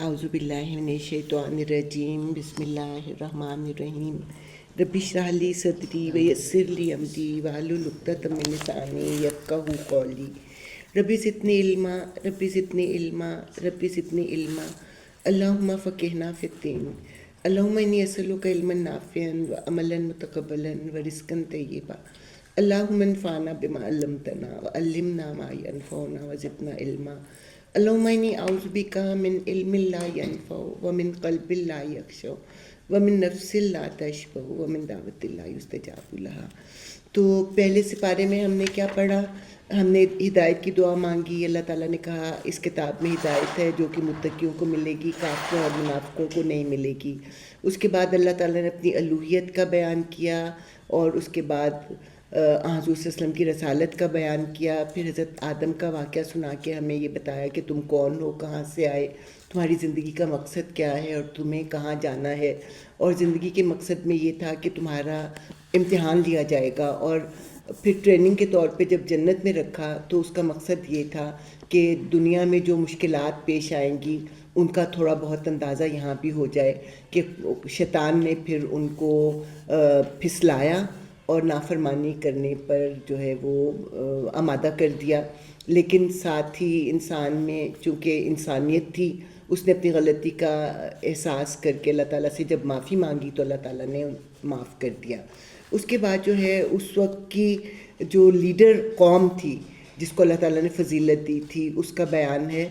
اعوذ باللہ من الشیطان الرجیم بسم اللہ الرحمن الرحیم رب اشرح لی صدری ویسر لی امری واحلل عقدۃ من لسانی یفقہوا قولی رب زدنی علما رب زدنی علما رب زدنی علما اللہم فقہنا فی الدین اللہم انی اسألک علما نافعا وعملا متقبلا ورزقا طیبا اللہم انفعنا بما علمتنا وعلمنا ما ینفعنا وزدنا علما اللہم انی اعوذ بک من علم لا ینفع ومن قلب لا یخشع ومن نفس لا تشبع ومن دعوت لا یستجاب لہا۔ تو پہلے سپارے میں ہم نے کیا پڑھا؟ ہم نے ہدایت کی دعا مانگی، اللہ تعالیٰ نے کہا اس کتاب میں ہدایت ہے جو کہ متقیوں کو ملے گی، کافروں اور منافقوں کو نہیں ملے گی۔ اس کے بعد اللہ تعالیٰ نے اپنی الوہیت کا بیان کیا، اور اس کے بعد حضور صلی اللہ علیہ وسلم کی رسالت کا بیان کیا، پھر حضرت آدم کا واقعہ سنا کے ہمیں یہ بتایا کہ تم کون ہو، کہاں سے آئے، تمہاری زندگی کا مقصد کیا ہے اور تمہیں کہاں جانا ہے، اور زندگی کے مقصد میں یہ تھا کہ تمہارا امتحان لیا جائے گا، اور پھر ٹریننگ کے طور پہ جب جنت میں رکھا تو اس کا مقصد یہ تھا کہ دنیا میں جو مشکلات پیش آئیں گی ان کا تھوڑا بہت اندازہ یہاں بھی ہو جائے، کہ شیطان نے پھر ان کو پھسلایا اور نافرمانی کرنے پر جو ہے وہ آمادہ کر دیا، لیکن ساتھ ہی انسان میں چونکہ انسانیت تھی، اس نے اپنی غلطی کا احساس کر کے اللہ تعالیٰ سے جب معافی مانگی تو اللہ تعالیٰ نے معاف کر دیا۔ اس کے بعد جو ہے اس وقت کی جو لیڈر قوم تھی جس کو اللہ تعالیٰ نے فضیلت دی تھی، اس کا بیان ہے،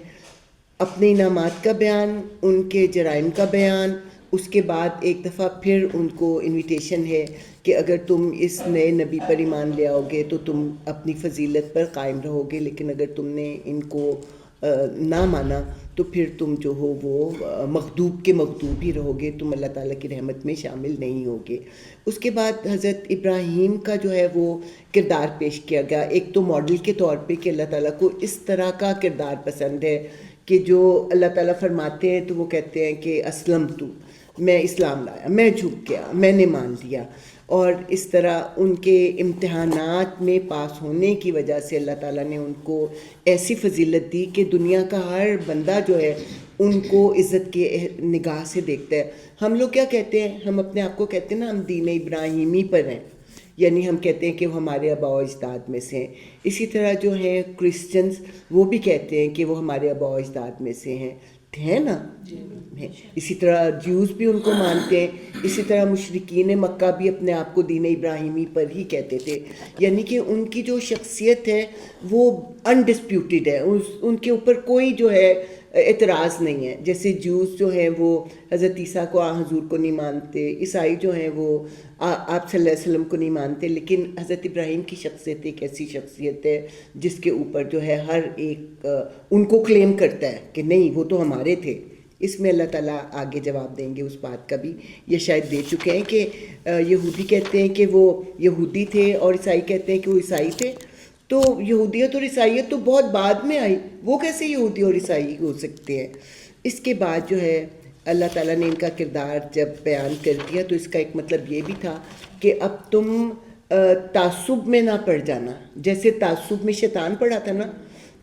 اپنے انعامات کا بیان، ان کے جرائم کا بیان، اس کے بعد ایک دفعہ پھر ان کو انویٹیشن ہے کہ اگر تم اس نئے نبی پر ایمان لے آؤ گے تو تم اپنی فضیلت پر قائم رہو گے، لیکن اگر تم نے ان کو نہ مانا تو پھر تم جو ہو وہ مغضوب کے مغضوب ہی رہو گے، تم اللہ تعالیٰ کی رحمت میں شامل نہیں ہوگے۔ اس کے بعد حضرت ابراہیم کا جو ہے وہ کردار پیش کیا گیا، ایک تو ماڈل کے طور پہ کہ اللہ تعالیٰ کو اس طرح کا کردار پسند ہے کہ جو اللہ تعالیٰ فرماتے ہیں تو وہ کہتے ہیں کہ اسلمت، میں اسلام لایا، میں جھک گیا، میں نے مان لیا، اور اس طرح ان کے امتحانات میں پاس ہونے کی وجہ سے اللہ تعالیٰ نے ان کو ایسی فضیلت دی کہ دنیا کا ہر بندہ جو ہے ان کو عزت کے نگاہ سے دیکھتا ہے۔ ہم لوگ کیا کہتے ہیں؟ ہم اپنے آپ کو کہتے ہیں نا ہم دین ابراہیمی پر ہیں، یعنی ہم کہتے ہیں کہ وہ ہمارے آباء و اجداد میں سے ہیں۔ اسی طرح جو ہیں کرسچنز وہ بھی کہتے ہیں کہ وہ ہمارے آباء و اجداد میں سے ہیں نا، اسی طرح جیوز بھی ان کو مانتے ہیں، اسی طرح مشرکین مکہ بھی اپنے آپ کو دین ابراہیمی پر ہی کہتے تھے، یعنی کہ ان کی جو شخصیت ہے وہ انڈسپیوٹیڈ ہے، ان کے اوپر کوئی جو ہے اعتراض نہیں ہے۔ جیسے جیوز جو ہیں وہ حضرت عیسیٰ کو، حضور کو نہیں مانتے، عیسائی جو ہیں وہ آپ صلی اللہ علیہ وسلم کو نہیں مانتے، لیکن حضرت ابراہیم کی شخصیت ایک ایسی شخصیت ہے جس کے اوپر جو ہے ہر ایک ان کو کلیم کرتا ہے کہ نہیں وہ تو ہمارے تھے۔ اس میں اللہ تعالیٰ آگے جواب دیں گے اس بات کا بھی، یہ شاید دے چکے ہیں کہ یہودی کہتے ہیں کہ وہ یہودی تھے اور عیسائی کہتے ہیں کہ وہ عیسائی تھے، تو یہودیت اور عیسائیت تو بہت بعد میں آئی، وہ کیسے یہودی اور عیسائی ہو سکتے ہیں؟ اس کے بعد جو ہے اللہ تعالیٰ نے ان کا کردار جب بیان کر دیا تو اس کا ایک مطلب یہ بھی تھا کہ اب تم تعصب میں نہ پڑ جانا، جیسے تعصب میں شیطان پڑا تھا نا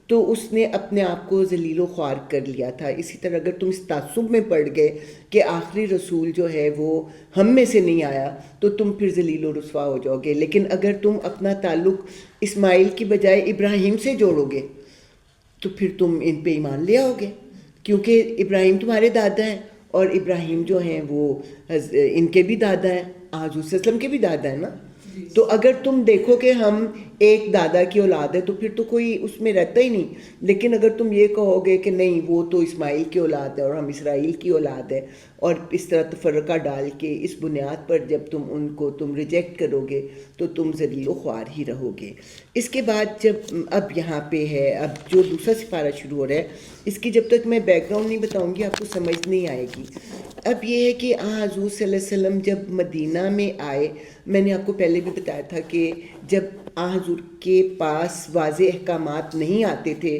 تو اس نے اپنے آپ کو ذلیل و خوار کر لیا تھا، اسی طرح اگر تم اس تعصب میں پڑ گئے کہ آخری رسول جو ہے وہ ہم میں سے نہیں آیا تو تم پھر ذلیل و رسوا ہو جاؤ گے۔ لیکن اگر تم اپنا تعلق اسماعیل کی بجائے ابراہیم سے جوڑو گے تو پھر تم ان پہ ایمان لے آؤ گے، کیونکہ ابراہیم تمہارے دادا ہیں، اور ابراہیم جو ہیں وہ ان کے بھی دادا ہیں، حضور صلی اللہ علیہ وسلم کے بھی دادا ہیں نا۔ تو اگر تم دیکھو کہ ہم ایک دادا کی اولاد ہے تو پھر تو کوئی اس میں رہتا ہی نہیں، لیکن اگر تم یہ کہو گے کہ نہیں وہ تو اسماعیل کی اولاد ہے اور ہم اسرائیل کی اولاد ہے، اور اس طرح تفرقہ ڈال کے اس بنیاد پر جب تم ان کو تم ریجیکٹ کرو گے تو تم ذلیل و خوار ہی رہو گے۔ اس کے بعد جب اب یہاں پہ ہے، اب جو دوسرا سپارہ شروع ہو رہا ہے، اس کی جب تک میں بیک گراؤنڈ نہیں بتاؤں گی آپ کو سمجھ نہیں آئے گی۔ اب یہ ہے کہ حضور صلی اللہ علیہ وسلم جب مدینہ میں آئے، میں نے آپ کو پہلے بھی بتایا تھا کہ جب حضور کے پاس واضح احکامات نہیں آتے تھے،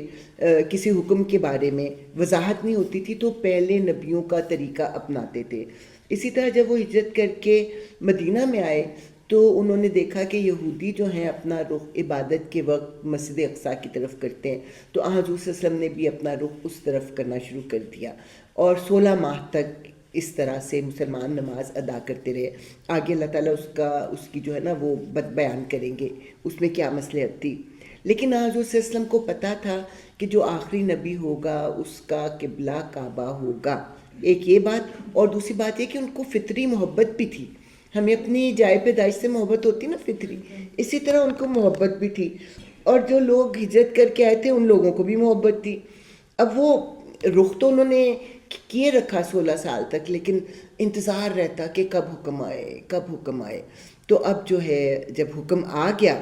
کسی حکم کے بارے میں وضاحت نہیں ہوتی تھی تو پہلے نبیوں کا طریقہ اپناتے تھے۔ اسی طرح جب وہ ہجرت کر کے مدینہ میں آئے تو انہوں نے دیکھا کہ یہودی جو ہیں اپنا رخ عبادت کے وقت مسجد اقصیٰ کی طرف کرتے ہیں، تو حضور صلی اللہ علیہ وسلم نے بھی اپنا رخ اس طرف کرنا شروع کر دیا، اور 16 ماہ تک اس طرح سے مسلمان نماز ادا کرتے رہے۔ آگے اللہ تعالیٰ اس کی جو ہے نا وہ بیان کریں گے اس میں کیا مصلحت تھی۔ لیکن حضور صلی اللہ علیہ وسلم کو پتہ تھا کہ جو آخری نبی ہوگا اس کا قبلہ کعبہ ہوگا، ایک یہ بات، اور دوسری بات یہ کہ ان کو فطری محبت بھی تھی۔ ہمیں اپنی جائے پیدائش سے محبت ہوتی نا فطری، اسی طرح ان کو محبت بھی تھی، اور جو لوگ ہجرت کر کے آئے تھے ان لوگوں کو بھی محبت تھی۔ اب وہ رخ تو انہوں نے کیے رکھا 16 سال تک، لیکن انتظار رہتا کہ کب حکم آئے، کب حکم آئے۔ تو اب جو ہے جب حکم آ گیا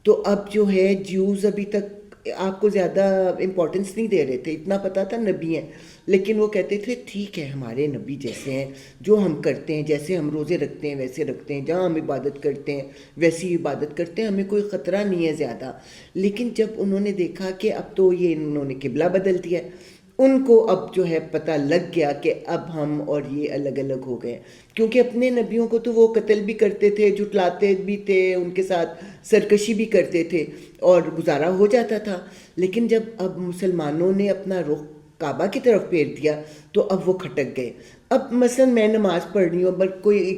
تو اب جو ہے جیوز ابھی تک آپ کو زیادہ امپورٹنس نہیں دے رہے تھے، اتنا پتہ تھا نبی ہیں، لیکن وہ کہتے تھے ٹھیک ہے ہمارے نبی جیسے ہیں، جو ہم کرتے ہیں، جیسے ہم روزے رکھتے ہیں ویسے رکھتے ہیں، جہاں ہم عبادت کرتے ہیں ویسی عبادت کرتے ہیں، ہمیں کوئی خطرہ نہیں ہے زیادہ۔ لیکن جب انہوں نے دیکھا کہ اب تو یہ انہوں نے قبلہ بدل دیا ہے، ان کو اب جو ہے پتہ لگ گیا کہ اب ہم اور یہ الگ الگ ہو گئے، کیونکہ اپنے نبیوں کو تو وہ قتل بھی کرتے تھے، جھٹلاتے بھی تھے، ان کے ساتھ سرکشی بھی کرتے تھے اور گزارا ہو جاتا تھا۔ لیکن جب اب مسلمانوں نے اپنا رخ کعبہ کی طرف پھیر دیا تو اب وہ کھٹک گئے۔ اب مثلا میں نماز پڑھ رہی ہوں، بٹ کوئی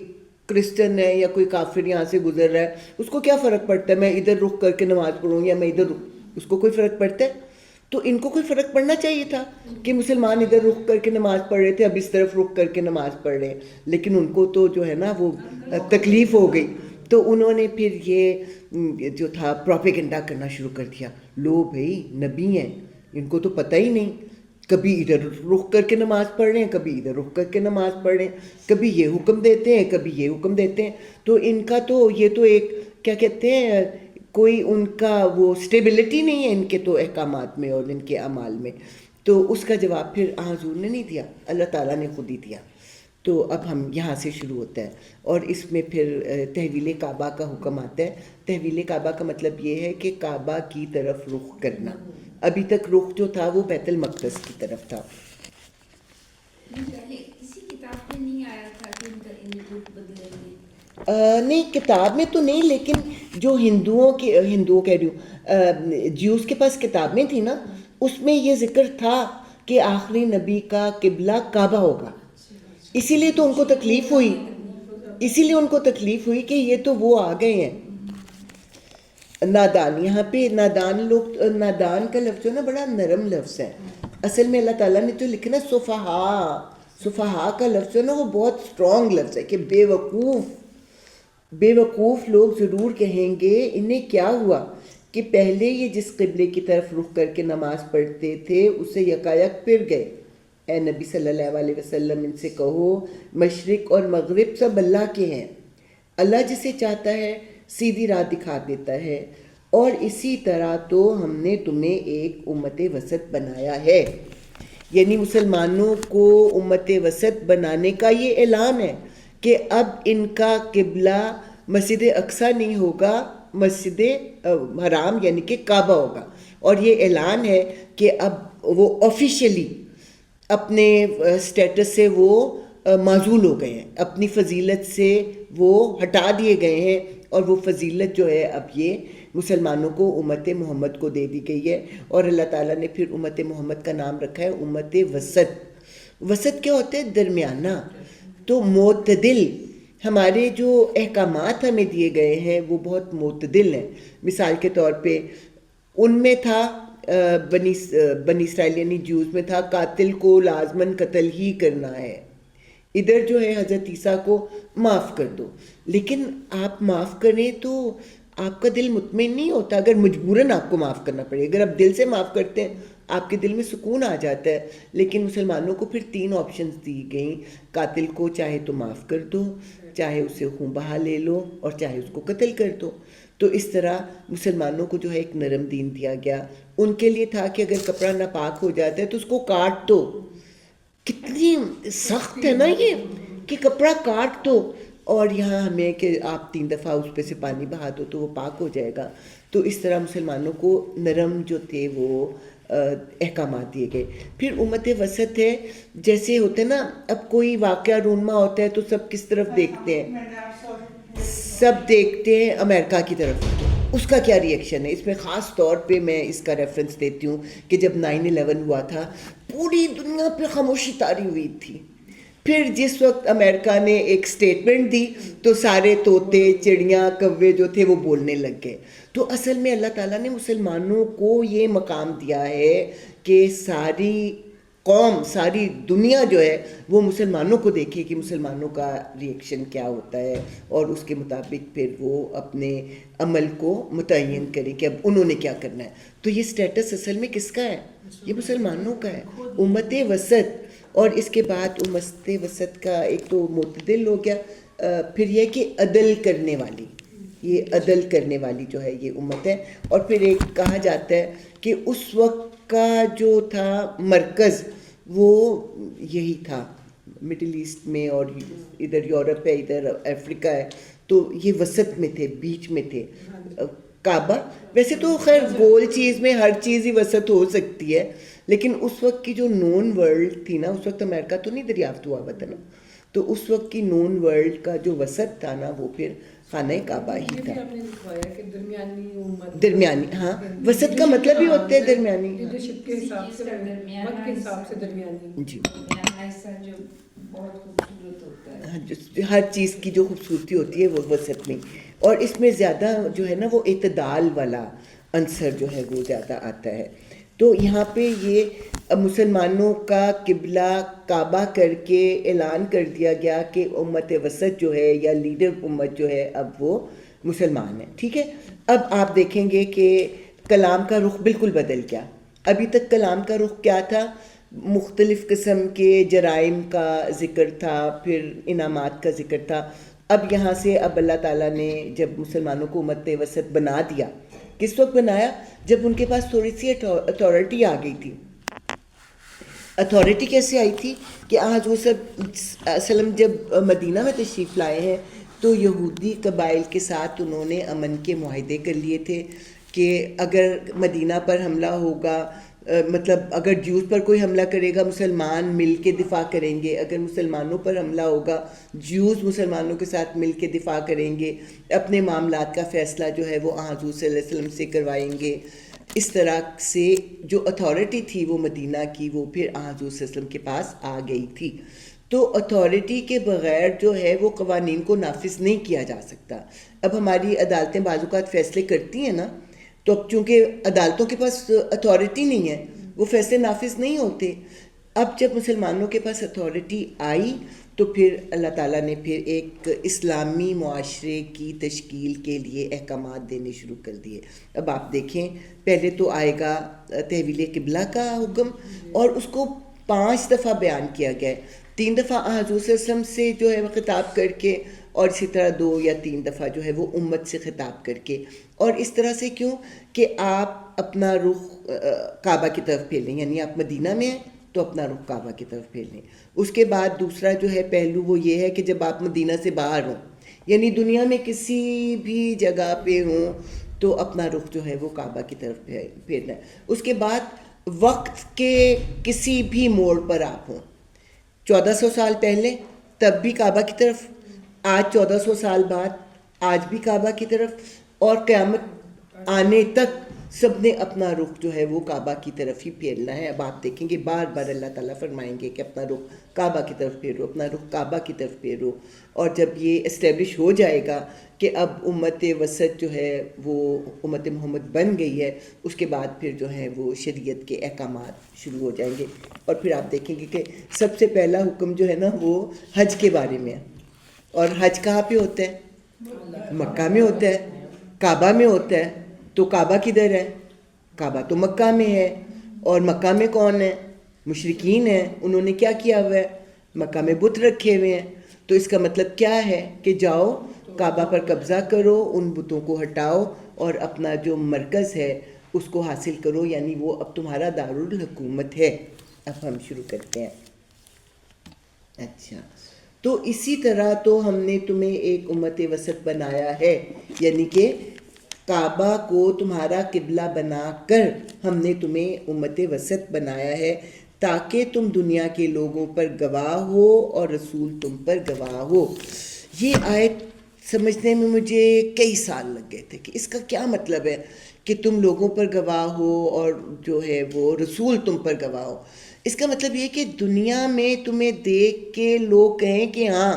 کرسچن ہے یا کوئی کافر یہاں سے گزر رہا ہے، اس کو کیا فرق پڑتا ہے میں ادھر رخ کر کے نماز پڑھوں یا میں ادھر رخ، اس کو کوئی فرق پڑتا ہے؟ تو ان کو کوئی فرق پڑنا چاہیے تھا کہ مسلمان ادھر رخ کر کے نماز پڑھ رہے تھے، اب اس طرف رخ کر کے نماز پڑھ رہے ہیں، لیکن ان کو تو جو ہے نا وہ تکلیف ہو گئی۔ تو انہوں نے پھر یہ جو تھا پروپیگنڈا کرنا شروع کر دیا، لو بھائی نبی ہیں، ان کو تو پتہ ہی نہیں، کبھی ادھر رخ کر کے نماز پڑھ رہے ہیں، کبھی ادھر رخ کر کے نماز پڑھ رہے ہیں، کبھی یہ حکم دیتے ہیں کبھی یہ حکم دیتے ہیں۔ تو ان کا تو یہ تو ایک کیا کہتے ہیں، کوئی ان کا وہ سٹیبلٹی نہیں ہے ان کے تو احکامات میں اور ان کے اعمال میں۔ تو اس کا جواب پھر حضور نے نہیں دیا، اللہ تعالیٰ نے خود ہی دیا۔ تو اب ہم یہاں سے شروع ہوتا ہے، اور اس میں پھر تحویل کعبہ کا حکم آتا ہے۔ تحویل کعبہ کا مطلب یہ ہے کہ کعبہ کی طرف رخ کرنا۔ ابھی تک رخ جو تھا وہ بیت المقدس کی طرف تھا۔ کسی کتاب میں نہیں آیا تھا کہ ان کا رخ بدلیں گے؟ نہیں کتاب میں تو نہیں، لیکن جو ہندوؤں کہہ رہی ہوں جیوز کے پاس کتابیں تھیں نا، اس میں یہ ذکر تھا کہ آخری نبی کا قبلہ کعبہ ہوگا، اسی لیے تو ان کو تکلیف ہوئی، اسی لیے ان کو تکلیف ہوئی کہ یہ تو وہ آ گئے ہیں نادان۔ یہاں پہ نادان لوگ، نادان کا لفظ جو نا بڑا نرم لفظ ہے، اصل میں اللہ تعالیٰ نے جو لکھنا صفحا کا لفظ ہے نا وہ بہت اسٹرانگ لفظ ہے کہ بے وقوف لوگ ضرور کہیں گے انہیں کیا ہوا کہ پہلے یہ جس قبلے کی طرف رخ کر کے نماز پڑھتے تھے اسے یکایک پھر گئے۔ اے نبی صلی اللہ علیہ وسلم ان سے کہو مشرق اور مغرب سب اللہ کے ہیں، اللہ جسے چاہتا ہے سیدھی راہ دکھا دیتا ہے، اور اسی طرح تو ہم نے تمہیں ایک امت وسط بنایا ہے۔ یعنی مسلمانوں کو امت وسط بنانے کا یہ اعلان ہے کہ اب ان کا قبلہ مسجد اقصیٰ نہیں ہوگا، مسجد حرام یعنی کہ کعبہ ہوگا، اور یہ اعلان ہے کہ اب وہ آفیشیلی اپنے سٹیٹس سے وہ معزول ہو گئے ہیں، اپنی فضیلت سے وہ ہٹا دیے گئے ہیں، اور وہ فضیلت جو ہے اب یہ مسلمانوں کو امت محمد کو دے دی گئی ہے۔ اور اللہ تعالیٰ نے پھر امت محمد کا نام رکھا ہے امت وسط۔ وسط کیا ہوتا ہے؟ درمیانہ، تو معتدل۔ ہمارے جو احکامات ہمیں دیے گئے ہیں وہ بہت معتدل ہیں۔ مثال کے طور پہ ان میں تھا بنی اسرائیل یعنی جیوز میں تھا قاتل کو لازماً قتل ہی کرنا ہے، ادھر جو ہے حضرت عیسیٰ کو معاف کر دو، لیکن آپ معاف کریں تو آپ کا دل مطمئن نہیں ہوتا اگر مجبوراً آپ کو معاف کرنا پڑے۔ اگر آپ دل سے معاف کرتے ہیں آپ کے دل میں سکون آ جاتا ہے۔ لیکن مسلمانوں کو پھر 3 آپشنز دی گئیں، قاتل کو چاہے تو معاف کر دو، چاہے اسے خون بہا لے لو، اور چاہے اس کو قتل کر دو۔ تو اس طرح مسلمانوں کو جو ہے ایک نرم دین دیا گیا۔ ان کے لیے تھا کہ اگر کپڑا ناپاک ہو جاتا ہے تو اس کو کاٹ دو۔ کتنی سخت ہے نا یہ کہ کپڑا کاٹ دو، اور یہاں ہمیں کہ آپ 3 دفعہ اس پہ سے پانی بہا دو تو وہ پاک ہو جائے گا۔ تو اس طرح مسلمانوں کو نرم جو تھے وہ احکامات دیے گئے۔ پھر امت وسط ہے، جیسے ہوتے نا اب کوئی واقعہ رونما ہوتا ہے تو سب کس طرف دیکھتے ہیں؟ سب دیکھتے ہیں امریکہ کی طرف, اس کا کیا ری ایکشن ہے. اس میں خاص طور پہ میں اس کا ریفرنس دیتی ہوں کہ جب 9/11 ہوا تھا پوری دنیا پہ خاموشی طاری ہوئی تھی. پھر جس وقت امریکہ نے ایک سٹیٹمنٹ دی تو سارے طوطے چڑیاں کوے جو تھے وہ بولنے لگ گئے. تو اصل میں اللہ تعالیٰ نے مسلمانوں کو یہ مقام دیا ہے کہ ساری قوم, ساری دنیا جو ہے وہ مسلمانوں کو دیکھے کہ مسلمانوں کا ری ایکشن کیا ہوتا ہے, اور اس کے مطابق پھر وہ اپنے عمل کو متعین کرے کہ اب انہوں نے کیا کرنا ہے. تو یہ سٹیٹس اصل میں کس کا ہے؟ یہ مسلمانوں کا ہے, امت وسط. اور اس کے بعد امت وسط کا ایک تو معتدل ہو گیا, پھر یہ کہ عدل کرنے والی, یہ عدل کرنے والی جو ہے یہ امت ہے. اور پھر ایک کہا جاتا ہے کہ اس وقت کا جو تھا مرکز وہ یہی تھا مڈل ایسٹ میں, اور ادھر یورپ ہے, ادھر افریقہ ہے, تو یہ وسط میں تھے, بیچ میں تھے. کعبہ ویسے تو خیر گول چیز میں ہر چیز ہی وسط ہو سکتی ہے, لیکن اس وقت کی جو نون ورلڈ تھی نا, اس وقت امریکہ تو نہیں دریافت ہوا ہوا تھا نا, تو اس وقت کی نون ورلڈ کا جو وسط تھا نا وہ پھر خانہ کعبہ ہی تھا. درمیانی, ہاں وسط کا مطلب ہی ہوتا ہے درمیانی. جی ہر چیز کی جو خوبصورتی ہوتی ہے وہ وسط میں, اور اس میں زیادہ جو ہے نا وہ اعتدال والا عنصر جو ہے وہ زیادہ آتا ہے. تو یہاں پہ یہ مسلمانوں کا قبلہ کعبہ کر کے اعلان کر دیا گیا کہ امت وسط جو ہے یا لیڈر امت جو ہے اب وہ مسلمان ہے. ٹھیک ہے, اب آپ دیکھیں گے کہ کلام کا رخ بالکل بدل گیا. ابھی تک کلام کا رخ کیا تھا؟ مختلف قسم کے جرائم کا ذکر تھا, پھر انعامات کا ذکر تھا. اب یہاں سے اب اللہ تعالیٰ نے جب مسلمانوں کو امت وسط بنا دیا, کس وقت بنایا؟ جب ان کے پاس تھوڑی سی اتھارٹی آ گئی تھی. اتھارٹی کیسے آئی تھی کہ آج وہ سب وسلم جب مدینہ میں تشریف لائے ہیں تو یہودی قبائل کے ساتھ انہوں نے امن کے معاہدے کر لیے تھے کہ اگر مدینہ پر حملہ ہوگا, مطلب اگر جیوز پر کوئی حملہ کرے گا مسلمان مل کے دفاع کریں گے, اگر مسلمانوں پر حملہ ہوگا جیوز مسلمانوں کے ساتھ مل کے دفاع کریں گے, اپنے معاملات کا فیصلہ جو ہے وہ حضور صلی اللہ علیہ وسلم سے کروائیں گے. اس طرح سے جو اتھارٹی تھی وہ مدینہ کی وہ پھر حضور صلی اللہ علیہ وسلم کے پاس آ گئی تھی. تو اتھارٹی کے بغیر جو ہے وہ قوانین کو نافذ نہیں کیا جا سکتا. اب ہماری عدالتیں بعض اوقات فیصلے کرتی ہیں نا, تو اب چونکہ عدالتوں کے پاس اتھارٹی نہیں ہے وہ فیصلے نافذ نہیں ہوتے. اب جب مسلمانوں کے پاس اتھارٹی آئی تو پھر اللہ تعالیٰ نے پھر ایک اسلامی معاشرے کی تشکیل کے لیے احکامات دینے شروع کر دیے. اب آپ دیکھیں پہلے تو آئے گا تحویل قبلہ کا حکم, اور اس کو 5 دفعہ بیان کیا گیا ہے. 3 دفعہ حضور صلی اللہ علیہ وسلم سے جو ہے وہ خطاب کر کے, اور اسی طرح 2 یا 3 دفعہ جو ہے وہ امت سے خطاب کر کے. اور اس طرح سے کیوں کہ آپ اپنا رخ کعبہ کی طرف پھیر لیں, یعنی آپ مدینہ میں ہیں تو اپنا رخ کعبہ کی طرف پھیر لیں. اس کے بعد دوسرا جو ہے پہلو وہ یہ ہے کہ جب آپ مدینہ سے باہر ہوں, یعنی دنیا میں کسی بھی جگہ پہ ہوں, تو اپنا رخ جو ہے وہ کعبہ کی طرف پھیرنا ہے. اس کے بعد وقت کے کسی بھی موڑ پر آپ ہوں, 1400 سال پہلے تب بھی کعبہ کی طرف, آج 1400 سال بعد آج بھی کعبہ کی طرف, اور قیامت آنے تک سب نے اپنا رخ جو ہے وہ کعبہ کی طرف ہی پھیرنا ہے. اب آپ دیکھیں گے بار بار اللہ تعالیٰ فرمائیں گے کہ اپنا رخ کعبہ کی طرف پھیرو, اپنا رخ کعبہ کی طرف پھیرو. اور جب یہ اسٹیبلش ہو جائے گا کہ اب امت وسط جو ہے وہ امت محمد بن گئی ہے, اس کے بعد پھر جو ہے وہ شریعت کے احکامات شروع ہو جائیں گے. اور پھر آپ دیکھیں گے کہ سب سے پہلا حکم جو ہے نا وہ حج کے بارے میں ہے. اور حج کہاں پہ ہوتا ہے؟ مکہ میں ہوتا ہے, کعبہ میں ہوتا ہے. تو کعبہ کدھر ہے؟ کعبہ تو مکہ میں ہے. اور مکہ میں کون ہے؟ مشرکین ہیں. انہوں نے کیا کیا ہوا ہے؟ مکہ میں بت رکھے ہوئے ہیں. تو اس کا مطلب کیا ہے کہ جاؤ کعبہ پر قبضہ کرو, ان بتوں کو ہٹاؤ اور اپنا جو مرکز ہے اس کو حاصل کرو, یعنی وہ اب تمہارا دارالحکومت ہے. اب ہم شروع کرتے ہیں. اچھا, تو اسی طرح تو ہم نے تمہیں ایک امت وسط بنایا ہے, یعنی کہ کعبہ کو تمہارا قبلہ بنا کر ہم نے تمہیں امت وسط بنایا ہے تاکہ تم دنیا کے لوگوں پر گواہ ہو اور رسول تم پر گواہ ہو. یہ آیت سمجھنے میں مجھے کئی سال لگ گئے تھے کہ اس کا کیا مطلب ہے کہ تم لوگوں پر گواہ ہو اور جو ہے وہ رسول تم پر گواہ ہو. اس کا مطلب یہ کہ دنیا میں تمہیں دیکھ کے لوگ کہیں کہ ہاں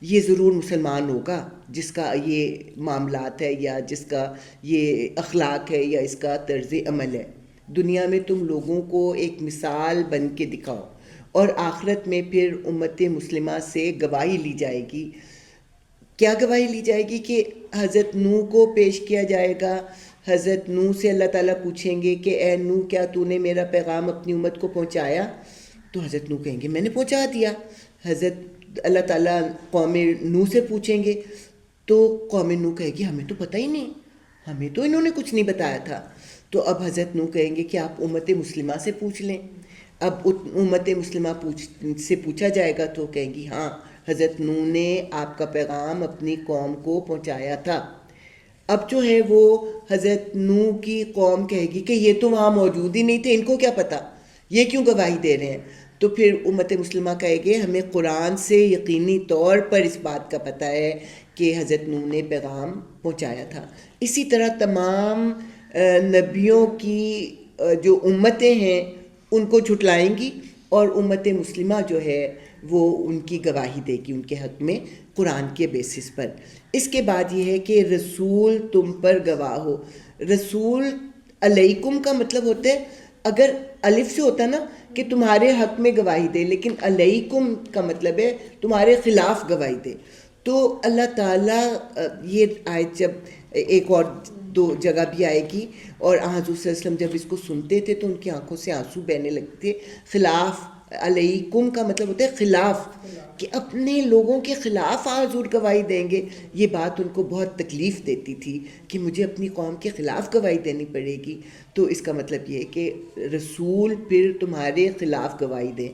یہ ضرور مسلمان ہوگا جس کا یہ معاملات ہے یا جس کا یہ اخلاق ہے یا اس کا طرز عمل ہے. دنیا میں تم لوگوں کو ایک مثال بن کے دکھاؤ اور آخرت میں پھر امت مسلمہ سے گواہی لی جائے گی. کیا گواہی لی جائے گی کہ حضرت نوح کو پیش کیا جائے گا. حضرت نوح سے اللہ تعالیٰ پوچھیں گے کہ اے نوح کیا تو نے میرا پیغام اپنی امت کو پہنچایا؟ تو حضرت نوح کہیں گے میں نے پہنچا دیا. حضرت اللہ تعالیٰ قوم نوح سے پوچھیں گے تو قوم نوح کہے گی ہمیں تو پتہ ہی نہیں، ہمیں تو انہوں نے کچھ نہیں بتایا تھا. تو اب حضرت نوح کہیں گے کہ آپ امت مسلمہ سے پوچھ لیں. اب امت مسلمہ سے پوچھا جائے گا تو کہیں گی ہاں حضرت نوح نے آپ کا پیغام اپنی قوم کو پہنچایا تھا. اب جو ہے وہ حضرت نوح کی قوم کہے گی کہ یہ تو وہاں موجود ہی نہیں تھے، ان کو کیا پتہ، یہ کیوں گواہی دے رہے ہیں. تو پھر امت مسلمہ کہے گے ہمیں قرآن سے یقینی طور پر اس بات کا پتہ ہے کہ حضرت نوح نے پیغام پہنچایا تھا. اسی طرح تمام نبیوں کی جو امتیں ہیں ان کو جھٹلائیں گی اور امت مسلمہ جو ہے وہ ان کی گواہی دے گی ان کے حق میں قرآن کے بیسس پر. اس کے بعد یہ ہے کہ رسول تم پر گواہ ہو. رسول علیکم کا مطلب ہوتا ہے، اگر الف سے ہوتا نا کہ تمہارے حق میں گواہی دے، لیکن علیکم کا مطلب ہے تمہارے خلاف گواہی دے. تو اللہ تعالیٰ یہ آیت جب ایک اور دو جگہ بھی آئے گی اور حضور صلی اللہ علیہ وسلم جب اس کو سنتے تھے تو ان کی آنکھوں سے آنسو بہنے لگتے. خلاف علیکم کا مطلب ہوتا ہے خلاف، کہ اپنے لوگوں کے خلاف حضور گواہی دیں گے. یہ بات ان کو بہت تکلیف دیتی تھی کہ مجھے اپنی قوم کے خلاف گواہی دینی پڑے گی. تو اس کا مطلب یہ ہے کہ رسول پھر تمہارے خلاف گواہی دیں،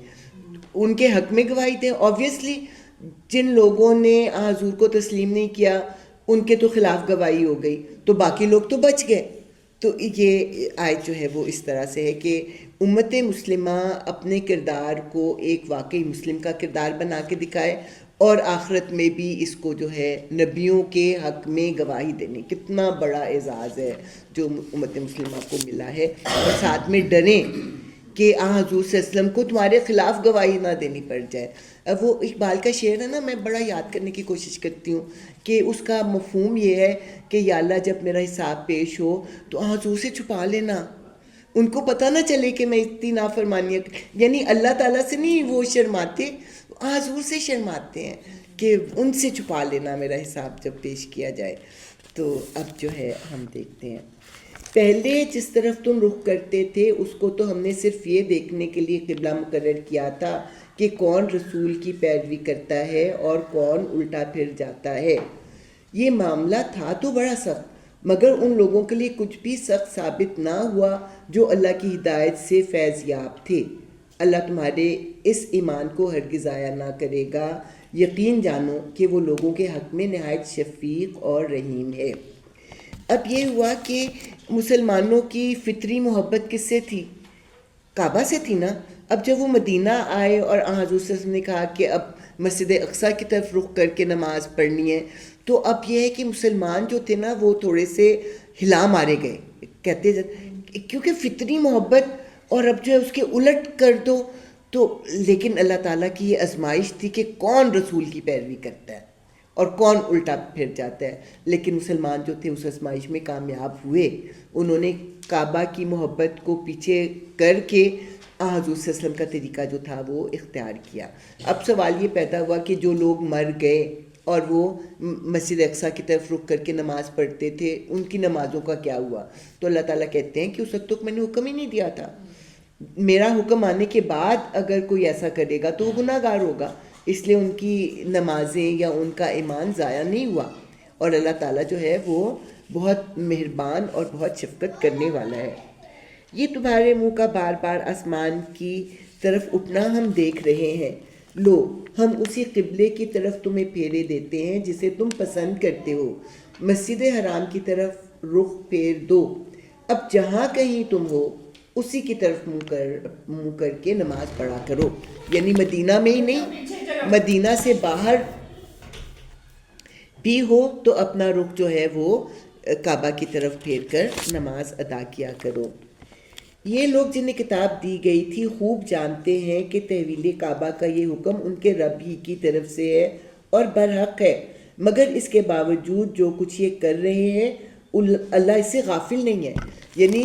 ان کے حق میں گواہی دیں. آبویسلی جن لوگوں نے حضور کو تسلیم نہیں کیا ان کے تو خلاف گواہی ہو گئی، تو باقی لوگ تو بچ گئے. تو یہ آیت جو ہے وہ اس طرح سے ہے کہ امت مسلمہ اپنے کردار کو ایک واقعی مسلم کا کردار بنا کے دکھائے اور آخرت میں بھی اس کو جو ہے نبیوں کے حق میں گواہی دینے. کتنا بڑا اعزاز ہے جو امت مسلمہ کو ملا ہے. اور ساتھ میں ڈریں کہ حضور صلی اللہ علیہ وسلم کو تمہارے خلاف گواہی نہ دینی پڑ جائے. اب وہ اقبال کا شعر ہے نا، میں بڑا یاد کرنے کی کوشش کرتی ہوں کہ اس کا مفہوم یہ ہے کہ یا اللہ جب میرا حساب پیش ہو تو حضور سے چھپا لینا، ان کو پتہ نہ چلے کہ میں اتنی نافرمانیت، یعنی اللہ تعالیٰ سے نہیں وہ شرماتے، حضور سے شرماتے ہیں کہ ان سے چھپا لینا میرا حساب جب پیش کیا جائے. تو اب جو ہے ہم دیکھتے ہیں پہلے جس طرف تم رخ کرتے تھے اس کو تو ہم نے صرف یہ دیکھنے کے لیے قبلہ مقرر کیا تھا کہ کون رسول کی پیروی کرتا ہے اور کون الٹا پھر جاتا ہے. یہ معاملہ تھا تو بڑا سخت، مگر ان لوگوں کے لیے کچھ بھی سخت ثابت نہ ہوا جو اللہ کی ہدایت سے فیض یاب تھے. اللہ تمہارے اس ایمان کو ہرگز ضائع نہ کرے گا. یقین جانو کہ وہ لوگوں کے حق میں نہایت شفیق اور رحیم ہے. اب یہ ہوا کہ مسلمانوں کی فطری محبت کس سے تھی؟ کعبہ سے تھی نا. اب جب وہ مدینہ آئے اور حضور صلی اللہ علیہ وسلم نے کہا کہ اب مسجد اقصیٰ کی طرف رخ کر کے نماز پڑھنی ہے، تو اب یہ ہے کہ مسلمان جو تھے نا وہ تھوڑے سے ہلا مارے گئے، کہتے کیونکہ فطری محبت اور اب جو ہے اس کے الٹ کر دو. تو لیکن اللہ تعالیٰ کی یہ آزمائش تھی کہ کون رسول کی پیروی کرتا ہے اور کون الٹا پھر جاتا ہے. لیکن مسلمان جو تھے اس آزمائش میں کامیاب ہوئے. انہوں نے کعبہ کی محبت کو پیچھے کر کے حضور صلی اللہ علیہ وسلم کا طریقہ جو تھا وہ اختیار کیا. اب سوال یہ پیدا ہوا کہ جو لوگ مر گئے اور وہ مسجد اقصیٰ کی طرف رخ کر کے نماز پڑھتے تھے ان کی نمازوں کا کیا ہوا؟ تو اللہ تعالیٰ کہتے ہیں کہ اس وقت تک میں نے حکم ہی نہیں دیا تھا. میرا حکم آنے کے بعد اگر کوئی ایسا کرے گا تو وہ گناہ گار ہوگا، اس لیے ان کی نمازیں یا ان کا ایمان ضائع نہیں ہوا. اور اللہ تعالیٰ جو ہے وہ بہت مہربان اور بہت شفقت کرنے والا ہے. یہ تمہارے منہ کا بار بار آسمان کی طرف اٹھنا ہم دیکھ رہے ہیں. لو ہم اسی قبلے کی طرف تمہیں پھیرے دیتے ہیں جسے تم پسند کرتے ہو. مسجد حرام کی طرف رخ پھیر دو. اب جہاں کہیں تم ہو اسی کی طرف منہ کر کے نماز پڑھا کرو. یعنی مدینہ میں ہی نہیں، مدینہ سے باہر بھی ہو تو اپنا رخ جو ہے وہ کعبہ کی طرف پھیر کر نماز ادا کیا کرو۔ یہ لوگ جنہیں کتاب دی گئی تھی خوب جانتے ہیں کہ تحویل کعبہ کا یہ حکم ان کے رب ہی کی طرف سے ہے اور برحق ہے، مگر اس کے باوجود جو کچھ یہ کر رہے ہیں اللہ اس سے غافل نہیں ہے۔ یعنی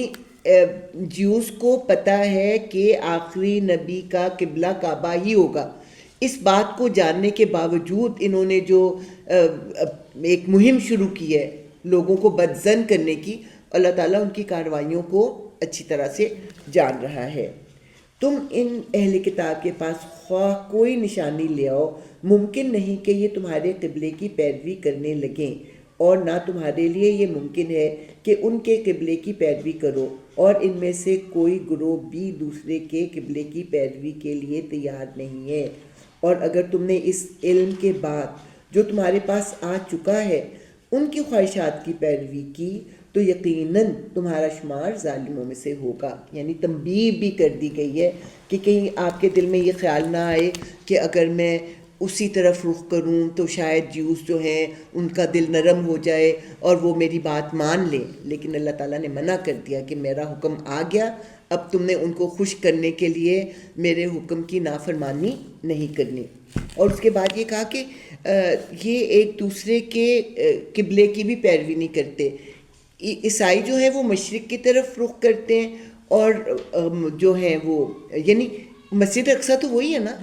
جیوز کو پتہ ہے کہ آخری نبی کا قبلہ کعبہ ہی ہوگا، اس بات کو جاننے کے باوجود انہوں نے جو ایک مہم شروع کی ہے لوگوں کو بدظن کرنے کی، اللہ تعالیٰ ان کی کارروائیوں کو اچھی طرح سے جان رہا ہے۔ تم ان اہل کتاب کے پاس خواہ کوئی نشانی لے آؤ، ممکن نہیں کہ یہ تمہارے قبلے کی پیروی کرنے لگیں، اور نہ تمہارے لیے یہ ممکن ہے کہ ان کے قبلے کی پیروی کرو، اور ان میں سے کوئی گروہ بھی دوسرے کے قبلے کی پیروی کے لیے تیار نہیں ہے۔ اور اگر تم نے اس علم کے بعد جو تمہارے پاس آ چکا ہے ان کی خواہشات کی پیروی کی تو یقیناً تمہارا شمار ظالموں میں سے ہوگا۔ یعنی تنبیہ بھی کر دی گئی ہے کہ کہیں آپ کے دل میں یہ خیال نہ آئے کہ اگر میں اسی طرف رخ کروں تو شاید جیوز جو ہیں ان کا دل نرم ہو جائے اور وہ میری بات مان لیں، لیکن اللہ تعالیٰ نے منع کر دیا کہ میرا حکم آ گیا، اب تم نے ان کو خوش کرنے کے لیے میرے حکم کی نافرمانی نہیں کرنی۔ اور اس کے بعد یہ کہا کہ یہ ایک دوسرے کے قبلے کی بھی پیروی نہیں کرتے۔ عیسائی جو ہے وہ مشرق کی طرف رخ کرتے ہیں، اور جو ہیں وہ یعنی مسجد اقصیٰ تو وہی ہے نا،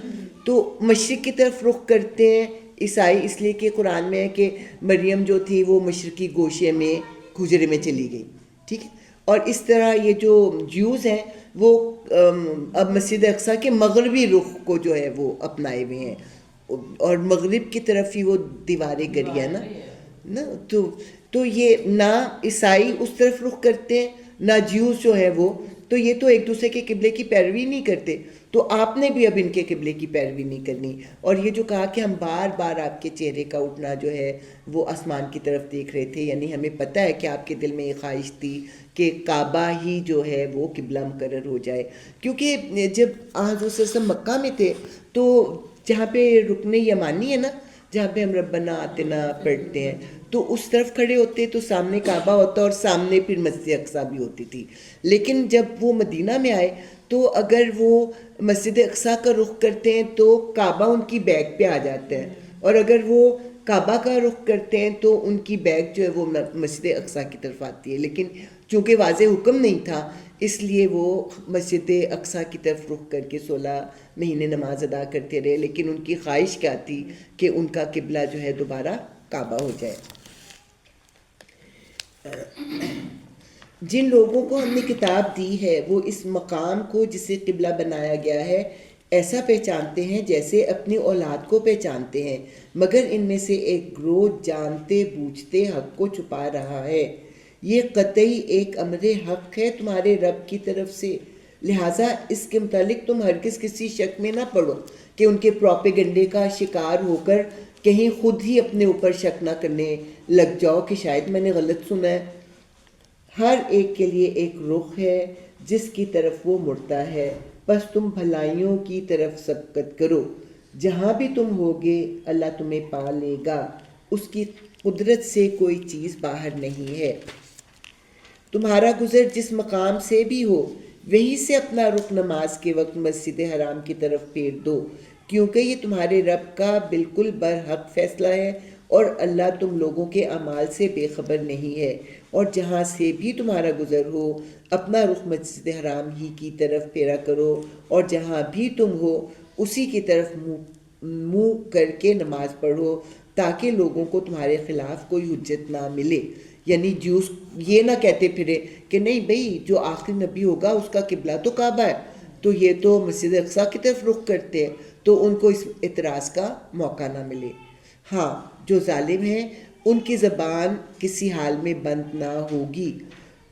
تو مشرق کی طرف رخ کرتے ہیں عیسائی، اس لیے کہ قرآن میں ہے کہ مریم جو تھی وہ مشرقی گوشے میں حجرے میں چلی گئی، ٹھیک ہے۔ اور اس طرح یہ جو جیوز ہیں وہ اب مسجد اقصیٰ کے مغربی رخ کو جو ہے وہ اپنائے ہوئے ہیں، اور مغرب کی طرف ہی وہ دیواریں گری ہے نا، تو یہ نہ عیسائی اس طرف رخ کرتے ہیں نہ جیوز جو ہے وہ، تو یہ تو ایک دوسرے کے قبلے کی پیروی نہیں کرتے، تو آپ نے بھی اب ان کے قبلے کی پیروی نہیں کرنی۔ اور یہ جو کہا کہ ہم بار بار آپ کے چہرے کا اٹھنا جو ہے وہ آسمان کی طرف دیکھ رہے تھے، یعنی ہمیں پتہ ہے کہ آپ کے دل میں یہ خواہش تھی کہ کعبہ ہی جو ہے وہ قبلہ مقرر ہو جائے، کیونکہ جب حضرت صلی اللہ علیہ وسلم مکہ میں تھے تو جہاں پہ رکن یمانی ہے نا، جہاں پہ ہم ربنا آتنا پڑھتے ہیں، تو اس طرف کھڑے ہوتے تو سامنے کعبہ ہوتا اور سامنے پھر مسجد اقصیٰ بھی ہوتی تھی۔ لیکن جب وہ مدینہ میں آئے تو اگر وہ مسجد اقصیٰ کا رخ کرتے ہیں تو کعبہ ان کی بیک پہ آ جاتا ہے، اور اگر وہ کعبہ کا رخ کرتے ہیں تو ان کی بیک جو ہے وہ مسجد اقصیٰ کی طرف آتی ہے۔ لیکن چونکہ واضح حکم نہیں تھا اس لیے وہ مسجد اقصیٰ کی طرف رخ کر کے 16 مہینے نماز ادا کرتے رہے، لیکن ان کی خواہش کیا تھی کہ ان کا قبلہ جو ہے دوبارہ کعبہ ہو جائے۔ جن لوگوں کو ہم نے کتاب دی ہے وہ اس مقام کو جسے قبلہ بنایا گیا ہے ایسا پہچانتے ہیں جیسے اپنی اولاد کو پہچانتے ہیں، مگر ان میں سے ایک گروہ جانتے بوجھتے حق کو چھپا رہا ہے۔ یہ قطعی ایک امر حق ہے تمہارے رب کی طرف سے، لہٰذا اس کے متعلق تم ہرگز کسی شک میں نہ پڑو کہ ان کے پروپیگنڈے کا شکار ہو کر کہیں خود ہی اپنے اوپر شک نہ کرنے لگ جاؤ کہ شاید میں نے غلط سنا ہے۔ ہر ایک کے لیے ایک رخ ہے جس کی طرف وہ مڑتا ہے، بس تم بھلائیوں کی طرف سبقت کرو، جہاں بھی تم ہوگے اللہ تمہیں پا لے گا، اس کی قدرت سے کوئی چیز باہر نہیں ہے۔ تمہارا گزر جس مقام سے بھی ہو وہیں سے اپنا رخ نماز کے وقت مسجد حرام کی طرف پھیر دو، کیونکہ یہ تمہارے رب کا بالکل برحق فیصلہ ہے، اور اللہ تم لوگوں کے اعمال سے بے خبر نہیں ہے۔ اور جہاں سے بھی تمہارا گزر ہو اپنا رخ مسجد حرام ہی کی طرف پھیرا کرو، اور جہاں بھی تم ہو اسی کی طرف منہ کر کے نماز پڑھو، تاکہ لوگوں کو تمہارے خلاف کوئی حجت نہ ملے۔ یعنی جیوز یہ نہ کہتے پھرے کہ نہیں بھئی جو آخری نبی ہوگا اس کا قبلہ تو کعبہ ہے، تو یہ تو مسجد اقصیٰ کی طرف رخ کرتے ہیں، تو ان کو اس اعتراض کا موقع نہ ملے۔ ہاں جو ظالم ہیں ان کی زبان کسی حال میں بند نہ ہوگی،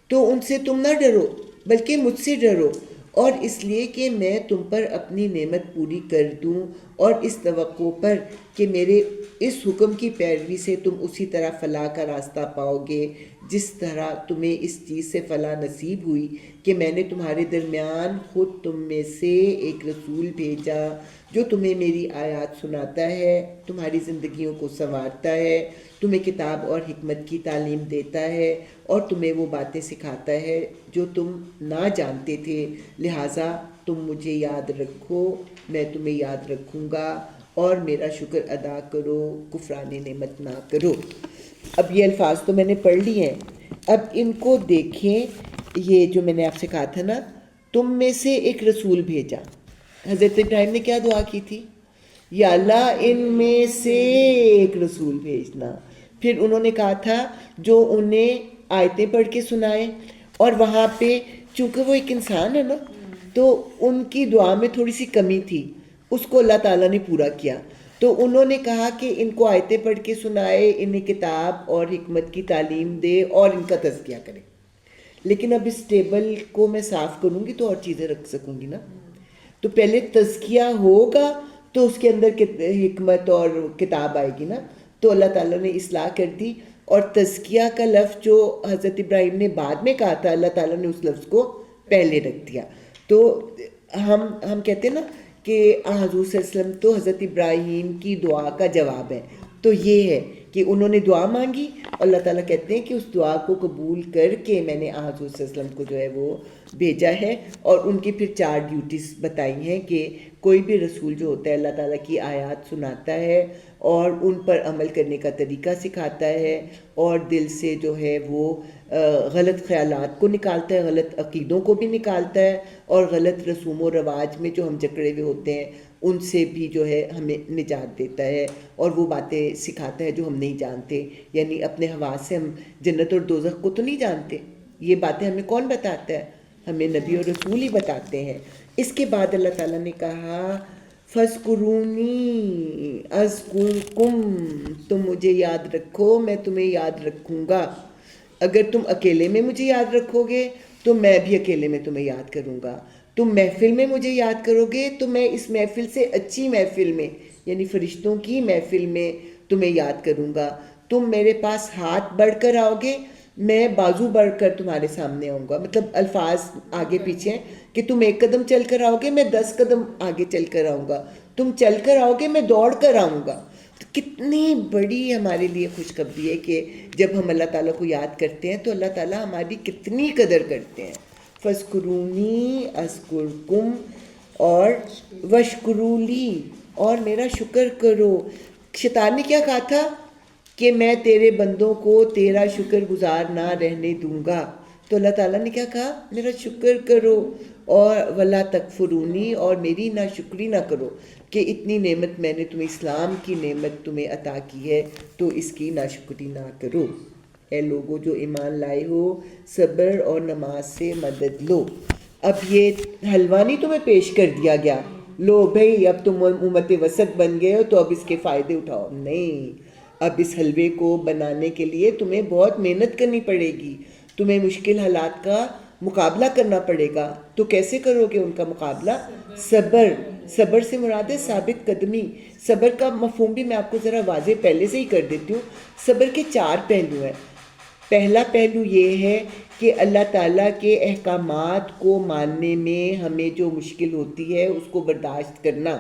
تو ان سے تم نہ ڈرو بلکہ مجھ سے ڈرو، اور اس لیے کہ میں تم پر اپنی نعمت پوری کر دوں، اور اس توقع پر کہ میرے اس حکم کی پیروی سے تم اسی طرح فلاح کا راستہ پاؤ گے جس طرح تمہیں اس چیز سے فلاح نصیب ہوئی کہ میں نے تمہارے درمیان خود تم میں سے ایک رسول بھیجا جو تمہیں میری آیات سناتا ہے، تمہاری زندگیوں کو سنوارتا ہے، تمہیں کتاب اور حکمت کی تعلیم دیتا ہے اور تمہیں وہ باتیں سکھاتا ہے جو تم نہ جانتے تھے، لہٰذا تم مجھے یاد رکھو، میں تمہیں یاد رکھوں گا اور میرا شکر ادا کرو، کفران نعمت نہ کرو۔ اب یہ الفاظ تو میں نے پڑھ لی ہیں، اب ان کو دیکھیں۔ یہ جو میں نے آپ سے کہا تھا نا، تم میں سے ایک رسول بھیجا، حضرت ابراہیم نے کیا دعا کی تھی؟ یا اللہ ان میں سے ایک رسول بھیجنا۔ پھر انہوں نے کہا تھا جو انہیں آیتیں پڑھ کے سنائے، اور وہاں پہ چونکہ وہ ایک انسان ہے نا تو ان کی دعا میں تھوڑی سی کمی تھی، اس کو اللہ تعالیٰ نے پورا کیا۔ تو انہوں نے کہا کہ ان کو آیتیں پڑھ کے سنائے، انہیں کتاب اور حکمت کی تعلیم دے اور ان کا تزکیہ کرے۔ لیکن اب اس ٹیبل کو میں صاف کروں گی تو اور چیزیں رکھ سکوں گی نا، تو پہلے تزکیہ ہوگا تو اس کے اندر حکمت اور کتاب آئے گی نا۔ تو اللہ تعالیٰ نے اصلاح کر دی، اور تزکیہ کا لفظ جو حضرت ابراہیم نے بعد میں کہا تھا، اللہ تعالیٰ نے اس لفظ کو پہلے رکھ دیا۔ تو ہم کہتے ہیں نا کہ حضور صلی اللہ علیہ وسلم تو حضرت ابراہیم کی دعا کا جواب ہے، تو یہ ہے کہ انہوں نے دعا مانگی، اللہ تعالیٰ کہتے ہیں کہ اس دعا کو قبول کر کے میں نے حضور صلی اللہ علیہ وسلم کو جو ہے وہ بھیجا ہے، اور ان کی پھر 4 ڈیوٹیز بتائی ہیں کہ کوئی بھی رسول جو ہوتا ہے اللہ تعالیٰ کی آیات سناتا ہے اور ان پر عمل کرنے کا طریقہ سکھاتا ہے، اور دل سے جو ہے وہ غلط خیالات کو نکالتا ہے، غلط عقیدوں کو بھی نکالتا ہے، اور غلط رسوم و رواج میں جو ہم جکڑے ہوئے ہوتے ہیں ان سے بھی جو ہے ہمیں نجات دیتا ہے، اور وہ باتیں سکھاتا ہے جو ہم نہیں جانتے۔ یعنی اپنے حواس سے ہم جنت اور دوزخ کو تو نہیں جانتے، یہ باتیں ہمیں کون بتاتا ہے؟ ہمیں نبی اور رسول ہی بتاتے ہیں۔ اس کے بعد اللہ تعالیٰ نے کہا فَاذْكُرُونِي أَذْكُرْكُمْ، تم مجھے یاد رکھو میں تمہیں یاد رکھوں گا۔ اگر تم اکیلے میں مجھے یاد رکھو گے تو میں بھی اکیلے میں تمہیں یاد کروں گا، تم محفل میں مجھے یاد کرو گے تو میں اس محفل سے اچھی محفل میں، یعنی فرشتوں کی محفل میں تمہیں یاد کروں گا، تم میرے پاس ہاتھ بڑھ کر آؤ گے میں بازو بڑھ کر تمہارے سامنے آؤں گا۔ مطلب الفاظ آگے پیچھے ہیں کہ تم 1 قدم چل کر آؤ گے میں 10 قدم آگے چل کر آؤں گا، تم چل کر آؤ گے میں دوڑ کر آؤں گا۔ تو کتنی بڑی ہمارے لیے خوشخبری ہے کہ جب ہم اللہ تعالیٰ کو یاد کرتے ہیں تو اللہ تعالیٰ ہماری کتنی قدر کرتے ہیں۔ فَاذْكُرُونِي أَذْكُرْكُمْ اور وَاشْكُرُوا لِي، اور میرا شکر کرو۔ شیطان نے کیا کہا تھا کہ میں تیرے بندوں کو تیرا شکر گزار نہ رہنے دوں گا، تو اللہ تعالیٰ نے کیا کہا؟ میرا شکر کرو، اور وَلَا تَكْفُرُونِي، اور میری ناشکری نہ کرو کہ اتنی نعمت میں نے تمہیں، اسلام کی نعمت تمہیں عطا کی ہے تو اس کی ناشکری نہ کرو۔ اے لوگو جو ایمان لائے ہو، صبر اور نماز سے مدد لو۔ اب یہ حلوہ نہیں تمہیں پیش کر دیا گیا، لو بھئی اب تم امت وسط بن گئے ہو تو اب اس کے فائدے اٹھاؤ، نہیں، اب اس حلوے کو بنانے کے لیے تمہیں بہت محنت کرنی پڑے گی، تمہیں مشکل حالات کا مقابلہ کرنا پڑے گا۔ تو کیسے کرو گے ان کا مقابلہ؟ صبر، صبر سے مراد ہے ثابت قدمی۔ صبر کا مفہوم بھی میں آپ کو ذرا واضح پہلے سے ہی کر دیتی ہوں۔ صبر کے 4 پہلو ہیں۔ پہلا پہلو یہ ہے کہ اللہ تعالیٰ کے احکامات کو ماننے میں ہمیں جو مشکل ہوتی ہے اس کو برداشت کرنا۔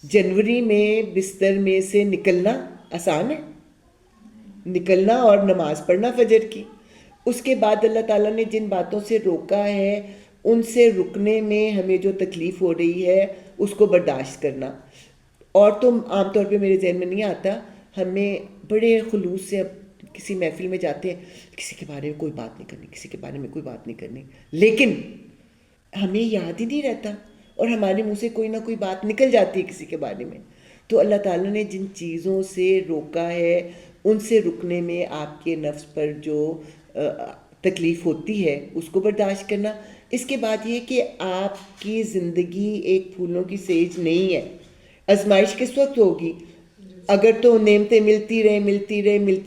جنوری میں بستر میں سے نکلنا آسان ہے، نکلنا اور نماز پڑھنا فجر کی۔ اس کے بعد اللہ تعالیٰ نے جن باتوں سے روکا ہے ان سے رکنے میں ہمیں جو تکلیف ہو رہی ہے اس کو برداشت کرنا۔ اور تو عام طور پہ میرے ذہن میں نہیں آتا، ہمیں بڑے خلوص سے اب کسی محفل میں جاتے ہیں، کسی کے بارے میں کوئی بات نہیں کرنی، کسی کے بارے میں کوئی بات نہیں کرنی، لیکن ہمیں یاد ہی نہیں رہتا اور ہمارے منہ سے کوئی نہ کوئی بات نکل جاتی ہے کسی کے بارے میں۔ تو اللہ تعالیٰ نے جن چیزوں سے روکا ہے ان سے رکنے میں آپ کے نفس پر جو تکلیف ہوتی ہے اس کو برداشت کرنا۔ اس کے بعد یہ کہ آپ کی زندگی ایک پھولوں کی سیج نہیں ہے، آزمائش کس وقت ہوگی؟ اگر تو نعمتیں ملتی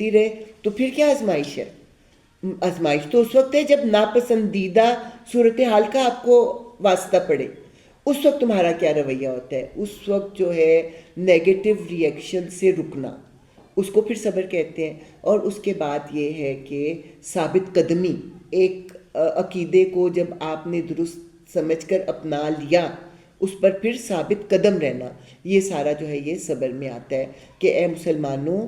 رہے تو پھر کیا آزمائش ہے؟ آزمائش تو اس وقت ہے جب ناپسندیدہ صورتحال کا آپ کو واسطہ پڑے، اس وقت تمہارا کیا رویہ ہوتا ہے؟ اس وقت جو ہے نیگیٹو ری ایکشن سے رکنا، اس کو پھر صبر کہتے ہیں. اور اس کے بعد یہ ہے کہ ثابت قدمی، ایک عقیدے کو جب آپ نے درست سمجھ کر اپنا لیا اس پر پھر ثابت قدم رہنا، یہ سارا جو ہے یہ صبر میں آتا ہے. کہ اے مسلمانوں،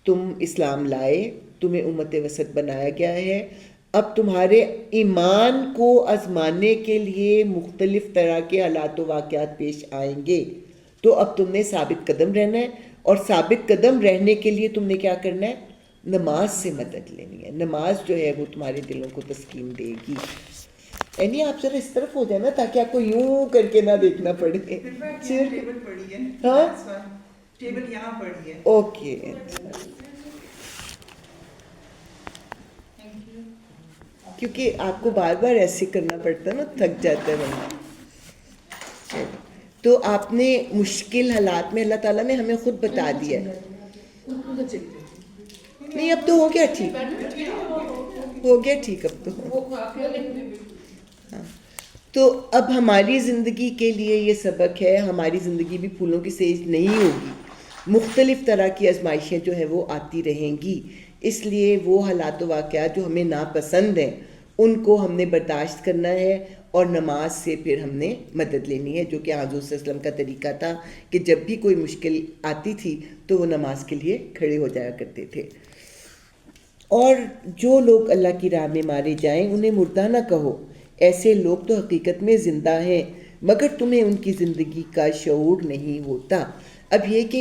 تم اسلام لائے، تمہیں امت وسط بنایا گیا ہے، اب تمہارے ایمان کو آزمانے کے لیے مختلف طرح کے حالات و واقعات پیش آئیں گے، تو اب تم نے ثابت قدم رہنا ہے. اور ثابت قدم رہنے کے لیے تم نے کیا کرنا ہے؟ نماز سے مدد لینی ہے. نماز جو ہے وہ تمہارے دلوں کو تسکین دے گی. یعنی آپ ذرا اس طرف ہو جائے نا تاکہ آپ کو یوں کر کے نہ دیکھنا پڑے. ٹیبل پڑی ہے. ہاں ٹیبل یہاں پڑی ہے. اوکے. کیونکہ آپ کو بار بار ایسے کرنا پڑتا ہے نا، تھک جاتا ہے بندہ. تو آپ نے مشکل حالات میں اللہ تعالیٰ نے ہمیں خود بتا دیا ہے. نہیں اب تو ہو گیا ٹھیک، ہو گیا ٹھیک اب تو. ہاں تو اب ہماری زندگی کے لیے یہ سبق ہے، ہماری زندگی بھی پھولوں کی سیج نہیں ہوگی. مختلف طرح کی آزمائشیں جو ہیں وہ آتی رہیں گی. اس لیے وہ حالات و واقعات جو ہمیں ناپسند ہیں ان کو ہم نے برداشت کرنا ہے، اور نماز سے پھر ہم نے مدد لینی ہے، جو کہ حضور صلی اللہ علیہ وسلم کا طریقہ تھا کہ جب بھی کوئی مشکل آتی تھی تو وہ نماز کے لیے کھڑے ہو جایا کرتے تھے. اور جو لوگ اللہ کی راہ میں مارے جائیں انہیں مردہ نہ کہو، ایسے لوگ تو حقیقت میں زندہ ہیں مگر تمہیں ان کی زندگی کا شعور نہیں ہوتا. اب یہ کہ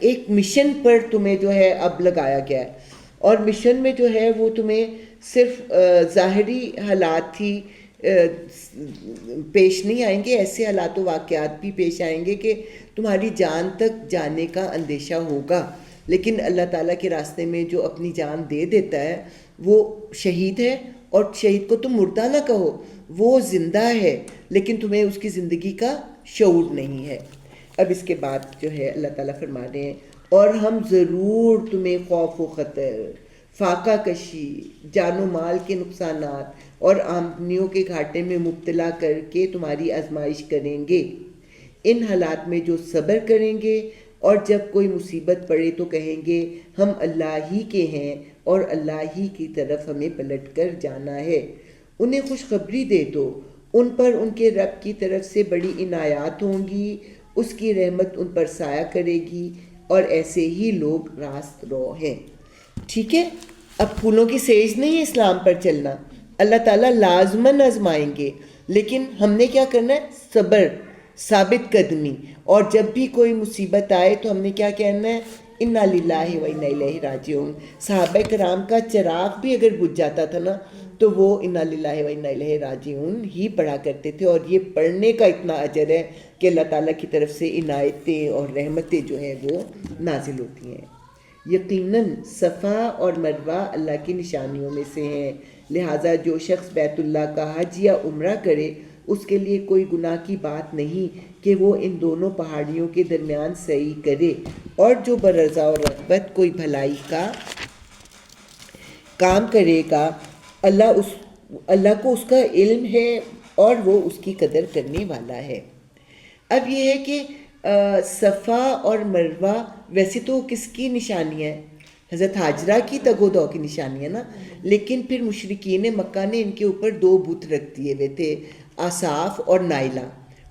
ایک مشن پر تمہیں جو ہے اب لگایا گیا ہے، اور مشن میں جو ہے وہ تمہیں صرف ظاہری حالات ہی پیش نہیں آئیں گے، ایسے حالات و واقعات بھی پیش آئیں گے کہ تمہاری جان تک جانے کا اندیشہ ہوگا. لیکن اللہ تعالیٰ کے راستے میں جو اپنی جان دے دیتا ہے وہ شہید ہے. اور شہید کو تم مردہ نہ کہو، وہ زندہ ہے لیکن تمہیں اس کی زندگی کا شعور نہیں ہے. اب اس کے بعد جو ہے اللہ تعالیٰ فرما رہے ہیں اور ہم ضرور تمہیں خوف و خطر، فاقہ کشی، جان و مال کے نقصانات اور آمدنیوں کے گھاٹے میں مبتلا کر کے تمہاری آزمائش کریں گے. ان حالات میں جو صبر کریں گے اور جب کوئی مصیبت پڑے تو کہیں گے ہم اللہ ہی کے ہیں اور اللہ ہی کی طرف ہمیں پلٹ کر جانا ہے. انہیں خوشخبری دے دو، ان پر ان کے رب کی طرف سے بڑی عنایات ہوں گی، اس کی رحمت ان پر سایہ کرے گی، اور ایسے ہی لوگ راست رو ہیں. ٹھیک ہے، اب پھولوں کی سیج نہیں ہے اسلام پر چلنا. اللہ تعالیٰ لازماً آزمائیں گے، لیکن ہم نے کیا کرنا ہے؟ صبر، ثابت قدمی. اور جب بھی کوئی مصیبت آئے تو ہم نے کیا کہنا ہے؟ انا للہ و انا الیہ راجعون. صحابہ کرام کا چراغ بھی اگر بجھ جاتا تھا نا تو وہ انا للہ و انا الیہ راجعون ہی پڑھا کرتے تھے. اور یہ پڑھنے کا اتنا اجر ہے کہ اللہ تعالیٰ کی طرف سے عنایتیں اور رحمتیں جو ہیں وہ نازل ہوتی ہیں. یقیناً صفا اور مروہ اللہ کی نشانیوں میں سے ہیں، لہٰذا جو شخص بیت اللہ کا حج یا عمرہ کرے اس کے لیے کوئی گناہ کی بات نہیں کہ وہ ان دونوں پہاڑیوں کے درمیان سعی کرے. اور جو برضا اور رغبت کوئی بھلائی کا کام کرے گا، اللہ کو اس کا علم ہے اور وہ اس کی قدر کرنے والا ہے. اب یہ ہے کہ صفا اور مروہ ویسے تو کس کی نشانی ہے؟ حضرت حاجرہ کی تگ و دو کی نشانی ہے نا. لیکن پھر مشرکین مکہ نے ان کے اوپر 2 بت رکھ دیے ہوئے تھے، آصاف اور نائلہ،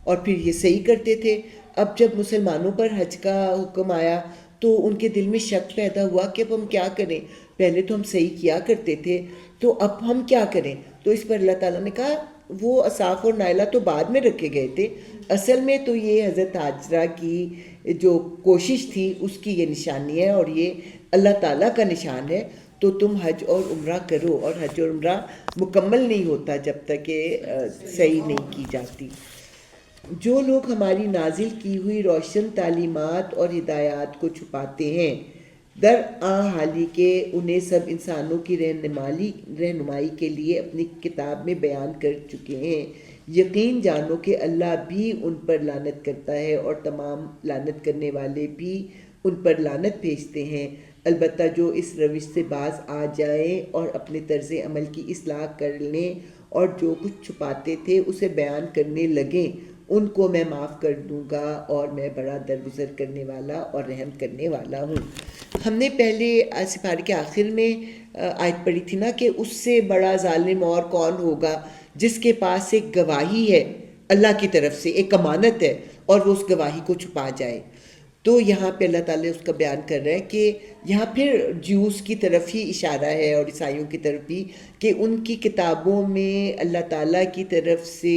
اور پھر یہ صحیح کرتے تھے. اب جب مسلمانوں پر حج کا حکم آیا تو ان کے دل میں شک پیدا ہوا کہ اب ہم کیا کریں، پہلے تو ہم صحیح کیا کرتے تھے تو اب ہم کیا کریں. تو اس پر اللہ تعالیٰ نے کہا وہ اصاف اور نائلہ تو بعد میں رکھے گئے تھے، اصل میں تو یہ حضرت حاجرہ کی جو کوشش تھی اس کی یہ نشانی ہے اور یہ اللہ تعالیٰ کا نشان ہے. تو تم حج اور عمرہ کرو، اور حج اور عمرہ مکمل نہیں ہوتا جب تک کہ صحیح نہیں کی جاتی. جو لوگ ہماری نازل کی ہوئی روشن تعلیمات اور ہدایات کو چھپاتے ہیں، در حالی کہ انہیں سب انسانوں کی رہنمائی کے لیے اپنی کتاب میں بیان کر چکے ہیں، یقین جانو کہ اللہ بھی ان پر لعنت کرتا ہے اور تمام لعنت کرنے والے بھی ان پر لعنت بھیجتے ہیں. البتہ جو اس روش سے باز آ جائیں اور اپنے طرز عمل کی اصلاح کر لیں اور جو کچھ چھپاتے تھے اسے بیان کرنے لگیں، ان کو میں معاف کر دوں گا اور میں بڑا درگزر کرنے والا اور رحم کرنے والا ہوں. ہم نے پہلے سپارے کے آخر میں آیت پڑھی تھی نا کہ اس سے بڑا ظالم اور کون ہوگا جس کے پاس ایک گواہی ہے اللہ کی طرف سے، ایک امانت ہے، اور وہ اس گواہی کو چھپا جائے. تو یہاں پہ اللہ تعالیٰ اس کا بیان کر رہا ہے کہ یہاں پھر جیوز کی طرف ہی اشارہ ہے اور عیسائیوں کی طرف بھی، کہ ان کی کتابوں میں اللہ تعالیٰ کی طرف سے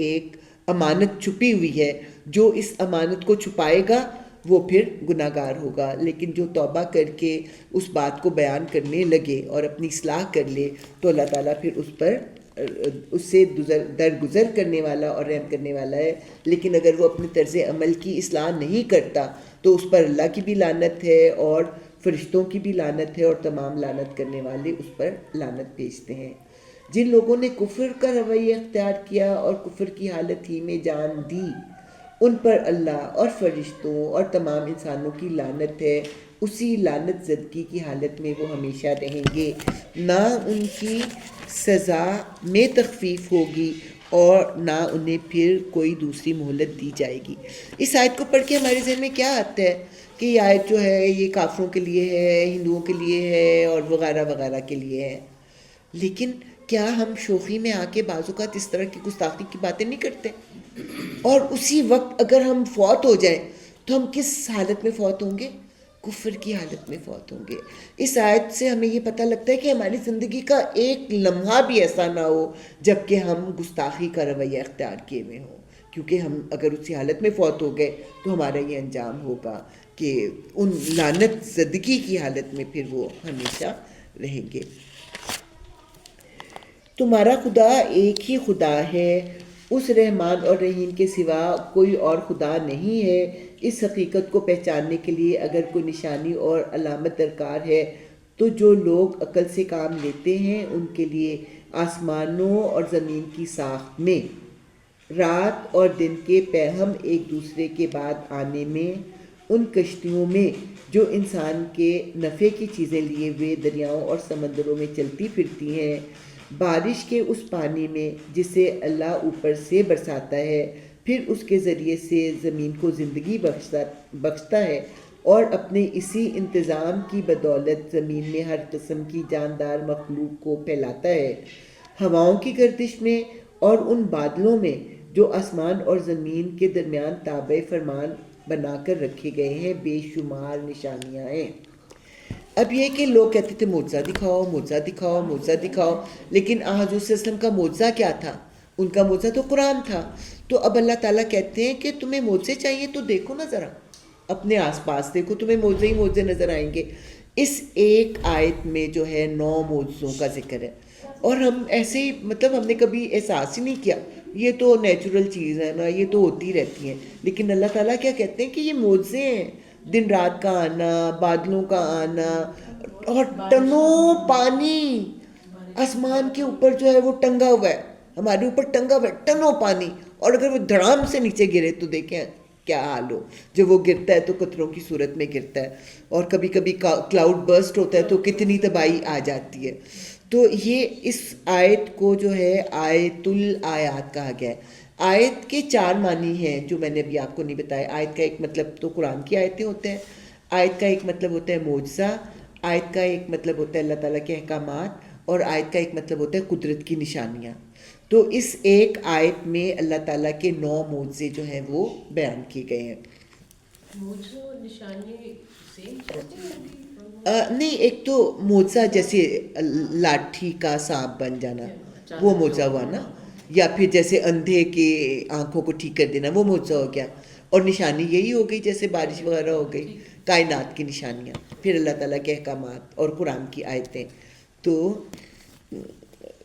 ایک امانت چھپی ہوئی ہے. جو اس امانت کو چھپائے گا وہ پھر گناہ گار ہوگا، لیکن جو توبہ کر کے اس بات کو بیان کرنے لگے اور اپنی اصلاح کر لے تو اللہ تعالیٰ پھر اس پر اس سے درگزر کرنے والا اور رحم کرنے والا ہے. لیکن اگر وہ اپنے طرز عمل کی اصلاح نہیں کرتا تو اس پر اللہ کی بھی لعنت ہے اور فرشتوں کی بھی لعنت ہے، اور تمام لعنت کرنے والے اس پر لعنت بھیجتے ہیں. جن لوگوں نے کفر کا رویہ اختیار کیا اور کفر کی حالت ہی میں جان دی، ان پر اللہ اور فرشتوں اور تمام انسانوں کی لعنت ہے. اسی لعنت زدگی کی حالت میں وہ ہمیشہ رہیں گے، نہ ان کی سزا میں تخفیف ہوگی اور نہ انہیں پھر کوئی دوسری مہلت دی جائے گی. اس آیت کو پڑھ کے ہمارے ذہن میں کیا آتا ہے کہ یہ آیت جو ہے یہ کافروں کے لیے ہے، ہندوؤں کے لیے ہے اور وغیرہ وغیرہ کے لیے ہے. لیکن کیا ہم شوخی میں آ کے بعض اوقات اس طرح کی گستاخی کی باتیں نہیں کرتے؟ اور اسی وقت اگر ہم فوت ہو جائیں تو ہم کس حالت میں فوت ہوں گے؟ کفر کی حالت میں فوت ہوں گے. اس آیت سے ہمیں یہ پتہ لگتا ہے کہ ہماری زندگی کا ایک لمحہ بھی ایسا نہ ہو جب کہ ہم گستاخی کا رویہ اختیار کیے ہوئے ہوں، کیونکہ ہم اگر اسی حالت میں فوت ہو گئے تو ہمارا یہ انجام ہوگا کہ ان لعنت زدگی کی حالت میں پھر وہ ہمیشہ رہیں گے. تمہارا خدا ایک ہی خدا ہے، اس رحمان اور رحیم کے سوا کوئی اور خدا نہیں ہے. اس حقیقت کو پہچاننے کے لیے اگر کوئی نشانی اور علامت درکار ہے تو جو لوگ عقل سے کام لیتے ہیں ان کے لیے آسمانوں اور زمین کی ساخت میں، رات اور دن کے پیہم ایک دوسرے کے بعد آنے میں، ان کشتیوں میں جو انسان کے نفع کی چیزیں لیے ہوئے دریاؤں اور سمندروں میں چلتی پھرتی ہیں، بارش کے اس پانی میں جسے اللہ اوپر سے برساتا ہے، پھر اس کے ذریعے سے زمین کو زندگی بخشتا ہے، اور اپنے اسی انتظام کی بدولت زمین میں ہر قسم کی جاندار مخلوق کو پھیلاتا ہے. ہواؤں کی گردش میں اور ان بادلوں میں جو آسمان اور زمین کے درمیان تابع فرمان بنا کر رکھے گئے ہیں بے شمار نشانیاں ہیں. اب یہ کہ لوگ کہتے تھے معجزہ دکھاؤ، معجزہ دکھاؤ، معجزہ دکھاؤ، لیکن حضور صلی اللہ علیہ وسلم کا معجزہ کیا تھا؟ ان کا معجزہ تو قرآن تھا. تو اب اللہ تعالیٰ کہتے ہیں کہ تمہیں معجزے چاہیے تو دیکھو نا ذرا اپنے آس پاس دیکھو، تمہیں معجزے ہی معجزے نظر آئیں گے. اس ایک آیت میں جو ہے 9 معجزوں کا ذکر ہے، اور ہم ایسے ہی مطلب ہم نے کبھی احساس ہی نہیں کیا، یہ تو نیچرل چیز ہے نا، یہ تو ہوتی رہتی ہیں. لیکن اللہ تعالیٰ کیا کہتے ہیں کہ یہ معجزے ہیں، دن رات کا آنا، بادلوں کا آنا، اور ٹنوں پانی آسمان کے اوپر جو ہے وہ ٹنگا ہوا ہے، ہمارے اوپر ٹنگا ہوا ہے ٹنوں پانی، اور اگر وہ دھڑام سے نیچے گرے تو دیکھیں کیا حال ہو. جب وہ گرتا ہے تو قطروں کی صورت میں گرتا ہے، اور کبھی کبھی کلاؤڈ برسٹ ہوتا ہے تو کتنی تباہی آ جاتی ہے. تو یہ اس آیت کو جو ہے آیت الآیات کہا گیا ہے. آیت کے 4 معنی ہیں جو میں نے ابھی آپ کو نہیں بتایا. آیت کا ایک مطلب تو قرآن کی آیتیں ہوتے ہیں، آیت کا ایک مطلب ہوتا ہے معجزہ، آیت کا ایک مطلب ہوتا ہے اللہ تعالیٰ کے احکامات، اور آیت کا ایک مطلب ہوتا ہے قدرت کی نشانیاں. تو اس ایک آیت میں اللہ تعالیٰ کے 9 معجزے جو ہیں وہ بیان کیے گئے ہیں. نہیں، ایک تو معجزہ جیسے لاٹھی کا سانپ بن جانا وہ معجزہ ہوا نا، یا پھر جیسے اندھے کے آنکھوں کو ٹھیک کر دینا وہ معجزہ ہو گیا. اور نشانی یہی ہو گئی جیسے بارش وغیرہ ہو گئی، کائنات کی نشانیاں، پھر اللہ تعالیٰ کے احکامات اور قرآن کی آیتیں. تو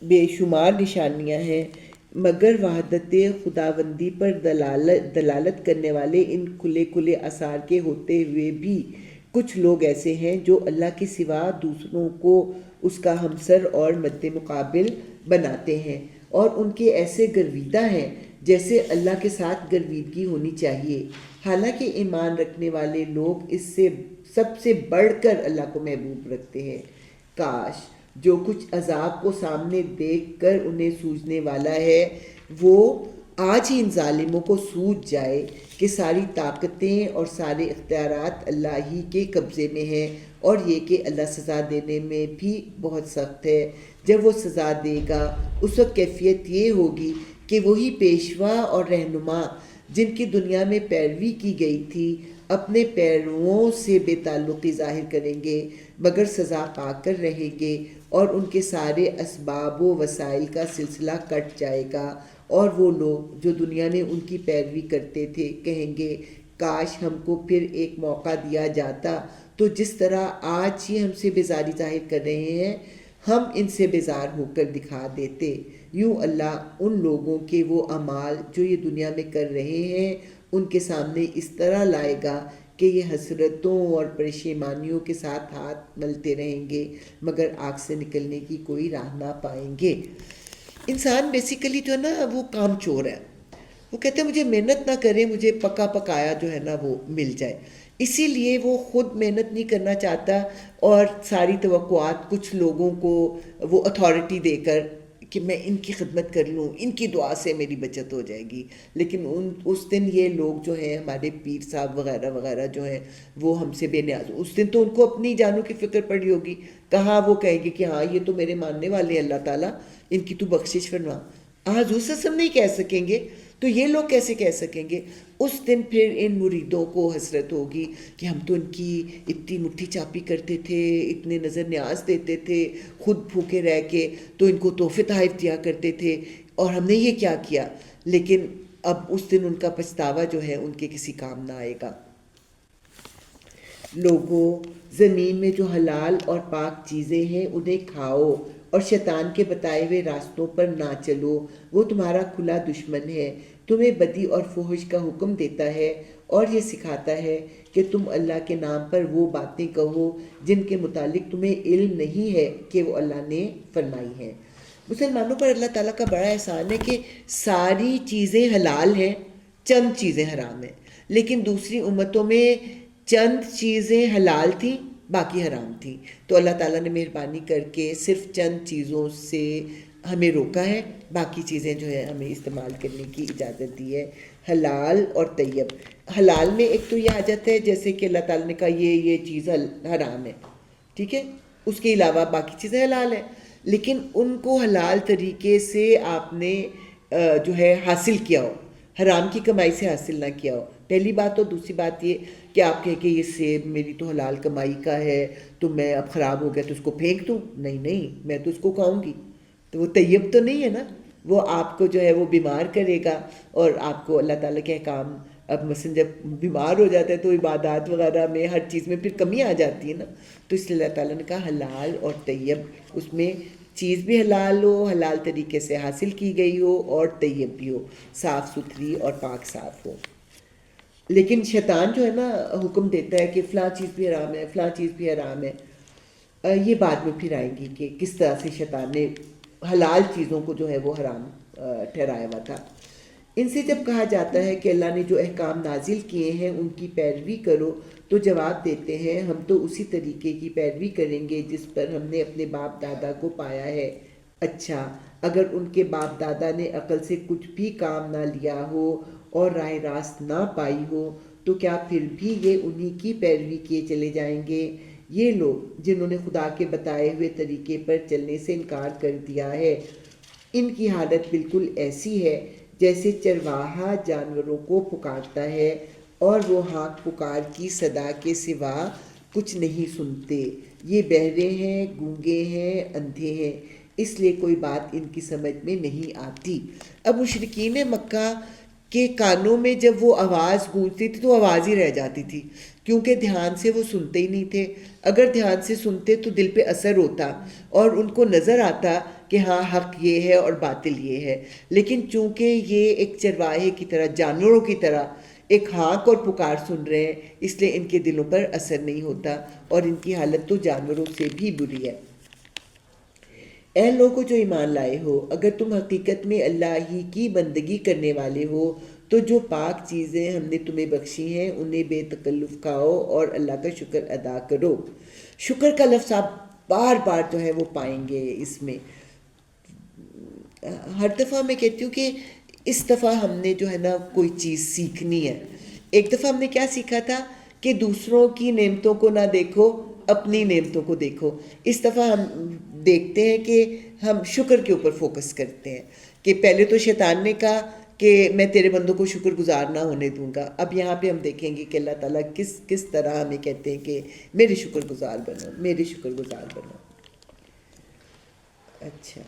بے شمار نشانیاں ہیں، مگر وحدت خداوندی پر دلالت کرنے والے ان کھلے کھلے آثار کے ہوتے ہوئے بھی کچھ لوگ ایسے ہیں جو اللہ کے سوا دوسروں کو اس کا ہمسر اور مد مقابل بناتے ہیں، اور ان کے ایسے گرویدہ ہیں جیسے اللہ کے ساتھ گرویدگی ہونی چاہیے، حالانکہ ایمان رکھنے والے لوگ اس سے سب سے بڑھ کر اللہ کو محبوب رکھتے ہیں. کاش جو کچھ عذاب کو سامنے دیکھ کر انہیں سوجنے والا ہے وہ آج ہی ان ظالموں کو سوجھ جائے کہ ساری طاقتیں اور سارے اختیارات اللہ ہی کے قبضے میں ہیں، اور یہ کہ اللہ سزا دینے میں بھی بہت سخت ہے۔ جب وہ سزا دے گا اس وقت کیفیت یہ ہوگی کہ وہی پیشوا اور رہنما جن کی دنیا میں پیروی کی گئی تھی اپنے پیرووں سے بے تعلقی ظاہر کریں گے، مگر سزا پا کر رہیں گے، اور ان کے سارے اسباب و وسائل کا سلسلہ کٹ جائے گا، اور وہ لوگ جو دنیا میں ان کی پیروی کرتے تھے کہیں گے کاش ہم کو پھر ایک موقع دیا جاتا تو جس طرح آج یہ ہم سے بیزاری ظاہر کر رہے ہیں ہم ان سے بیزار ہو کر دکھا دیتے۔ یوں اللہ ان لوگوں کے وہ اعمال جو یہ دنیا میں کر رہے ہیں ان کے سامنے اس طرح لائے گا کہ یہ حسرتوں اور پریشانیوں کے ساتھ ہاتھ ملتے رہیں گے، مگر آگ سے نکلنے کی کوئی راہ نہ پائیں گے۔ انسان بیسیکلی جو ہے نا وہ کام چور ہے، وہ کہتے ہیں مجھے محنت نہ کرے، مجھے پکا پکایا جو ہے نا وہ مل جائے، اسی لیے وہ خود محنت نہیں کرنا چاہتا اور ساری توقعات کچھ لوگوں کو وہ اتھارٹی دے کر کہ میں ان کی خدمت کر لوں، ان کی دعا سے میری بچت ہو جائے گی۔ لیکن اس دن یہ لوگ جو ہیں ہمارے پیر صاحب وغیرہ وغیرہ جو ہیں وہ ہم سے بے نیاز، اس دن تو ان کو اپنی جانوں کی فکر پڑی ہوگی، کہاں وہ کہیں گے کہ ہاں یہ تو میرے ماننے والے ہیں اللہ تعالیٰ، ان کی تو بخشش فرما۔ حضور صلی اللہ علیہ وسلم نہیں کہہ سکیں گے تو یہ لوگ کیسے کہہ سکیں گے؟ اس دن پھر ان مریدوں کو حسرت ہوگی کہ ہم تو ان کی اتنی مٹھی چاپی کرتے تھے، اتنے نظر نیاز دیتے تھے، خود بھوکے رہ کے تو ان کو تحفے تحائف دیا کرتے تھے، اور ہم نے یہ کیا کیا؟ لیکن اب اس دن ان کا پچھتاوا جو ہے ان کے کسی کام نہ آئے گا۔ لوگوں، زمین میں جو حلال اور پاک چیزیں ہیں انہیں کھاؤ اور شیطان کے بتائے ہوئے راستوں پر نہ چلو، وہ تمہارا کھلا دشمن ہے، تمہیں بدی اور فحش کا حکم دیتا ہے اور یہ سکھاتا ہے کہ تم اللہ کے نام پر وہ باتیں کہو جن کے متعلق تمہیں علم نہیں ہے کہ وہ اللہ نے فرمائی ہیں۔ مسلمانوں پر اللہ تعالیٰ کا بڑا احسان ہے کہ ساری چیزیں حلال ہیں، چند چیزیں حرام ہیں، لیکن دوسری امتوں میں چند چیزیں حلال تھیں باقی حرام تھیں، تو اللہ تعالیٰ نے مہربانی کر کے صرف چند چیزوں سے ہمیں روکا ہے، باقی چیزیں جو ہے ہمیں استعمال کرنے کی اجازت دی ہے۔ حلال اور طیب، حلال میں ایک تو یہ آ جاتا ہے جیسے کہ اللہ تعالیٰ نے کہا یہ چیز حرام ہے، ٹھیک ہے، اس کے علاوہ باقی چیزیں حلال ہیں، لیکن ان کو حلال طریقے سے آپ نے جو ہے حاصل کیا ہو، حرام کی کمائی سے حاصل نہ کیا ہو، پہلی بات۔ اور دوسری بات یہ کہ آپ کہیں کہ یہ سیب میری تو حلال کمائی کا ہے تو میں اب خراب ہو گیا تو اس کو پھینک دوں، نہیں، میں تو اس کو کھاؤں گی، تو وہ طیب تو نہیں ہے نا، وہ آپ کو جو ہے وہ بیمار کرے گا، اور آپ کو اللہ تعالیٰ کے احکام، اب مثلا جب بیمار ہو جاتا ہے تو عبادات وغیرہ میں ہر چیز میں پھر کمی آ جاتی ہے نا، تو اس لیے اللہ تعالیٰ نے کہا حلال اور طیب، اس میں چیز بھی حلال ہو، حلال طریقے سے حاصل کی گئی ہو، اور طیب بھی ہو، صاف ستھری اور پاک صاف ہو۔ لیکن شیطان جو ہے نا حکم دیتا ہے کہ فلاں چیز بھی حرام ہے، فلاں چیز بھی حرام ہے، یہ بعد میں پھر آئیں گی کہ کس طرح سے شیطان نے حلال چیزوں کو جو ہے وہ حرام ٹھہرایا ہوا تھا۔ ان سے جب کہا جاتا ہے کہ اللہ نے جو احکام نازل کیے ہیں ان کی پیروی کرو تو جواب دیتے ہیں ہم تو اسی طریقے کی پیروی کریں گے جس پر ہم نے اپنے باپ دادا کو پایا ہے۔ اچھا، اگر ان کے باپ دادا نے عقل سے کچھ بھی کام نہ لیا ہو اور راہ راست نہ پائی ہو تو کیا پھر بھی یہ انہی کی پیروی کیے چلے جائیں گے؟ یہ لوگ جنہوں نے خدا کے بتائے ہوئے طریقے پر چلنے سے انکار کر دیا ہے، ان کی حالت بالکل ایسی ہے جیسے چرواہا جانوروں کو پکارتا ہے اور وہ ہانک پکار کی صدا کے سوا کچھ نہیں سنتے، یہ بہرے ہیں، گونگے ہیں، اندھے ہیں، اس لیے کوئی بات ان کی سمجھ میں نہیں آتی۔ اب مشرکین مکہ کے کانوں میں جب وہ آواز گونجتی تھی تو آواز ہی رہ جاتی تھی، کیونکہ دھیان سے وہ سنتے ہی نہیں تھے، اگر دھیان سے سنتے تو دل پہ اثر ہوتا اور ان کو نظر آتا کہ ہاں حق یہ ہے اور باطل یہ ہے، لیکن چونکہ یہ ایک چرواہے کی طرح، جانوروں کی طرح ایک ہانک اور پکار سن رہے ہیں، اس لیے ان کے دلوں پر اثر نہیں ہوتا، اور ان کی حالت تو جانوروں سے بھی بری ہے۔ اے لوگوں جو ایمان لائے ہو، اگر تم حقیقت میں اللہ ہی کی بندگی کرنے والے ہو تو جو پاک چیزیں ہم نے تمہیں بخشی ہیں انہیں بے تکلف کھاؤ اور اللہ کا شکر ادا کرو۔ شکر کا لفظ آپ بار بار جو ہے وہ پائیں گے اس میں۔ ہر دفعہ میں کہتی ہوں کہ اس دفعہ ہم نے جو ہے نا کوئی چیز سیکھنی ہے. ایک دفعہ ہم نے کیا سیکھا تھا کہ دوسروں کی نعمتوں کو نہ دیکھو, اپنی نعمتوں کو دیکھو. اس دفعہ ہم دیکھتے ہیں کہ ہم شکر کے اوپر فوکس کرتے ہیں کہ پہلے تو شیطان نے کہا کہ میں تیرے بندوں کو شکر گزار نہ ہونے دوں گا. اب یہاں پہ ہم دیکھیں گے کہ اللہ تعالیٰ کس طرح ہمیں کہتے ہیں کہ میرے شکر گزار بنو, میرے شکر گزار بنو. اچھا,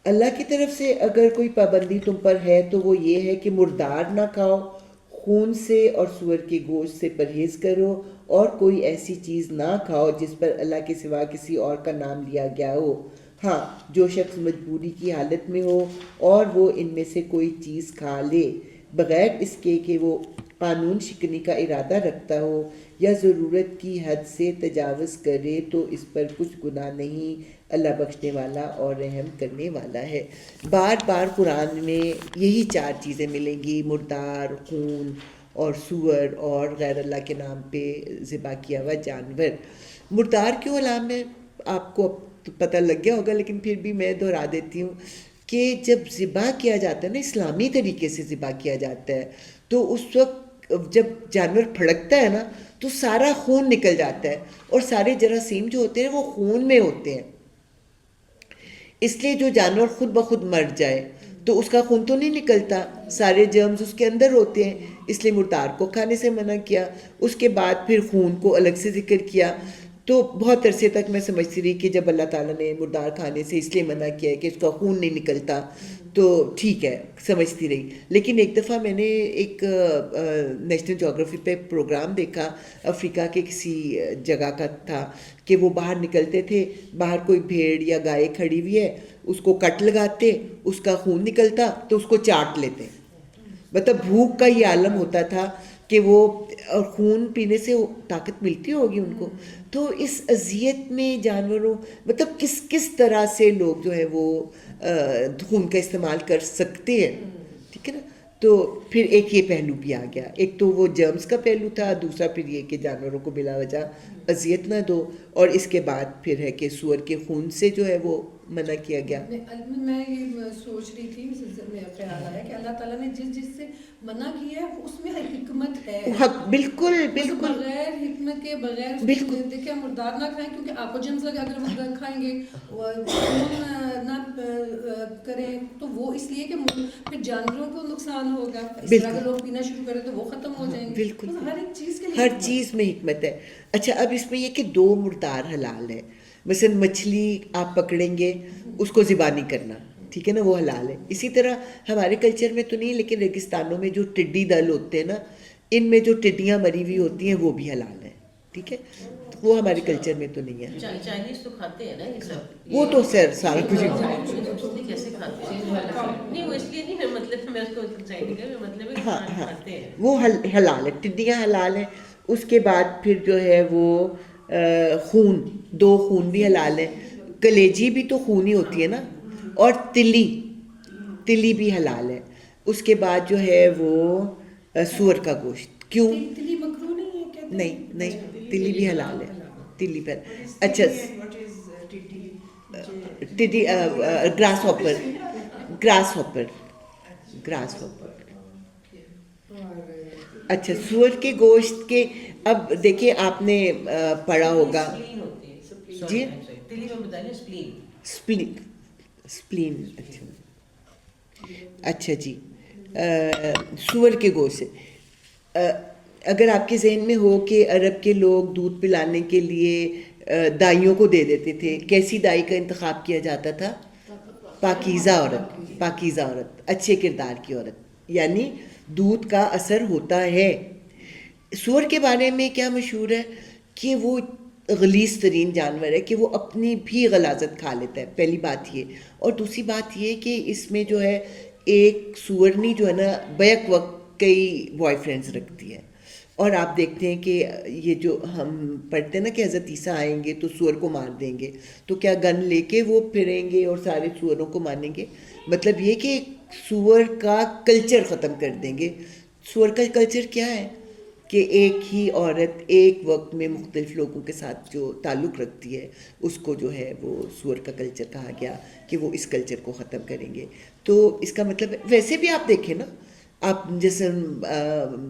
اللہ کی طرف سے اگر کوئی پابندی تم پر ہے تو وہ یہ ہے کہ مردار نہ کھاؤ, خون سے اور سور کے گوشت سے پرہیز کرو, اور کوئی ایسی چیز نہ کھاؤ جس پر اللہ کے سوا کسی اور کا نام لیا گیا ہو. ہاں, جو شخص مجبوری کی حالت میں ہو اور وہ ان میں سے کوئی چیز کھا لے بغیر اس کے کہ وہ قانون شکنی کا ارادہ رکھتا ہو یا ضرورت کی حد سے تجاوز کرے تو اس پر کچھ گناہ نہیں, اللہ بخشنے والا اور رحم کرنے والا ہے. بار بار قرآن میں یہی 4 چیزیں ملیں گی, مردار, خون اور سور اور غیر اللہ کے نام پہ ذبح کیا ہوا جانور. مردار کیوں علام ہے آپ کو تو پتہ لگ گیا ہوگا, لیکن پھر بھی میں دہرا دیتی ہوں کہ جب ذبح کیا جاتا ہے نا, اسلامی طریقے سے ذبح کیا جاتا ہے, تو اس وقت جب جانور پھڑکتا ہے نا تو سارا خون نکل جاتا ہے, اور سارے جراثیم جو ہوتے ہیں وہ خون میں ہوتے ہیں. اس لیے جو جانور خود بخود مر جائے تو اس کا خون تو نہیں نکلتا, سارے جرمز اس کے اندر ہوتے ہیں, اس لیے مردار کو کھانے سے منع کیا. اس کے بعد پھر خون کو الگ سے ذکر کیا. تو بہت عرصے تک میں سمجھتی رہی کہ جب اللہ تعالیٰ نے مردار کھانے سے اس لیے منع کیا ہے کہ اس کا خون نہیں نکلتا تو ٹھیک ہے, سمجھتی رہی. لیکن ایک دفعہ میں نے ایک نیشنل جغرافی پہ پروگرام دیکھا, افریقہ کے کسی جگہ کا تھا کہ وہ باہر نکلتے تھے, باہر کوئی بھیڑ یا گائے کھڑی ہوئی ہے, اس کو کٹ لگاتے, اس کا خون نکلتا تو اس کو چاٹ لیتے. مطلب بھوک کا یہ عالم ہوتا تھا کہ وہ, اور خون پینے سے طاقت ملتی ہوگی ان کو. تو اس اذیت میں جانوروں, مطلب کس طرح سے لوگ جو ہے وہ خون کا استعمال کر سکتے ہیں, ٹھیک ہے نا. تو پھر ایک یہ پہلو بھی آ گیا, ایک تو وہ جرمز کا پہلو تھا, دوسرا پھر یہ کہ جانوروں کو بلا وجہ اذیت نہ دو, اور اس کے بعد پھر ہے کہ سور کے خون سے جو ہے وہ منع کیا گیا. میں یہ سوچ رہی تھی, میرا خیال آیا کہ اللہ تعالیٰ نے جس سے منع کیا ہے اس میں حکمت ہے. بالکل بالکل, بغیر حکمت کے بغیر بالکل. دیکھیں مردار نہ کھائیں کیونکہ آپ کو جرمز لگے, اگر وہ کھائیں گے خون نہ کریں تو وہ اس لیے کہ پھر جانوروں کو نقصان ہوگا. اس طرح اگر لوگ پینا شروع کریں تو وہ ختم ہو جائیں گے. بالکل, ہر ایک چیز کے لیے ہر چیز میں حکمت ہے. اچھا, اب اس میں یہ کہ 2 مردار حلال ہے. مثلا مچھلی آپ پکڑیں گے, اس کو ذبح نہیں کرنا, ٹھیک ہے نا, وہ حلال ہے. اسی طرح ہمارے کلچر میں تو نہیں, لیکن ریگستانوں میں جو ٹڈی دل ہوتے ہیں نا, ان میں جو ٹڈیاں مری ہوئی ہوتی ہیں وہ بھی حلال ہیں, ٹھیک ہے. وہ ہمارے کلچر میں تو نہیں ہے. چائنیز تو کھاتے ہیں نا یہ سب, وہ تو سر سارا کچھ کیسے کھاتے ہیں نہیں, وہ اس لیے نہیں, مطلب میں اس کو مطلب ہاں ہاں کھاتے ہیں وہ حلال ہے, ٹڈیاں حلال ہیں. اس کے بعد پھر جو ہے وہ خون, 2 خون بھی حلال ہیں. کلیجی بھی تو خون ہی ہوتی ہے نا, اور تلی بھی حلال ہے. اس کے بعد جو ہے وہ سور کا گوشت. کیوں؟ تلی مکروہ نہیں ہے کہتے ہیں. نہیں, تلی بھی حلال ہے, تلی پر. اچھا, ٹڈی گراس ہاپر. اچھا, سور کے گوشت کے, اب دیکھیں آپ نے پڑھا ہوگا جی, اسپلین. اچھا جی, سور کے گوشت سے اگر آپ کے ذہن میں ہو کہ عرب کے لوگ دودھ پلانے کے لیے دائیوں کو دے دیتے تھے, کیسی دائی کا انتخاب کیا جاتا تھا؟ پاکیزہ عورت, اچھے کردار کی عورت, یعنی دودھ کا اثر ہوتا ہے. سور کے بارے میں کیا مشہور ہے کہ وہ غلیظ ترین جانور ہے, کہ وہ اپنی بھی غلاظت کھا لیتا ہے, پہلی بات یہ. اور دوسری بات یہ کہ اس میں جو ہے ایک سورنی جو ہے نا بیک وقت کئی بوائے فرینڈز رکھتی ہے. اور آپ دیکھتے ہیں کہ یہ جو ہم پڑھتے ہیں نا کہ حضرت عیسیٰ آئیں گے تو سور کو مار دیں گے, تو کیا گن لے کے وہ پھریں گے اور سارے سوروں کو ماریں گے؟ مطلب یہ کہ سور کا کلچر ختم کر دیں گے. سور کا کلچر کیا ہے کہ ایک ہی عورت ایک وقت میں مختلف لوگوں کے ساتھ جو تعلق رکھتی ہے اس کو جو ہے وہ سور کا کلچر کہا گیا کہ وہ اس کلچر کو ختم کریں گے. تو اس کا مطلب ویسے بھی آپ دیکھیں نا, آپ جیسے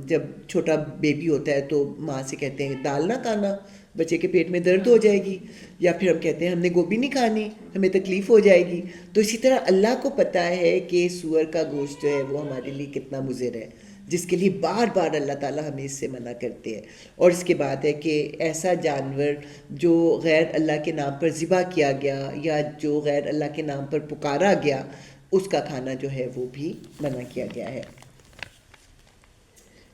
جب چھوٹا بیبی ہوتا ہے تو ماں سے کہتے ہیں دال نہ کھانا, بچے کے پیٹ میں درد ہو جائے گی, یا پھر ہم کہتے ہیں ہم نے گوبھی نہیں کھانی, ہمیں تکلیف ہو جائے گی. تو اسی طرح اللہ کو پتہ ہے کہ سور کا گوشت جو ہے وہ ہمارے لیے کتنا مضر ہے, جس کے لیے بار بار اللہ تعالیٰ ہمیں اس سے منع کرتے ہیں. اور اس کے بعد ہے کہ ایسا جانور جو غیر اللہ کے نام پر ذبح کیا گیا یا جو غیر اللہ کے نام پر پکارا گیا, اس کا کھانا جو ہے وہ بھی منع کیا گیا ہے.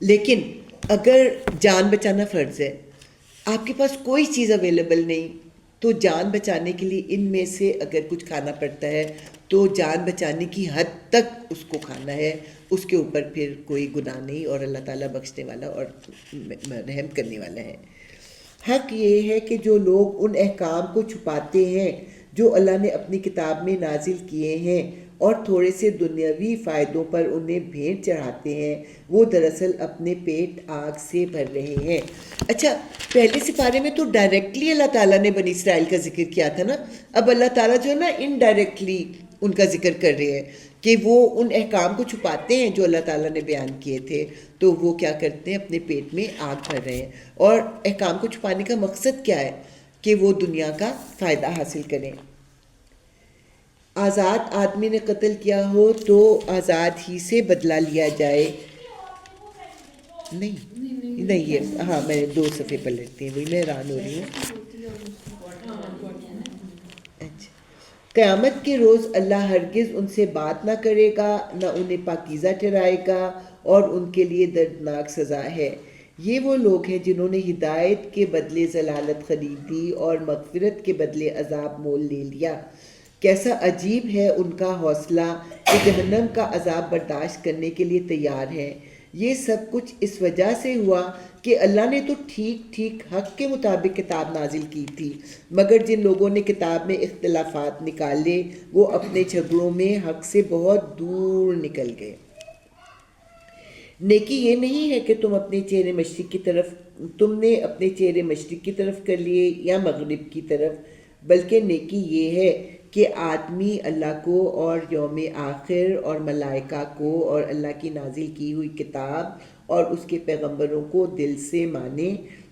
لیکن اگر جان بچانا فرض ہے, آپ کے پاس کوئی چیز اویلیبل نہیں, تو جان بچانے کے لیے ان میں سے اگر کچھ کھانا پڑتا ہے تو جان بچانے کی حد تک اس کو کھانا ہے, اس کے اوپر پھر کوئی گناہ نہیں, اور اللہ تعالیٰ بخشنے والا اور رحم کرنے والا ہے. حق یہ ہے کہ جو لوگ ان احکام کو چھپاتے ہیں جو اللہ نے اپنی کتاب میں نازل کیے ہیں اور تھوڑے سے دنیاوی فائدوں پر انہیں بھیٹ چڑھاتے ہیں, وہ دراصل اپنے پیٹ آگ سے بھر رہے ہیں. اچھا, پہلے سپارے میں تو ڈائریکٹلی اللہ تعالیٰ نے بنی اسرائیل کا ذکر کیا تھا نا, اب اللہ تعالیٰ جو ہے نا انڈائریکٹلی ان کا ذکر کر رہے ہیں کہ وہ ان احکام کو چھپاتے ہیں جو اللہ تعالیٰ نے بیان کیے تھے, تو وہ کیا کرتے ہیں, اپنے پیٹ میں آگ بھر رہے ہیں. اور احکام کو چھپانے کا مقصد کیا ہے, کہ وہ دنیا کا فائدہ حاصل کریں. آزاد آدمی نے قتل کیا ہو تو آزاد ہی سے بدلہ لیا جائے. نہیں ہے, ہاں میں 2 صفحے پلٹتی ہیں, وہی میں حیران ہو رہی ہوں. اچھا, قیامت کے روز اللہ ہرگز ان سے بات نہ کرے گا, نہ انہیں پاکیزہ ٹھہرائے گا, اور ان کے لیے دردناک سزا ہے. یہ وہ لوگ ہیں جنہوں نے ہدایت کے بدلے ضلالت خریدی اور مغفرت کے بدلے عذاب مول لے لیا. کیسا عجیب ہے ان کا حوصلہ کہ جہنم کا عذاب برداشت کرنے کے لیے تیار ہیں. یہ سب کچھ اس وجہ سے ہوا کہ اللہ نے تو ٹھیک ٹھیک حق کے مطابق کتاب نازل کی تھی, مگر جن لوگوں نے کتاب میں اختلافات نکالے وہ اپنے جھگڑوں میں حق سے بہت دور نکل گئے. نیکی یہ نہیں ہے کہ تم نے اپنے چہرے مشرق کی طرف کر لیے یا مغرب کی طرف, بلکہ نیکی یہ ہے کہ آدمی اللہ کو اور یوم آخر اور ملائکہ کو اور اللہ کی نازل کی ہوئی کتاب اور اس کے پیغمبروں کو دل سے مانے,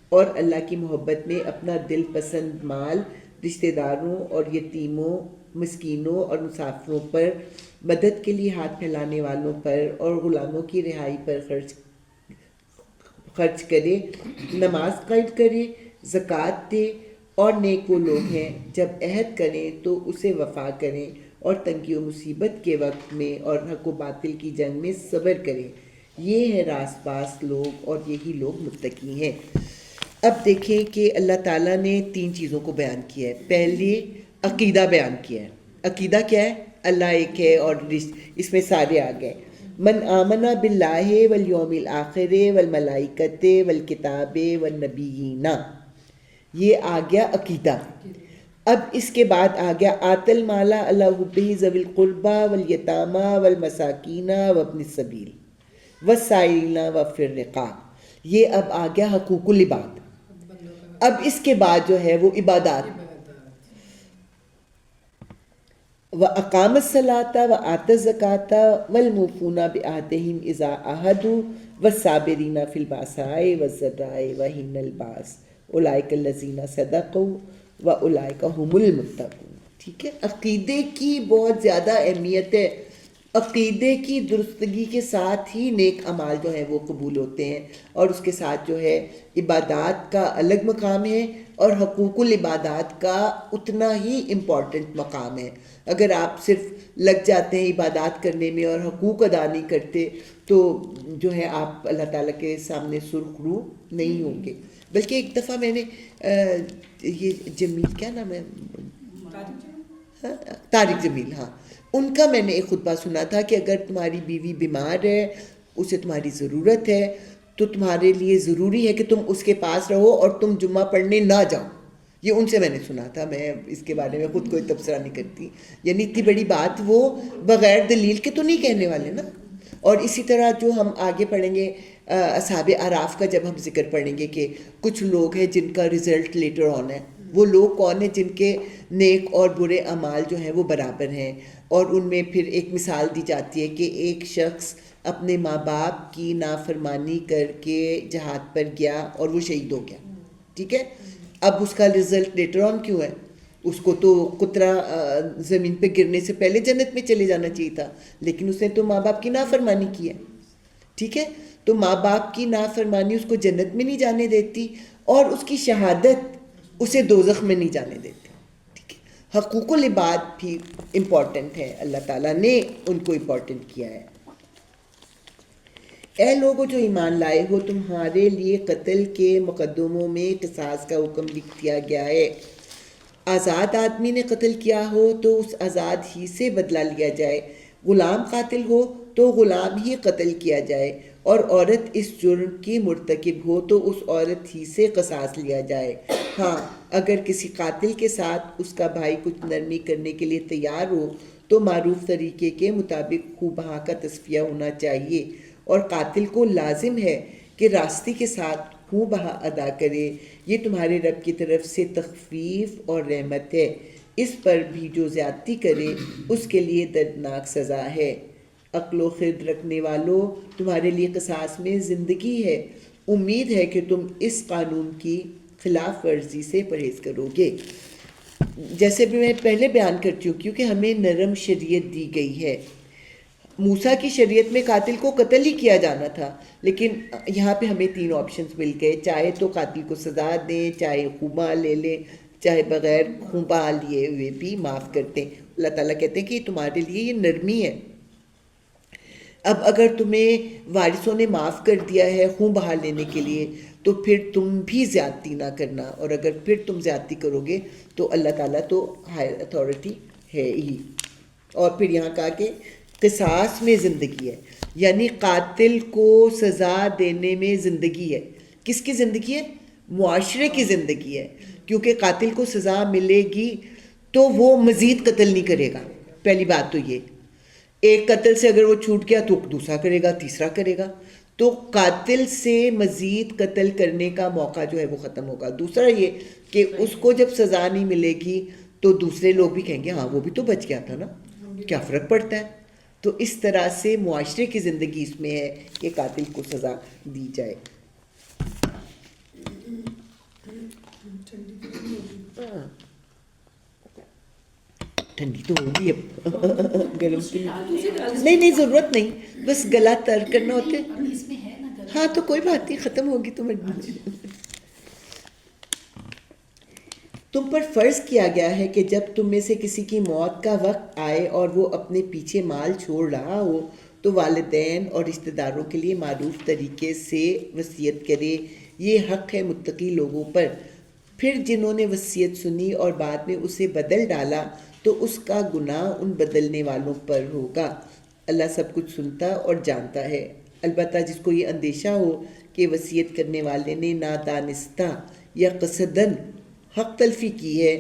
اور اللہ کی محبت میں اپنا دل پسند مال رشتہ داروں اور یتیموں, مسکینوں اور مسافروں پر, مدد کے لیے ہاتھ پھیلانے والوں پر اور غلاموں کی رہائی پر خرچ کرے, نماز قائم کرے, زکوٰۃ دے, اور نیک وہ لوگ ہیں جب عہد کریں تو اسے وفا کریں, اور تنگی و مصیبت کے وقت میں اور حق و باطل کی جنگ میں صبر کریں. یہ ہے راست باز لوگ, اور یہی لوگ متقی ہیں. اب دیکھیں کہ اللہ تعالیٰ نے 3 چیزوں کو بیان کیا ہے. پہلے عقیدہ بیان کیا ہے. عقیدہ کیا ہے؟ اللہ ایک ہے, اور اس میں سارے آ گئے. من آمن باللہ والیوم الآخر والملائکۃ والکتاب والنبیین, یہ آ گیا عقیدہ. اب اس کے بعد آ گیا آت المال علی حبہ ذوی القربى والیتامى والمساکین وابن السبیل والسائلین وفی الرقاب. یہ اب آ گیا حقوق العباد. اب اس کے بعد جو ہے وہ عبادات. وَأَقَامَ الصَّلَاةَ وَآتَى الزَّكَاةَ وَالْمُوفُونَ بِعَهْدِهِمْ إِذَا عَاهَدُوا وَالصَّابِرِينَ فِي الْبَأْسَاءِ وَالضَّرَّاءِ وَحِينَ الْبَأْسِ أُولَٰئِكَ الَّذِينَ صَدَقُوا وَأُولَٰئِكَ هُمُ الْمُتَّقُونَ. ٹھیک ہے, عقیدے کی بہت زیادہ اہمیت ہے. عقیدے کی درستگی کے ساتھ ہی نیک اعمال جو ہیں وہ قبول ہوتے ہیں, اور اس کے ساتھ جو ہے عبادات کا الگ مقام ہے, اور حقوق العبادات کا اتنا ہی امپورٹنٹ مقام ہے. اگر آپ صرف لگ جاتے ہیں عبادات کرنے میں اور حقوق ادا نہیں کرتے تو جو ہے آپ اللہ تعالیٰ کے سامنے سرخ رو نہیں ہوں گے. بلکہ ایک دفعہ میں نے یہ جمیل, کیا نام ہے, طارق جمیل, ہاں, ان کا میں نے ایک خطبہ سنا تھا کہ اگر تمہاری بیوی بیمار ہے, اسے تمہاری ضرورت ہے, تو تمہارے لیے ضروری ہے کہ تم اس کے پاس رہو اور تم جمعہ پڑھنے نہ جاؤ. یہ ان سے میں نے سنا تھا, میں اس کے بارے میں خود کوئی تبصرہ نہیں کرتی. یعنی اتنی بڑی بات وہ بغیر دلیل کے تو نہیں کہنے والے نا. اور اسی طرح جو ہم آگے پڑھیں گے اصحاب اعراف کا جب ہم ذکر پڑھیں گے کہ کچھ لوگ ہیں جن کا رزلٹ لیٹر آن ہے، وہ لوگ کون ہیں جن کے نیک اور برے اعمال جو ہیں وہ برابر ہیں، اور ان میں پھر ایک مثال دی جاتی ہے کہ ایک شخص اپنے ماں باپ کی نافرمانی کر کے جہاد پر گیا اور وہ شہید ہو گیا، ٹھیک ہے. اب اس کا رزلٹ لیٹر آن کیوں ہے؟ اس کو تو قطرہ زمین پہ گرنے سے پہلے جنت میں چلے جانا چاہیے تھا، لیکن اس نے تو ماں باپ کی نافرمانی کی ہے، ٹھیک ہے. تو ماں باپ کی نافرمانی اس کو جنت میں نہیں جانے دیتی، اور اس کی شہادت اسے دوزخ میں نہیں جانے دیتی، ٹھیک ہے. حقوق العباد بھی امپورٹنٹ ہے، اللہ تعالیٰ نے ان کو امپورٹنٹ کیا ہے. اے لوگوں جو ایمان لائے ہو، تمہارے لیے قتل کے مقدموں میں قصاص کا حکم لکھ دیا گیا ہے. آزاد آدمی نے قتل کیا ہو تو اس آزاد ہی سے بدلہ لیا جائے، غلام قاتل ہو تو غلام ہی قتل کیا جائے، اور عورت اس جرم کی مرتکب ہو تو اس عورت ہی سے قصاص لیا جائے. ہاں، اگر کسی قاتل کے ساتھ اس کا بھائی کچھ نرمی کرنے کے لیے تیار ہو تو معروف طریقے کے مطابق خوب بہا کا تصفیہ ہونا چاہیے، اور قاتل کو لازم ہے کہ راستی کے ساتھ خوب بہا ادا کرے. یہ تمہارے رب کی طرف سے تخفیف اور رحمت ہے. اس پر بھی جو زیادتی کرے اس کے لیے دردناک سزا ہے. عقل و خرد رکھنے والوں، تمہارے لیے قصاص میں زندگی ہے. امید ہے کہ تم اس قانون کی خلاف ورزی سے پرہیز کرو گے. جیسے بھی میں پہلے بیان کرتی ہوں، کیونکہ ہمیں نرم شریعت دی گئی ہے. موسیٰ کی شریعت میں قاتل کو قتل ہی کیا جانا تھا، لیکن یہاں پہ ہمیں 3 آپشنز مل گئے. چاہے تو قاتل کو سزا دیں، چاہے خونبہ لے لیں، چاہے بغیر خونبہ لیے ہوئے بھی معاف کرتے ہیں. اللہ تعالیٰ کہتے ہیں کہ تمہارے لیے یہ نرمی ہے. اب اگر تمہیں وارثوں نے معاف کر دیا ہے خون بہا لینے کے لیے تو پھر تم بھی زیادتی نہ کرنا، اور اگر پھر تم زیادتی کرو گے تو اللہ تعالیٰ تو ہائر اتھارٹی ہے ہی. اور پھر یہاں کہا کہ قصاص میں زندگی ہے، یعنی قاتل کو سزا دینے میں زندگی ہے. کس کی زندگی ہے؟ معاشرے کی زندگی ہے، کیونکہ قاتل کو سزا ملے گی تو وہ مزید قتل نہیں کرے گا. پہلی بات تو یہ، ایک قتل سے اگر وہ چھوٹ گیا تو دوسرا کرے گا، تیسرا کرے گا، تو قاتل سے مزید قتل کرنے کا موقع جو ہے وہ ختم ہوگا. دوسرا یہ کہ اس کو جب سزا نہیں ملے گی تو دوسرے لوگ بھی کہیں گے ہاں وہ بھی تو بچ گیا تھا نا، کیا فرق پڑتا ہے. تو اس طرح سے معاشرے کی زندگی اس میں ہے کہ قاتل کو سزا دی جائے. ٹھنڈی تو ہوگی اب، گرم کی نہیں ضرورت نہیں، بس گلا تر کرنا ہوتا ہے. ہاں تو کوئی بات نہیں، ختم ہوگی تو تم پر فرض کیا گیا ہے کہ جب تم میں سے کسی کی موت کا وقت آئے اور وہ اپنے پیچھے مال چھوڑ رہا ہو تو والدین اور رشتہ داروں کے لیے معروف طریقے سے وصیت کرے. یہ حق ہے متقی لوگوں پر. پھر جنہوں نے وصیت سنی اور بعد میں اسے بدل ڈالا تو اس کا گناہ ان بدلنے والوں پر ہوگا. اللہ سب کچھ سنتا اور جانتا ہے. البتہ جس کو یہ اندیشہ ہو کہ وصیت کرنے والے نے نادانستہ یا قصدن حق تلفی کی ہے،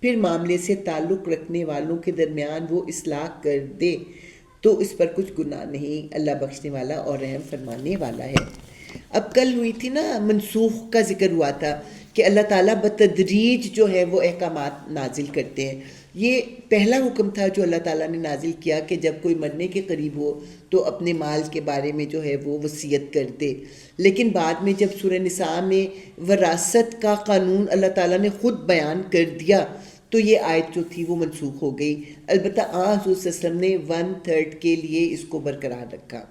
پھر معاملے سے تعلق رکھنے والوں کے درمیان وہ اصلاح کر دے تو اس پر کچھ گناہ نہیں. اللہ بخشنے والا اور رحم فرمانے والا ہے. اب کل ہوئی تھی نا منسوخ کا ذکر ہوا تھا کہ اللہ تعالیٰ بتدریج جو ہے وہ احکامات نازل کرتے ہیں. یہ پہلا حکم تھا جو اللہ تعالیٰ نے نازل کیا کہ جب کوئی مرنے کے قریب ہو تو اپنے مال کے بارے میں جو ہے وہ وصیت کر دے. لیکن بعد میں جب سورہ نساء میں وراثت کا قانون اللہ تعالیٰ نے خود بیان کر دیا تو یہ آیت جو تھی وہ منسوخ ہو گئی. البتہ حضور صلی اللہ علیہ وسلم نے 1/3 کے لیے اس کو برقرار رکھا.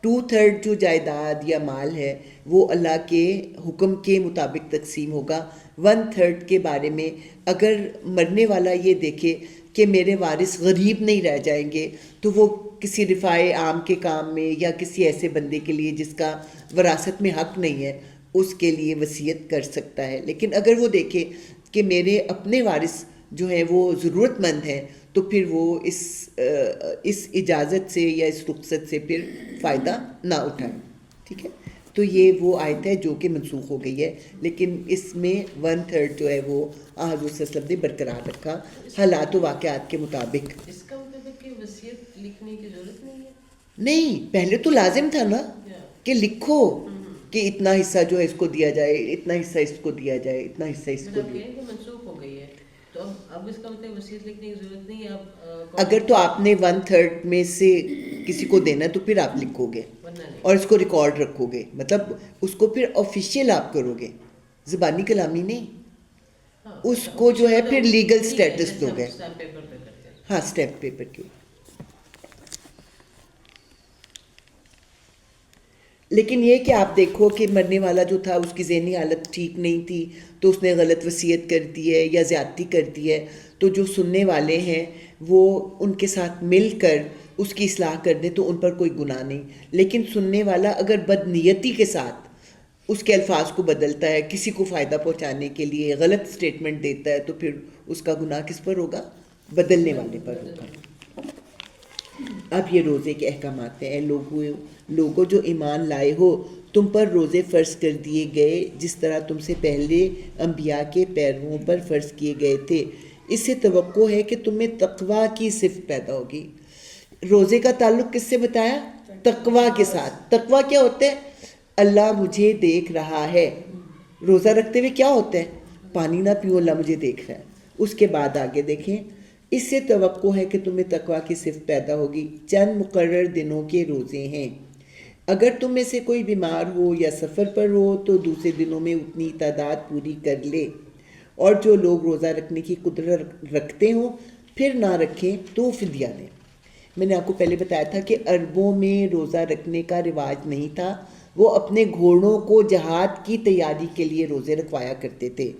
2/3 جو جائیداد یا مال ہے وہ اللہ کے حکم کے مطابق تقسیم ہوگا. 1/3 کے بارے میں اگر مرنے والا یہ دیکھے کہ میرے وارث غریب نہیں رہ جائیں گے تو وہ کسی رفاع عام کے کام میں یا کسی ایسے بندے کے لیے جس کا وراثت میں حق نہیں ہے اس کے لیے وصیت کر سکتا ہے. لیکن اگر وہ دیکھے کہ میرے اپنے وارث جو ہیں وہ ضرورت مند ہیں تو پھر وہ اس اجازت سے یا اس رخصت سے پھر فائدہ نہ اٹھائیں. ٹھیک ہے، تو یہ وہ آیت ہے جو کہ منسوخ ہو گئی ہے، لیکن اس میں 1/3 جو ہے وہ حضور صلی اللہ علیہ وسلم نے برقرار رکھا حالات و واقعات کے مطابق. اس کا مطلب ہے کہ وصیت لکھنے کی ضرورت نہیں ہے. نہیں پہلے تو لازم تھا نا کہ لکھو کہ اتنا حصہ جو ہے اس کو دیا جائے، اتنا حصہ اس کو دیا جائے، اتنا حصہ اس کو مطلب دیا یہ ہے کہ منسوخ ہو گئی ہے، تو اب اس کا مطلب وصیت لکھنے کی ضرورت نہیں ہے اب اگر تو آپ نے 1/3 میں سے کسی کو دینا ہے تو پھر آپ لکھو گے ورنہ نہیں. اور اس کو ریکارڈ رکھو گے، مطلب اس کو پھر آفیشیل آپ کرو گے، زبانی کلامی نہیں. ہاں، اس کو جو ہے پھر لیگل ٹھیک ہے، سٹیٹس جیسے دو ہم گے. اسٹیمپ پیپر پہ کرتے ہیں. ہاں اسٹیمپ پیپر کی. لیکن یہ کہ آپ دیکھو کہ مرنے والا جو تھا اس کی ذہنی حالت ٹھیک نہیں تھی تو اس نے غلط وصیت کر دی ہے یا زیادتی کر دی ہے، تو جو سننے والے ہیں وہ ان کے ساتھ مل کر اس کی اصلاح کر دیں تو ان پر کوئی گناہ نہیں. لیکن سننے والا اگر بد نیتی کے ساتھ اس کے الفاظ کو بدلتا ہے، کسی کو فائدہ پہنچانے کے لیے غلط سٹیٹمنٹ دیتا ہے، تو پھر اس کا گناہ کس پر ہوگا؟ بدلنے والے پر ہوگا. اب یہ روزے کے احکامات ہیں. لوگوں جو ایمان لائے ہو، تم پر روزے فرض کر دیے گئے جس طرح تم سے پہلے انبیاء کے پیرووں پر فرض کیے گئے تھے. اس سے توقع ہے کہ تمہیں تقویٰ کی صفت پیدا ہوگی. روزے کا تعلق کس سے بتایا؟ تقویٰ کے ساتھ. تقویٰ کیا ہوتا ہے؟ اللہ مجھے دیکھ رہا ہے. روزہ رکھتے ہوئے کیا ہوتا ہے؟ پانی نہ پیو، اللہ مجھے دیکھ رہا ہے. اس کے بعد آگے دیکھیں، اس سے توقع ہے کہ تمہیں تقویٰ کی صفت پیدا ہوگی. چند مقرر دنوں کے روزے ہیں. اگر تم میں سے کوئی بیمار ہو یا سفر پر ہو تو دوسرے دنوں میں اتنی تعداد پوری کر لے. اور جو لوگ روزہ رکھنے کی قدرت رکھتے ہوں پھر نہ رکھیں تو فدیہ دیں. میں نے آپ کو پہلے بتایا تھا کہ عربوں میں روزہ رکھنے کا رواج نہیں تھا. وہ اپنے گھوڑوں کو جہاد کی تیاری کے لیے روزے رکھوایا کرتے تھے.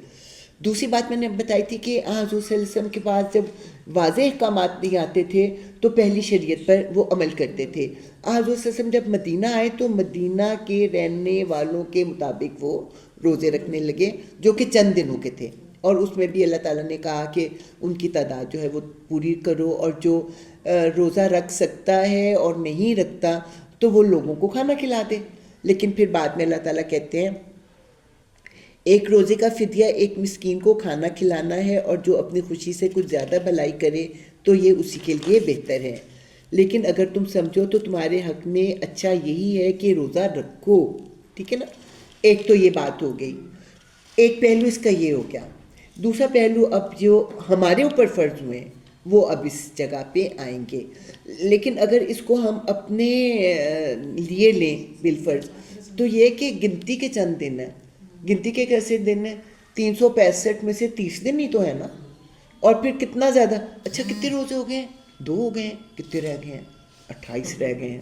دوسری بات میں نے بتائی تھی کہ حضور صلی اللہ علیہ وسلم کے پاس جب واضح احکامات نہیں آتے تھے تو پہلی شریعت پر وہ عمل کرتے تھے. حضور صلی اللہ علیہ وسلم جب مدینہ آئے تو مدینہ کے رہنے والوں کے مطابق وہ روزے رکھنے لگے جو کہ چند دنوں کے تھے. اور اس میں بھی اللہ تعالیٰ نے کہا کہ ان کی تعداد جو ہے وہ پوری کرو، اور جو روزہ رکھ سکتا ہے اور نہیں رکھتا تو وہ لوگوں کو کھانا کھلا دے. لیکن پھر بعد میں اللہ تعالیٰ کہتے ہیں ایک روزے کا فدیہ ایک مسکین کو کھانا کھلانا ہے، اور جو اپنی خوشی سے کچھ زیادہ بھلائی کرے تو یہ اسی کے لیے بہتر ہے. لیکن اگر تم سمجھو تو تمہارے حق میں اچھا یہی ہے کہ روزہ رکھو. ٹھیک ہے نا؟ ایک تو یہ بات ہو گئی، ایک پہلو اس کا یہ ہو گیا. دوسرا پہلو اب جو ہمارے اوپر فرض ہوئے ہیں وہ اب اس جگہ پہ آئیں گے. لیکن اگر اس کو ہم اپنے لیے لیں بالفرض تو یہ کہ گنتی کے چند دن ہیں. گنتی کے کیسے دن ہیں؟ 365 میں سے 30 دن ہی تو ہے نا. اور پھر کتنا زیادہ، اچھا کتنے روزے ہو گئے ہیں؟ 2 ہو گئے ہیں. کتنے رہ گئے ہیں؟ 28 رہ گئے ہیں.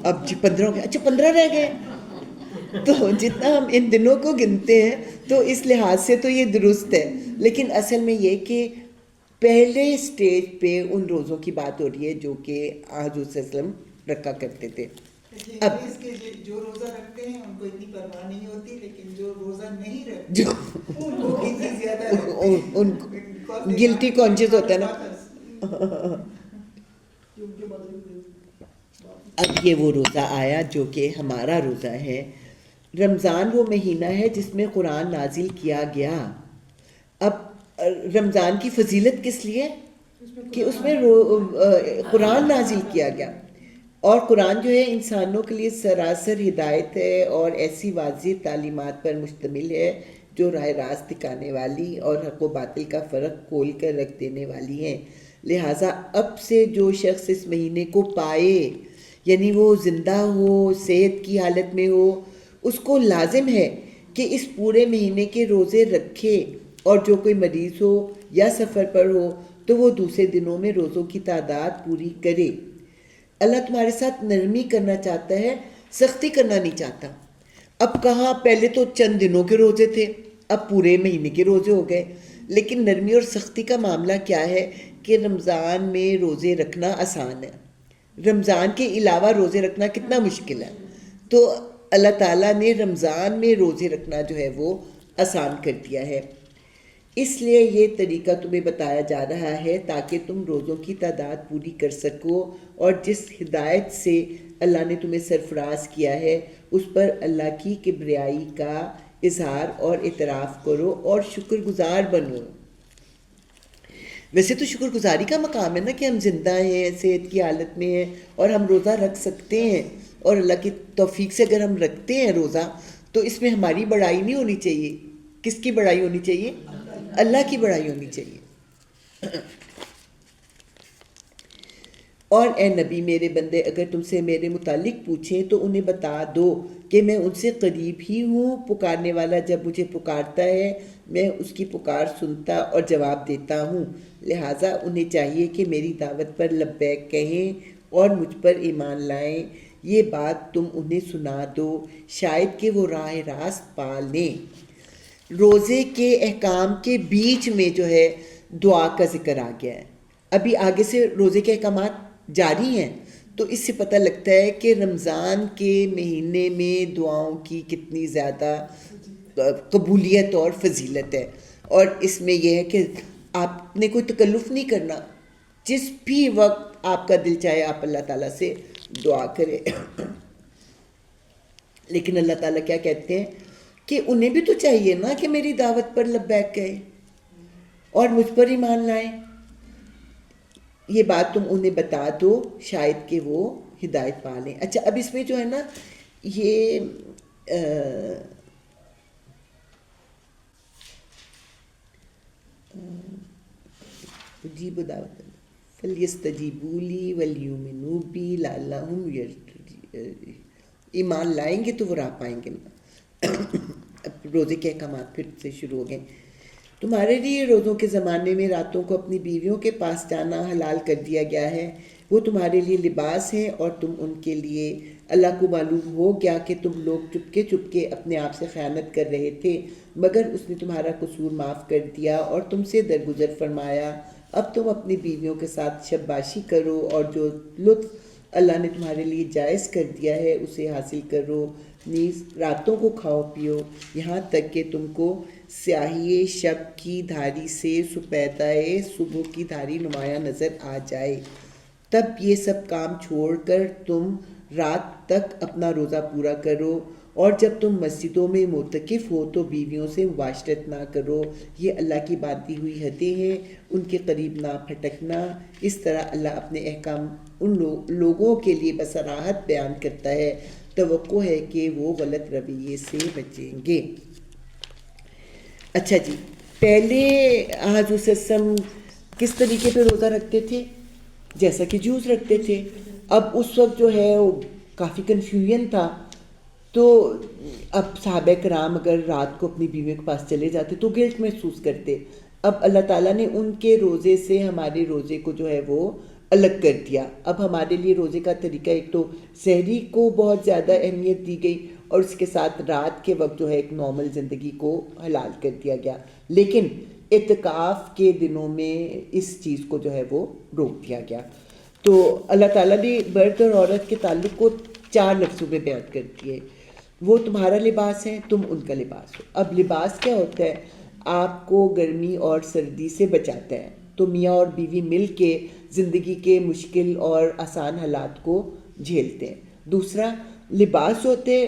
اب جی 15 ہو گئے. اچھا 15 رہ گئے ہیں. تو جتنا ہم ان دنوں کو گنتے ہیں تو اس لحاظ سے تو یہ درست ہے. لیکن اصل میں یہ کہ پہلے سٹیج پہ ان روزوں کی بات ہو رہی ہے جو کہ حضور صلی اللہ علیہ وسلم رکھا کرتے تھے. اب اس کے جو روزہ رکھتے ہیں ان کو اتنی پرواہ نہیں ہوتی، لیکن جو روزہ نہیں رکھتے ان کو اتنی زیادہ ان گلٹی کانشیس ہوتا ہے نا. اب یہ وہ روزہ آیا جو کہ ہمارا روزہ ہے. رمضان وہ مہینہ ہے جس میں قرآن نازل کیا گیا. اب رمضان کی فضیلت کس لیے؟ کہ اس میں قرآن نازل کیا گیا. اور قرآن جو ہے انسانوں کے لیے سراسر ہدایت ہے اور ایسی واضح تعلیمات پر مشتمل ہے جو راہ راست دکھانے والی اور حق و باطل کا فرق کھول کر رکھ دینے والی ہیں. لہٰذا اب سے جو شخص اس مہینے کو پائے، یعنی وہ زندہ ہو، صحت کی حالت میں ہو، اس کو لازم ہے کہ اس پورے مہینے کے روزے رکھے. اور جو کوئی مریض ہو یا سفر پر ہو تو وہ دوسرے دنوں میں روزوں کی تعداد پوری کرے. اللہ تمہارے ساتھ نرمی کرنا چاہتا ہے، سختی کرنا نہیں چاہتا. اب کہاں، پہلے تو چند دنوں کے روزے تھے، اب پورے مہینے کے روزے ہو گئے. لیکن نرمی اور سختی کا معاملہ کیا ہے کہ رمضان میں روزے رکھنا آسان ہے، رمضان کے علاوہ روزے رکھنا کتنا مشکل ہے. تو اللہ تعالیٰ نے رمضان میں روزے رکھنا جو ہے وہ آسان کر دیا ہے. اس لیے یہ طریقہ تمہیں بتایا جا رہا ہے تاکہ تم روزوں کی تعداد پوری کر سکو، اور جس ہدایت سے اللہ نے تمہیں سرفراز کیا ہے اس پر اللہ کی کبریائی کا اظہار اور اعتراف کرو اور شکر گزار بنو. ویسے تو شکر گزاری کا مقام ہے نا کہ ہم زندہ ہیں, صحت کی حالت میں ہیں اور ہم روزہ رکھ سکتے ہیں, اور اللہ کی توفیق سے اگر ہم رکھتے ہیں روزہ تو اس میں ہماری بڑائی نہیں ہونی چاہیے. کس کی بڑائی ہونی چاہیے؟ اللہ کی بڑائی ہونی چاہیے. اور اے نبی میرے بندے, اگر تم سے میرے متعلق پوچھیں تو انہیں بتا دو کہ میں ان سے قریب ہی ہوں, پکارنے والا جب مجھے پکارتا ہے میں اس کی پکار سنتا اور جواب دیتا ہوں. لہٰذا انہیں چاہیے کہ میری دعوت پر لبیک کہیں اور مجھ پر ایمان لائیں. یہ بات تم انہیں سنا دو, شاید کہ وہ راہ راست پا لیں. روزے کے احکام کے بیچ میں جو ہے دعا کا ذکر آ گیا ہے. ابھی آگے سے روزے کے احکامات جاری ہیں, تو اس سے پتہ لگتا ہے کہ رمضان کے مہینے میں دعاؤں کی کتنی زیادہ قبولیت اور فضیلت ہے. اور اس میں یہ ہے کہ آپ نے کوئی تکلف نہیں کرنا, جس بھی وقت آپ کا دل چاہے آپ اللہ تعالیٰ سے دعا کرے. لیکن اللہ تعالیٰ کیا کہتے ہیں کہ انہیں بھی تو چاہیے نا کہ میری دعوت پر لبیک کہیں اور مجھ پر ایمان لائیں. یہ بات تم انہیں بتا دو, شاید کہ وہ ہدایت پا لیں. اچھا, اب اس میں جو ہے نا یہ عجیب دعوت فَلْيَسْتَجِيبُوا لِي وَلْيُؤْمِنُوا بِي لَعَلَّهُمْ يَرْشُدُونَ. ایمان لائیں گے تو وہ راہ پائیں گے نا. اب روزے کے احکامات پھر سے شروع ہو گئے. تمہارے لیے روزوں کے زمانے میں راتوں کو اپنی بیویوں کے پاس جانا حلال کر دیا گیا ہے. وہ تمہارے لیے لباس ہیں اور تم ان کے لیے. اللہ کو معلوم ہو گیا کہ تم لوگ چپکے اپنے آپ سے خیانت کر رہے تھے, مگر اس نے تمہارا قصور معاف کر دیا اور تم سے درگزر فرمایا. اب تم اپنی بیویوں کے ساتھ شب باشی کرو اور جو لطف اللہ نے تمہارے لیے جائز کر دیا ہے اسے حاصل کرو. نیز راتوں کو کھاؤ پیو یہاں تک کہ تم کو سیاہی شب کی دھاری سے سپیدائے صبح کی دھاری نمایاں نظر آ جائے. تب یہ سب کام چھوڑ کر تم رات تک اپنا روزہ پورا کرو, اور جب تم مسجدوں میں معتکف ہو تو بیویوں سے مباشرت نہ کرو. یہ اللہ کی باندھی ہوئی حدیں ہیں, ان کے قریب نہ پھٹکنا. اس طرح اللہ اپنے احکام ان لوگوں کے لیے بصراحت بیان کرتا ہے. توقع ہے کہ وہ غلط رویے سے بچیں گے. اچھا جی, پہلے حضور صلی اللہ علیہ وسلم کس طریقے پہ روزہ رکھتے تھے؟ جیسا کہ جوز رکھتے تھے. اب اس وقت جو ہے وہ کافی کنفیوژن تھا, تو اب صحابہ کرام اگر رات کو اپنی بیویوں کے پاس چلے جاتے تو گلٹ محسوس کرتے. اب اللہ تعالیٰ نے ان کے روزے سے ہمارے روزے کو جو ہے وہ الگ کر دیا. اب ہمارے لیے روزے کا طریقہ, ایک تو سحری کو بہت زیادہ اہمیت دی گئی, اور اس کے ساتھ رات کے وقت جو ہے ایک نارمل زندگی کو حلال کر دیا گیا. لیکن اعتکاف کے دنوں میں اس چیز کو جو ہے وہ روک دیا گیا. تو اللہ تعالیٰ نے مرد اور عورت کے تعلق کو 4 لفظوں میں بیان کر دیے. وہ تمہارا لباس ہے, تم ان کا لباس ہو. اب لباس کیا ہوتا ہے؟ آپ کو گرمی اور سردی سے بچاتا ہے. تو میاں اور بیوی مل کے زندگی کے مشکل اور آسان حالات کو جھیلتے ہیں. دوسرا لباس ہوتے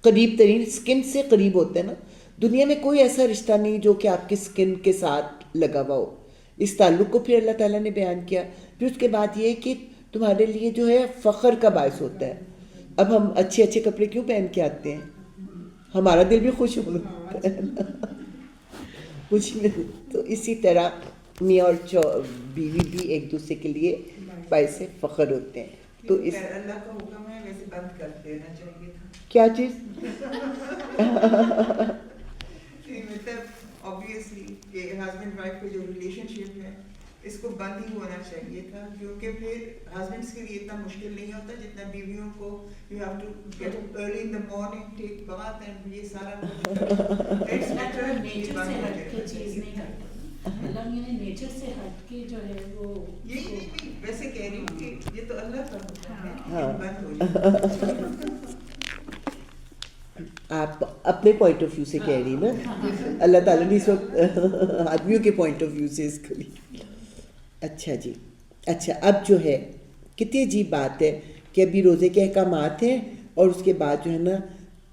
قریب ترین, سکن سے قریب ہوتا ہے نا. دنیا میں کوئی ایسا رشتہ نہیں جو کہ آپ کی سکن کے ساتھ لگا ہوا ہو. اس تعلق کو پھر اللہ تعالیٰ نے بیان کیا. پھر اس کے بعد یہ کہ تمہارے لیے جو ہے فخر کا باعث ہوتا ہے. اب ہم اچھے اچھے کپڑے کیوں پہن کے آتے ہیں؟ ہمارا دل بھی خوش ہوتا ہے کچھ نہیں. تو اسی طرح میاں اور بیوی بھی ایک دوسرے کے لیے باعث فخر ہوتے ہیں. تو اس اللہ کا حکم ہے, ویسے بند کر دینا چاہیے تھا. کیا چیز؟ مطلب obviously کہ ہسبینڈ وائف کا جو ریلیشن شپ ہے اس کو بند ہی ہونا چاہیے تھا, کیونکہ پھر ہسبینڈس کے لیے اتنا مشکل نہیں ہوتا جتنا بیویوں کو. You have to get up early in the morning, take bath and یہ سارا اٹس بیٹر نیچر سے ہٹ کے چیز نہیں کرتا. اللہ نے نیچر سے ہٹ کے جو ہے وہ یہی نہیں, ویسے کہہ رہی ہوں کہ یہ تو اللہ کا حکم ہے, بند ہو جائے. آپ اپنے پوائنٹ آف ویو سے کہہ رہی نا, اللہ تعالیٰ نے اس وقت آدمیوں کے پوائنٹ آف ویو سے اس کو. اچھا جی, اچھا اب جو ہے کتنی عجیب بات ہے کہ ابھی روزے کے احکامات ہیں, اور اس کے بعد جو ہے نا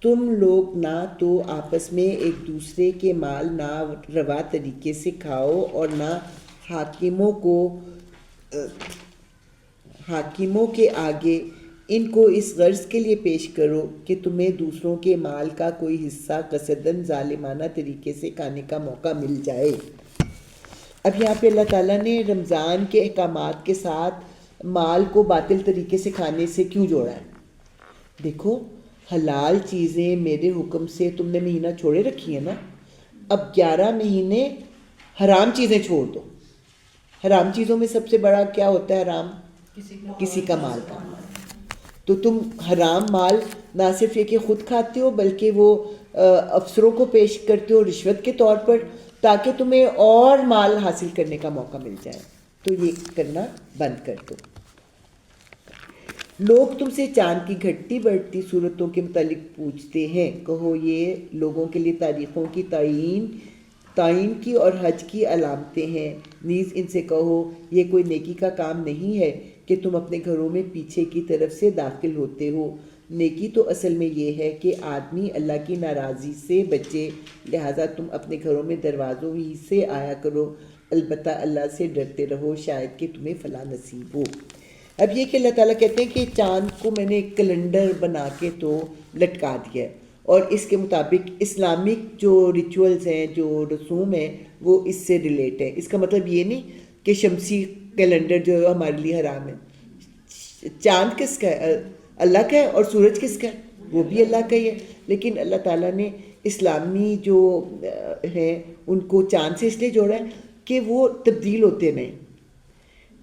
تم لوگ نہ تو آپس میں ایک دوسرے کے مال نہ روا طریقے سے کھاؤ اور نہ حاکموں کے آگے ان کو اس غرض کے لیے پیش کرو کہ تمہیں دوسروں کے مال کا کوئی حصہ قصداً ظالمانہ طریقے سے کھانے کا موقع مل جائے۔ اب یہاں پہ اللہ تعالیٰ نے رمضان کے احکامات کے ساتھ مال کو باطل طریقے سے کھانے سے کیوں جوڑا ہے؟ دیکھو، حلال چیزیں میرے حکم سے تم نے مہینہ چھوڑے رکھی ہے نا، اب 11 مہینے حرام چیزیں چھوڑ دو۔ حرام چیزوں میں سب سے بڑا کیا ہوتا ہے؟ حرام کسی کا مال کا۔ تو تم حرام مال نہ صرف یہ کہ خود کھاتے ہو بلکہ وہ افسروں کو پیش کرتے ہو رشوت کے طور پر، تاکہ تمہیں اور مال حاصل کرنے کا موقع مل جائے۔ تو یہ کرنا بند کر دو۔ لوگ تم سے چاند کی گھٹتی بڑھتی صورتوں کے متعلق پوچھتے ہیں، کہو یہ لوگوں کے لیے تاریخوں کی تعین کی اور حج کی علامتیں ہیں۔ نیز ان سے کہو یہ کوئی نیکی کا کام نہیں ہے کہ تم اپنے گھروں میں پیچھے کی طرف سے داخل ہوتے ہو۔ نیکی تو اصل میں یہ ہے کہ آدمی اللہ کی ناراضی سے بچے، لہٰذا تم اپنے گھروں میں دروازوں ہی سے آیا کرو، البتہ اللہ سے ڈرتے رہو، شاید کہ تمہیں فلاح نصیب ہو۔ اب یہ کہ اللہ تعالیٰ کہتے ہیں کہ چاند کو میں نے ایک کیلنڈر بنا کے تو لٹکا دیا ہے، اور اس کے مطابق اسلامک جو ریچولز ہیں، جو رسوم ہیں، وہ اس سے ریلیٹ ہیں۔ اس کا مطلب یہ نہیں کہ شمسی کیلنڈر جو ہے ہمارے لیے حرام ہے۔ چاند کس کا ہے؟ اللہ کا ہے، اور سورج کس کا ہے؟ وہ بھی اللہ کا ہی ہے۔ لیکن اللہ تعالیٰ نے اسلامی جو ہیں ان کو چاند سے اس لیے جوڑا ہے کہ وہ تبدیل ہوتے نہیں۔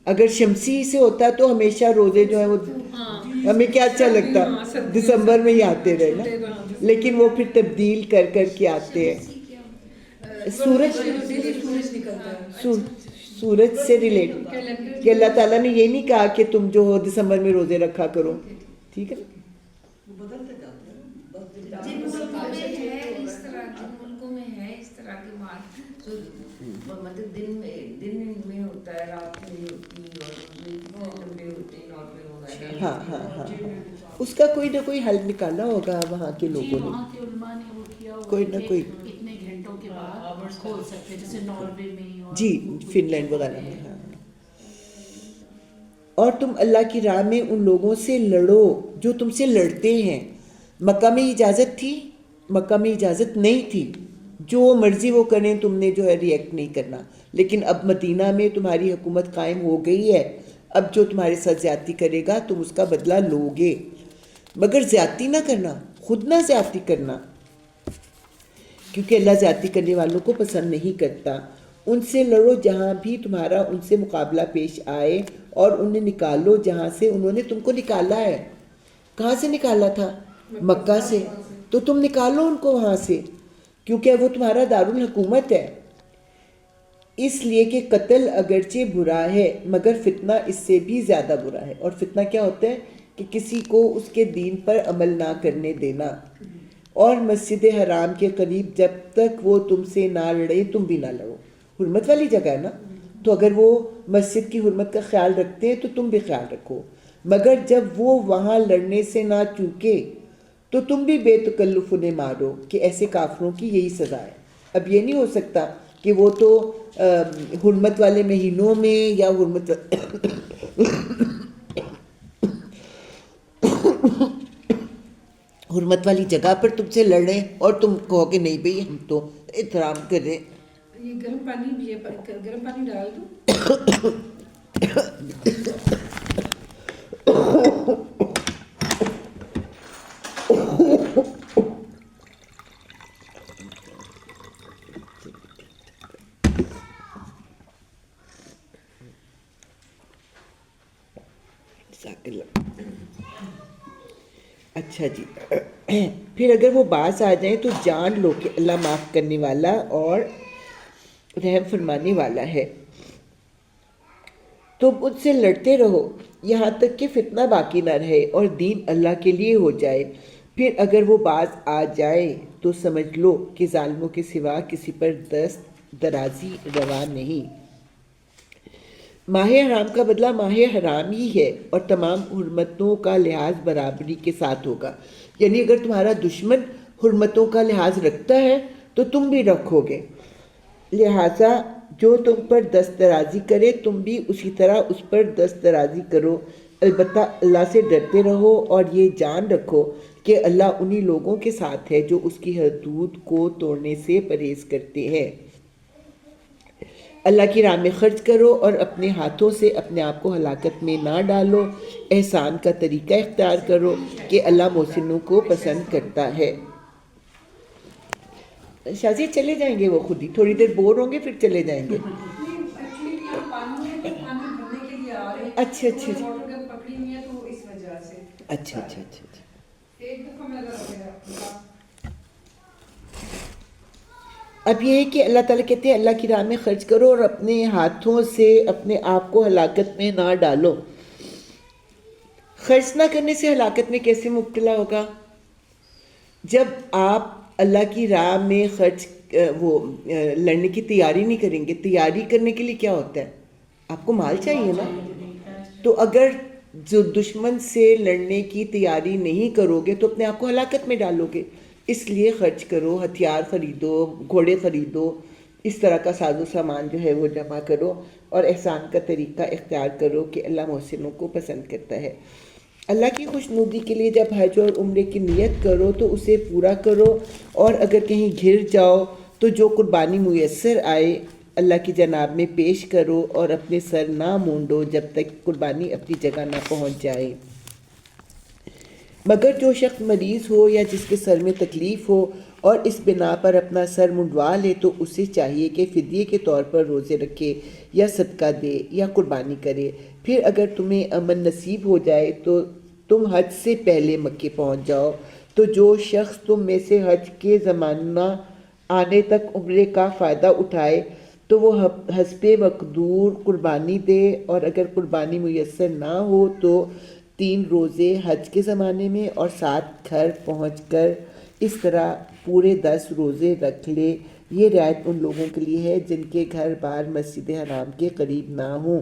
اگر شمسی سے ہوتا تو ہمیشہ روزے جو ہیں وہ ہمیں کیا اچھا لگتا، دسمبر میں ہی آتے رہے نا، لیکن وہ پھر تبدیل کر کر کے آتے ہیں۔ سورج سے ریلیٹ، کہ اللہ تعالیٰ نے یہ نہیں کہا کہ تم جو ہو دسمبر میں روزے رکھا کرو، ٹھیک ہے نا؟ جن ملکوں میں ہے اس طرح، جن ملکوں میں ہے اس طرح کے مطلب دن میں ہوتا ہے، رات میں ہوتی اور لمبے ہوتے ہیں، نارمل ہوگا۔ ہاں ہاں ہاں، اس کا کوئی نہ کوئی حل نکالا ہوگا وہاں کے لوگوں نے، وہاں کے علماء نے وہ کیا ہوگا کوئی نہ کوئی، اتنے گھنٹوں کے بعد کھول سکتے ہیں، جیسے ناروے میں جی فن لینڈ وغیرہ میں۔ ہاں، اور تم اللہ کی راہ میں ان لوگوں سے لڑو جو تم سے لڑتے ہیں۔ مکہ میں اجازت تھی؟ مکہ میں اجازت نہیں تھی، جو مرضی وہ کریں، تم نے جو ہے ریئیکٹ نہیں کرنا۔ لیکن اب مدینہ میں تمہاری حکومت قائم ہو گئی ہے، اب جو تمہارے ساتھ زیادتی کرے گا تم اس کا بدلہ لو گے، مگر زیادتی نہ کرنا، خود نہ زیادتی کرنا، کیونکہ اللہ زیادتی کرنے والوں کو پسند نہیں کرتا۔ ان سے لڑو جہاں بھی تمہارا ان سے مقابلہ پیش آئے، اور انہیں نکالو جہاں سے انہوں نے تم کو نکالا ہے۔ کہاں سے نکالا تھا؟ مکہ سے، تو تم نکالو ان کو وہاں سے، کیونکہ وہ تمہارا دارالحکومت ہے۔ اس لیے کہ قتل اگرچہ برا ہے مگر فتنہ اس سے بھی زیادہ برا ہے۔ اور فتنہ کیا ہوتا ہے؟ کہ کسی کو اس کے دین پر عمل نہ کرنے دینا۔ اور مسجد حرام کے قریب جب تک وہ تم سے نہ لڑے تم بھی نہ لڑو۔ حرمت والی جگہ ہے نا، تو اگر وہ مسجد کی حرمت کا خیال رکھتے ہیں تو تم بھی خیال رکھو، مگر جب وہ وہاں لڑنے سے نہ چوکے تو تم بھی بے تکلف انہیں مارو، کہ ایسے کافروں کی یہی سزا ہے۔ اب یہ نہیں ہو سکتا کہ وہ تو حرمت والے مہینوں میں یا حرمت والی جگہ پر تم سے لڑ رہے ہیں اور تم کہو کہ نہیں بھئی ہم تو احترام کریں۔ یہ گرم پانی بھی ہے، گرم پانی ڈال دو۔ اچھا جی، پھر اگر وہ باز آ جائیں تو جان لو کہ اللہ معاف کرنے والا اور رحم فرمانے والا ہے۔ تم ان سے لڑتے رہو یہاں تک کہ فتنہ باقی نہ رہے اور دین اللہ کے لیے ہو جائے۔ پھر اگر وہ باز آ جائے تو سمجھ لو کہ ظالموں کے سوا کسی پر دست درازی روا نہیں۔ ماہ حرام کا بدلہ ماہ حرام ہی ہے، اور تمام حرمتوں کا لحاظ برابری کے ساتھ ہوگا۔ یعنی اگر تمہارا دشمن حرمتوں کا لحاظ رکھتا ہے تو تم بھی رکھو گے، لہٰذا جو تم پر دست درازی کرے تم بھی اسی طرح اس پر دست درازی کرو، البتہ اللہ سے ڈرتے رہو اور یہ جان رکھو کہ اللہ انہی لوگوں کے ساتھ ہے جو اس کی حدود کو توڑنے سے پرہیز کرتے ہیں۔ اللہ کی راہ میں خرچ کرو اور اپنے ہاتھوں سے اپنے آپ کو ہلاکت میں نہ ڈالو، احسان کا طریقہ اختیار کرو کہ اللہ محسنوں کو پسند کرتا ہے۔ شازی چلے جائیں گے وہ خود ہی، تھوڑی دیر بور ہوں گے پھر چلے جائیں گے۔ ایکچولی یہاں پانی ہے تو پانی بھرنے کے لیے آ رہے ہیں، اچھا اچھا اچھا واٹر گن پکڑی ہوئی ہے تو اس وجہ سے اچھا اچھا اچھا اچھا۔ ایک دفعہ میں لگ گیا۔ اب یہ ہے کہ اللہ تعالیٰ کہتے ہیں اللہ کی راہ میں خرچ کرو اور اپنے ہاتھوں سے اپنے آپ کو ہلاکت میں نہ ڈالو۔ خرچ نہ کرنے سے ہلاکت میں کیسے مبتلا ہوگا؟ جب آپ اللہ کی راہ میں خرچ لڑنے کی تیاری نہیں کریں گے۔ تیاری کرنے کے لیے کیا ہوتا ہے؟ آپ کو مال چاہیے نا۔ تو اگر جو دشمن سے لڑنے کی تیاری نہیں کرو گے تو اپنے آپ کو ہلاکت میں ڈالو گے۔ اس لیے خرچ کرو، ہتھیار خریدو، گھوڑے خریدو، اس طرح کا ساز و سامان جو ہے وہ جمع کرو اور احسان کا طریقہ اختیار کرو کہ اللہ محسنوں کو پسند کرتا ہے۔ اللہ کی خوشنودی کے لیے جب حج اور عمرے کی نیت کرو تو اسے پورا کرو، اور اگر کہیں گر جاؤ تو جو قربانی میسر آئے اللہ کی جناب میں پیش کرو، اور اپنے سر نہ مونڈو جب تک قربانی اپنی جگہ نہ پہنچ جائے۔ مگر جو شخص مریض ہو یا جس کے سر میں تکلیف ہو اور اس بنا پر اپنا سر منڈوا لے تو اسے چاہیے کہ فدیے کے طور پر روزے رکھے یا صدقہ دے یا قربانی کرے۔ پھر اگر تمہیں امن نصیب ہو جائے تو تم حج سے پہلے مکے پہنچ جاؤ۔ تو جو شخص تم میں سے حج کے زمانہ آنے تک عمرے کا فائدہ اٹھائے تو وہ حسب مقدور قربانی دے، اور اگر قربانی میسر نہ ہو تو 3 روزے حج کے زمانے میں اور 7 گھر پہنچ کر اس طرح پورے 10 روزے رکھ لے۔ یہ رعایت ان لوگوں کے لیے ہے جن کے گھر بار مسجد حرام کے قریب نہ ہوں۔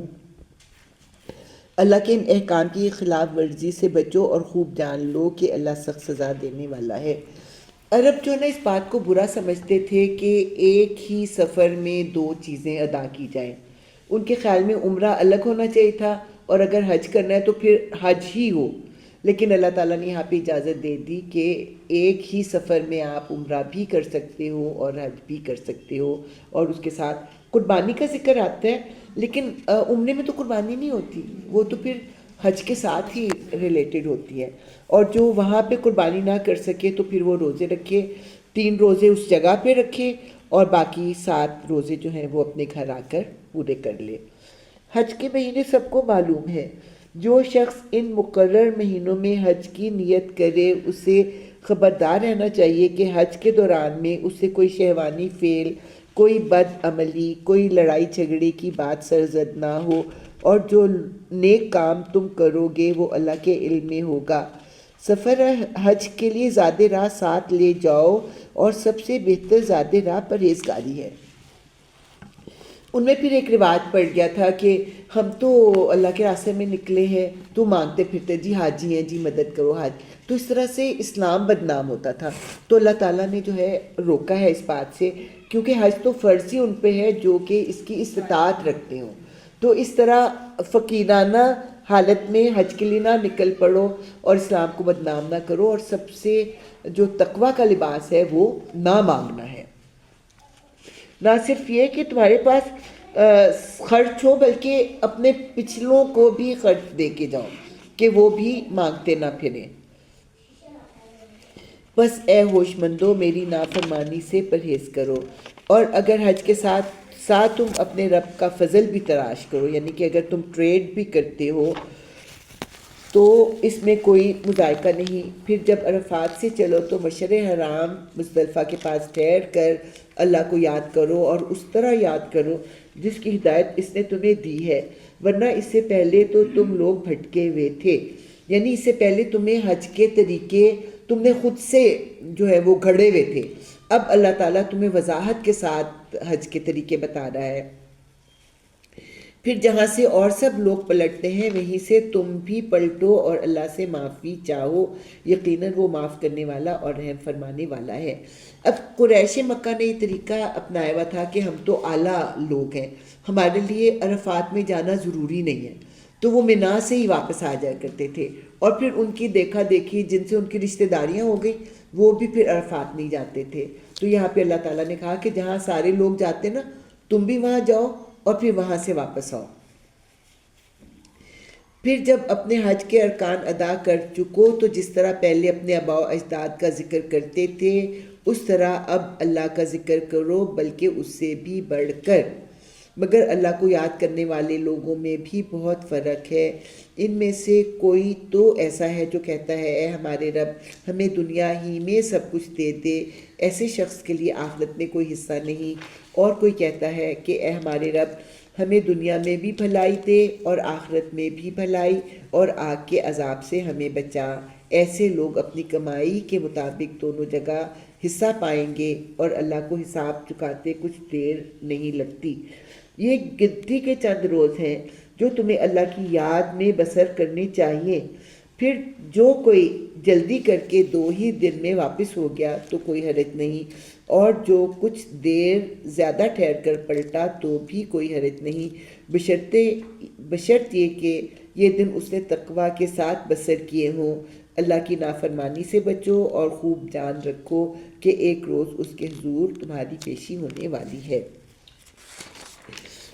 اللہ کے ان احکام کی خلاف ورزی سے بچو اور خوب جان لو کہ اللہ سخت سزا دینے والا ہے۔ عرب جو ہے نا اس بات کو برا سمجھتے تھے کہ ایک ہی سفر میں 2 چیزیں ادا کی جائیں۔ ان کے خیال میں عمرہ الگ ہونا چاہیے تھا، اور اگر حج کرنا ہے تو پھر حج ہی ہو۔ لیکن اللہ تعالیٰ نے یہاں پہ اجازت دے دی کہ ایک ہی سفر میں آپ عمرہ بھی کر سکتے ہو اور حج بھی کر سکتے ہو، اور اس کے ساتھ قربانی کا ذکر آتا ہے، لیکن عمرے میں تو قربانی نہیں ہوتی، وہ تو پھر حج کے ساتھ ہی ریلیٹڈ ہوتی ہے۔ اور جو وہاں پہ قربانی نہ کر سکے تو پھر وہ روزے رکھے، 3 روزے اس جگہ پہ رکھے اور باقی 7 روزے جو ہیں وہ اپنے گھر آ کر پورے کر لے۔ حج کے مہینے سب کو معلوم ہے۔ جو شخص ان مقرر مہینوں میں حج کی نیت کرے اسے خبردار رہنا چاہیے کہ حج کے دوران میں اسے کوئی شہوانی فعل، کوئی بد عملی، کوئی لڑائی جھگڑے کی بات سرزد نہ ہو، اور جو نیک کام تم کرو گے وہ اللہ کے علم میں ہوگا۔ سفر حج کے لیے زیادہ راہ ساتھ لے جاؤ، اور سب سے بہتر زیادہ راہ پرہیزگاری ہے۔ ان میں پھر ایک رواج پڑ گیا تھا کہ ہم تو اللہ کے راستے میں نکلے ہیں تو مانگتے پھرتے جی حاجی ہیں جی مدد کرو حاج، تو اس طرح سے اسلام بدنام ہوتا تھا۔ تو اللہ تعالیٰ نے جو ہے روکا ہے اس بات سے، کیونکہ حج تو فرض ہی ان پہ ہے جو کہ اس کی استطاعت رکھتے ہوں۔ تو اس طرح فقیرانہ حالت میں حج کے لیے نہ نکل پڑو اور اسلام کو بدنام نہ کرو، اور سب سے جو تقویٰ کا لباس ہے وہ نہ مانگنا ہے۔ نہ صرف یہ کہ تمہارے پاس خرچ ہو بلکہ اپنے پچھلوں کو بھی خرچ دے کے جاؤ کہ وہ بھی مانگتے نہ پھریں۔ بس اے ہوش مندو میری نافرمانی سے پرہیز کرو، اور اگر حج کے ساتھ تم اپنے رب کا فضل بھی تلاش کرو، یعنی کہ اگر تم ٹریڈ بھی کرتے ہو تو اس میں کوئی مذائقہ نہیں۔ پھر جب عرفات سے چلو تو مشعر حرام مزدلفہ کے پاس ٹھہر کر اللہ کو یاد کرو، اور اس طرح یاد کرو جس کی ہدایت اس نے تمہیں دی ہے، ورنہ اس سے پہلے تو تم لوگ بھٹکے ہوئے تھے۔ یعنی اس سے پہلے تمہیں حج کے طریقے تم نے خود سے جو ہے وہ گھڑے ہوئے تھے، اب اللہ تعالیٰ تمہیں وضاحت کے ساتھ حج کے طریقے بتا رہا ہے۔ پھر جہاں سے اور سب لوگ پلٹتے ہیں وہیں سے تم بھی پلٹو اور اللہ سے معافی چاہو، یقیناً وہ معاف کرنے والا اور رحم فرمانے والا ہے۔ اب قریش مکہ نے یہ طریقہ اپنایا ہوا تھا کہ ہم تو اعلیٰ لوگ ہیں، ہمارے لیے عرفات میں جانا ضروری نہیں ہے، تو وہ منا سے ہی واپس آ جایا کرتے تھے، اور پھر ان کی دیکھا دیکھی جن سے ان کی رشتہ داریاں ہو گئی وہ بھی پھر عرفات نہیں جاتے تھے۔ تو یہاں پہ اللہ تعالیٰ نے کہا کہ جہاں سارے لوگ جاتے نا تم بھی وہاں جاؤ اور پھر وہاں سے واپس آؤ۔ پھر جب اپنے حج کے ارکان ادا کر چکو تو جس طرح پہلے اپنے آباء و اجداد کا ذکر کرتے تھے اس طرح اب اللہ کا ذکر کرو، بلکہ اس سے بھی بڑھ کر، مگر اللہ کو یاد کرنے والے لوگوں میں بھی بہت فرق ہے۔ ان میں سے کوئی تو ایسا ہے جو کہتا ہے اے ہمارے رب ہمیں دنیا ہی میں سب کچھ دے دے، ایسے شخص کے لیے آخرت میں کوئی حصہ نہیں، اور کوئی کہتا ہے کہ اے ہمارے رب ہمیں دنیا میں بھی بھلائی دے اور آخرت میں بھی بھلائی، اور آگ کے عذاب سے ہمیں بچا۔ ایسے لوگ اپنی کمائی کے مطابق دونوں جگہ حصہ پائیں گے، اور اللہ کو حساب چکاتے کچھ دیر نہیں لگتی۔ یہ گنتی کے چند روز ہیں جو تمہیں اللہ کی یاد میں بسر کرنے چاہیے، پھر جو کوئی جلدی کر کے 2 ہی دن میں واپس ہو گیا تو کوئی حرج نہیں، اور جو کچھ دیر زیادہ ٹھہر کر پلٹا تو بھی کوئی حرج نہیں، بشرط یہ کہ یہ دن اس نے تقوی کے ساتھ بسر کیے ہوں۔ اللہ کی نافرمانی سے بچو اور خوب جان رکھو کہ ایک روز اس کے حضور تمہاری پیشی ہونے والی ہے۔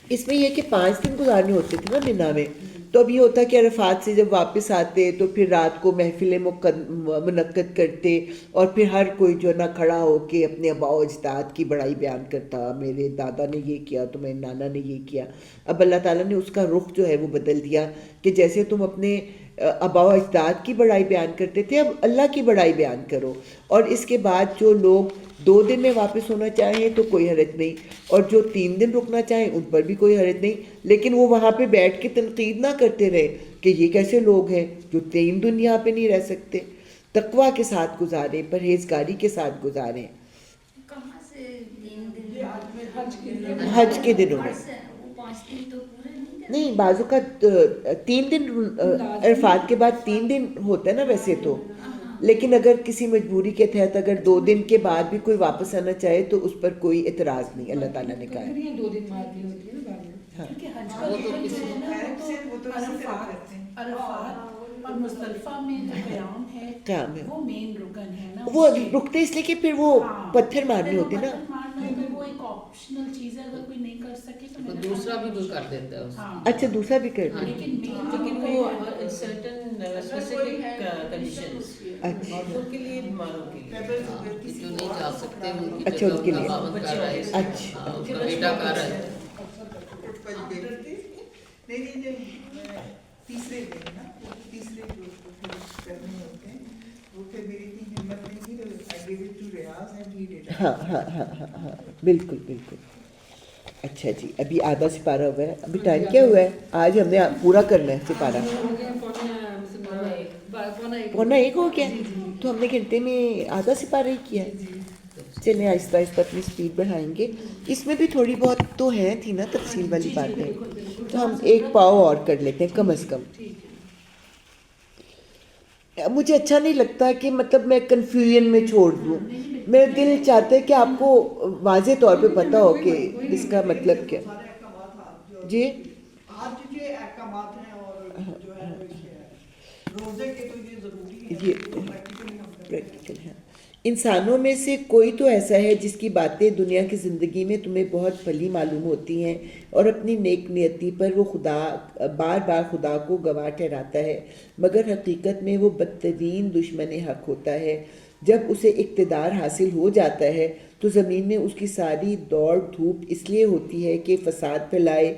اس میں یہ کہ 5 دن گزارنے ہوتے تھے نا منا میں، تو اب یہ ہوتا کہ عرفات سے جب واپس آتے تو پھر رات کو محفلیں منعقد کرتے، اور پھر ہر کوئی جو ہے نا کھڑا ہو کے اپنے آباء و اجداد کی بڑائی بیان کرتا، میرے دادا نے یہ کیا تو میرے نانا نے یہ کیا۔ اب اللہ تعالیٰ نے اس کا رخ جو ہے وہ بدل دیا کہ جیسے تم اپنے آباء و اجداد کی بڑائی بیان کرتے تھے اب اللہ کی بڑائی بیان کرو، اور اس کے بعد جو لوگ 2 دن میں واپس ہونا چاہیں تو کوئی حرج نہیں، اور جو 3 دن رکنا چاہیں ان پر بھی کوئی حرج نہیں، لیکن وہ وہاں پہ بیٹھ کے تنقید نہ کرتے رہے کہ یہ کیسے لوگ ہیں جو 3 دن یہاں پہ نہیں رہ سکتے۔ تقوی کے ساتھ گزاریں، پرہیزگاری کے ساتھ گزاریں۔ کہاں سے 3 دن؟ حج کے دنوں میں وہ 5 دن تو پورے نہیں کرتے؟ نہیں، بعض اوقات 3 دن عرفات کے بعد 3 دن ہوتا ہے نا ویسے تو، لیکن اگر کسی مجبوری کے تحت اگر 2 دن کے بعد بھی کوئی واپس آنا چاہے تو اس پر کوئی اعتراض نہیں، اللہ تعالیٰ نے کہا ہے۔ 2 دن بعد بھی ہوتی ہے نا بعد میں۔ کیونکہ حج کا دن جو ہے نا وہ تو عرفات اور مزدلفہ میں جو قیام ہے وہ مین رکن ہے نا، وہ رکتے اس لیے کہ پھر وہ پتھر مارنے ہوتے نا، وہ ایک آپشنل چیز ہے، اگر کوئی نہیں کر سکے تو دوسرا بھی کوئی کر دیتا ہے اس کو۔ اچھا دوسرا بھی کرتے ہیں، لیکن وہ سرٹن اسپیسیفک کنڈیشنز، عورتوں کے لیے ماروں کے لیے جو نہیں جا سکتے ان کی اچھا ان کے لیے، پابند کر رہا ہے، اچھا ان کا بیٹا کر رہا ہے۔ نہیں جب تیسرے دن نا تیسرے جو کرنے ہوتے ہیں وہ پھر میری اتنی ہمت نہیں تھی تو I gave it to Riyadh and he did it. ہاں ہاں ہاں ہاں ہاں بالکل بالکل۔ اچھا جی، ابھی آدھا سپارہ ہوا ہے، ابھی ٹائم کیا ہوا ہے؟ آج ہم نے پورا کرنا ہے سپارہ، 1:15 ہو گیا، تو ہم نے گھنٹے میں آدھا سپارہ ہی کیا ہے۔ چلیں آہستہ آہستہ اپنی سپیڈ بڑھائیں گے، اس میں بھی تھوڑی بہت تو ہیں تھی نا تفصیل والی باتیں، تو ہم 1 پاؤ اور کر لیتے ہیں کم از کم۔ مجھے اچھا نہیں لگتا کہ مطلب میں کنفیوژن میں چھوڑ دوں، میرا دل چاہتا ہے کہ آپ کو واضح طور پہ پتہ ہو کہ اس کا مطلب کیا۔ جی آج جو احکامات ہیں اور جو ہے روزے کے تو یہ ضروری ہے، یہ پریکٹیکل ہے۔ انسانوں میں سے کوئی تو ایسا ہے جس کی باتیں دنیا کی زندگی میں تمہیں بہت بھلی معلوم ہوتی ہیں، اور اپنی نیک نیتی پر وہ بار بار خدا کو گواہ ٹھہراتا ہے، مگر حقیقت میں وہ بدترین دشمن حق ہوتا ہے۔ جب اسے اقتدار حاصل ہو جاتا ہے تو زمین میں اس کی ساری دوڑ دھوپ اس لیے ہوتی ہے کہ فساد پھیلائے،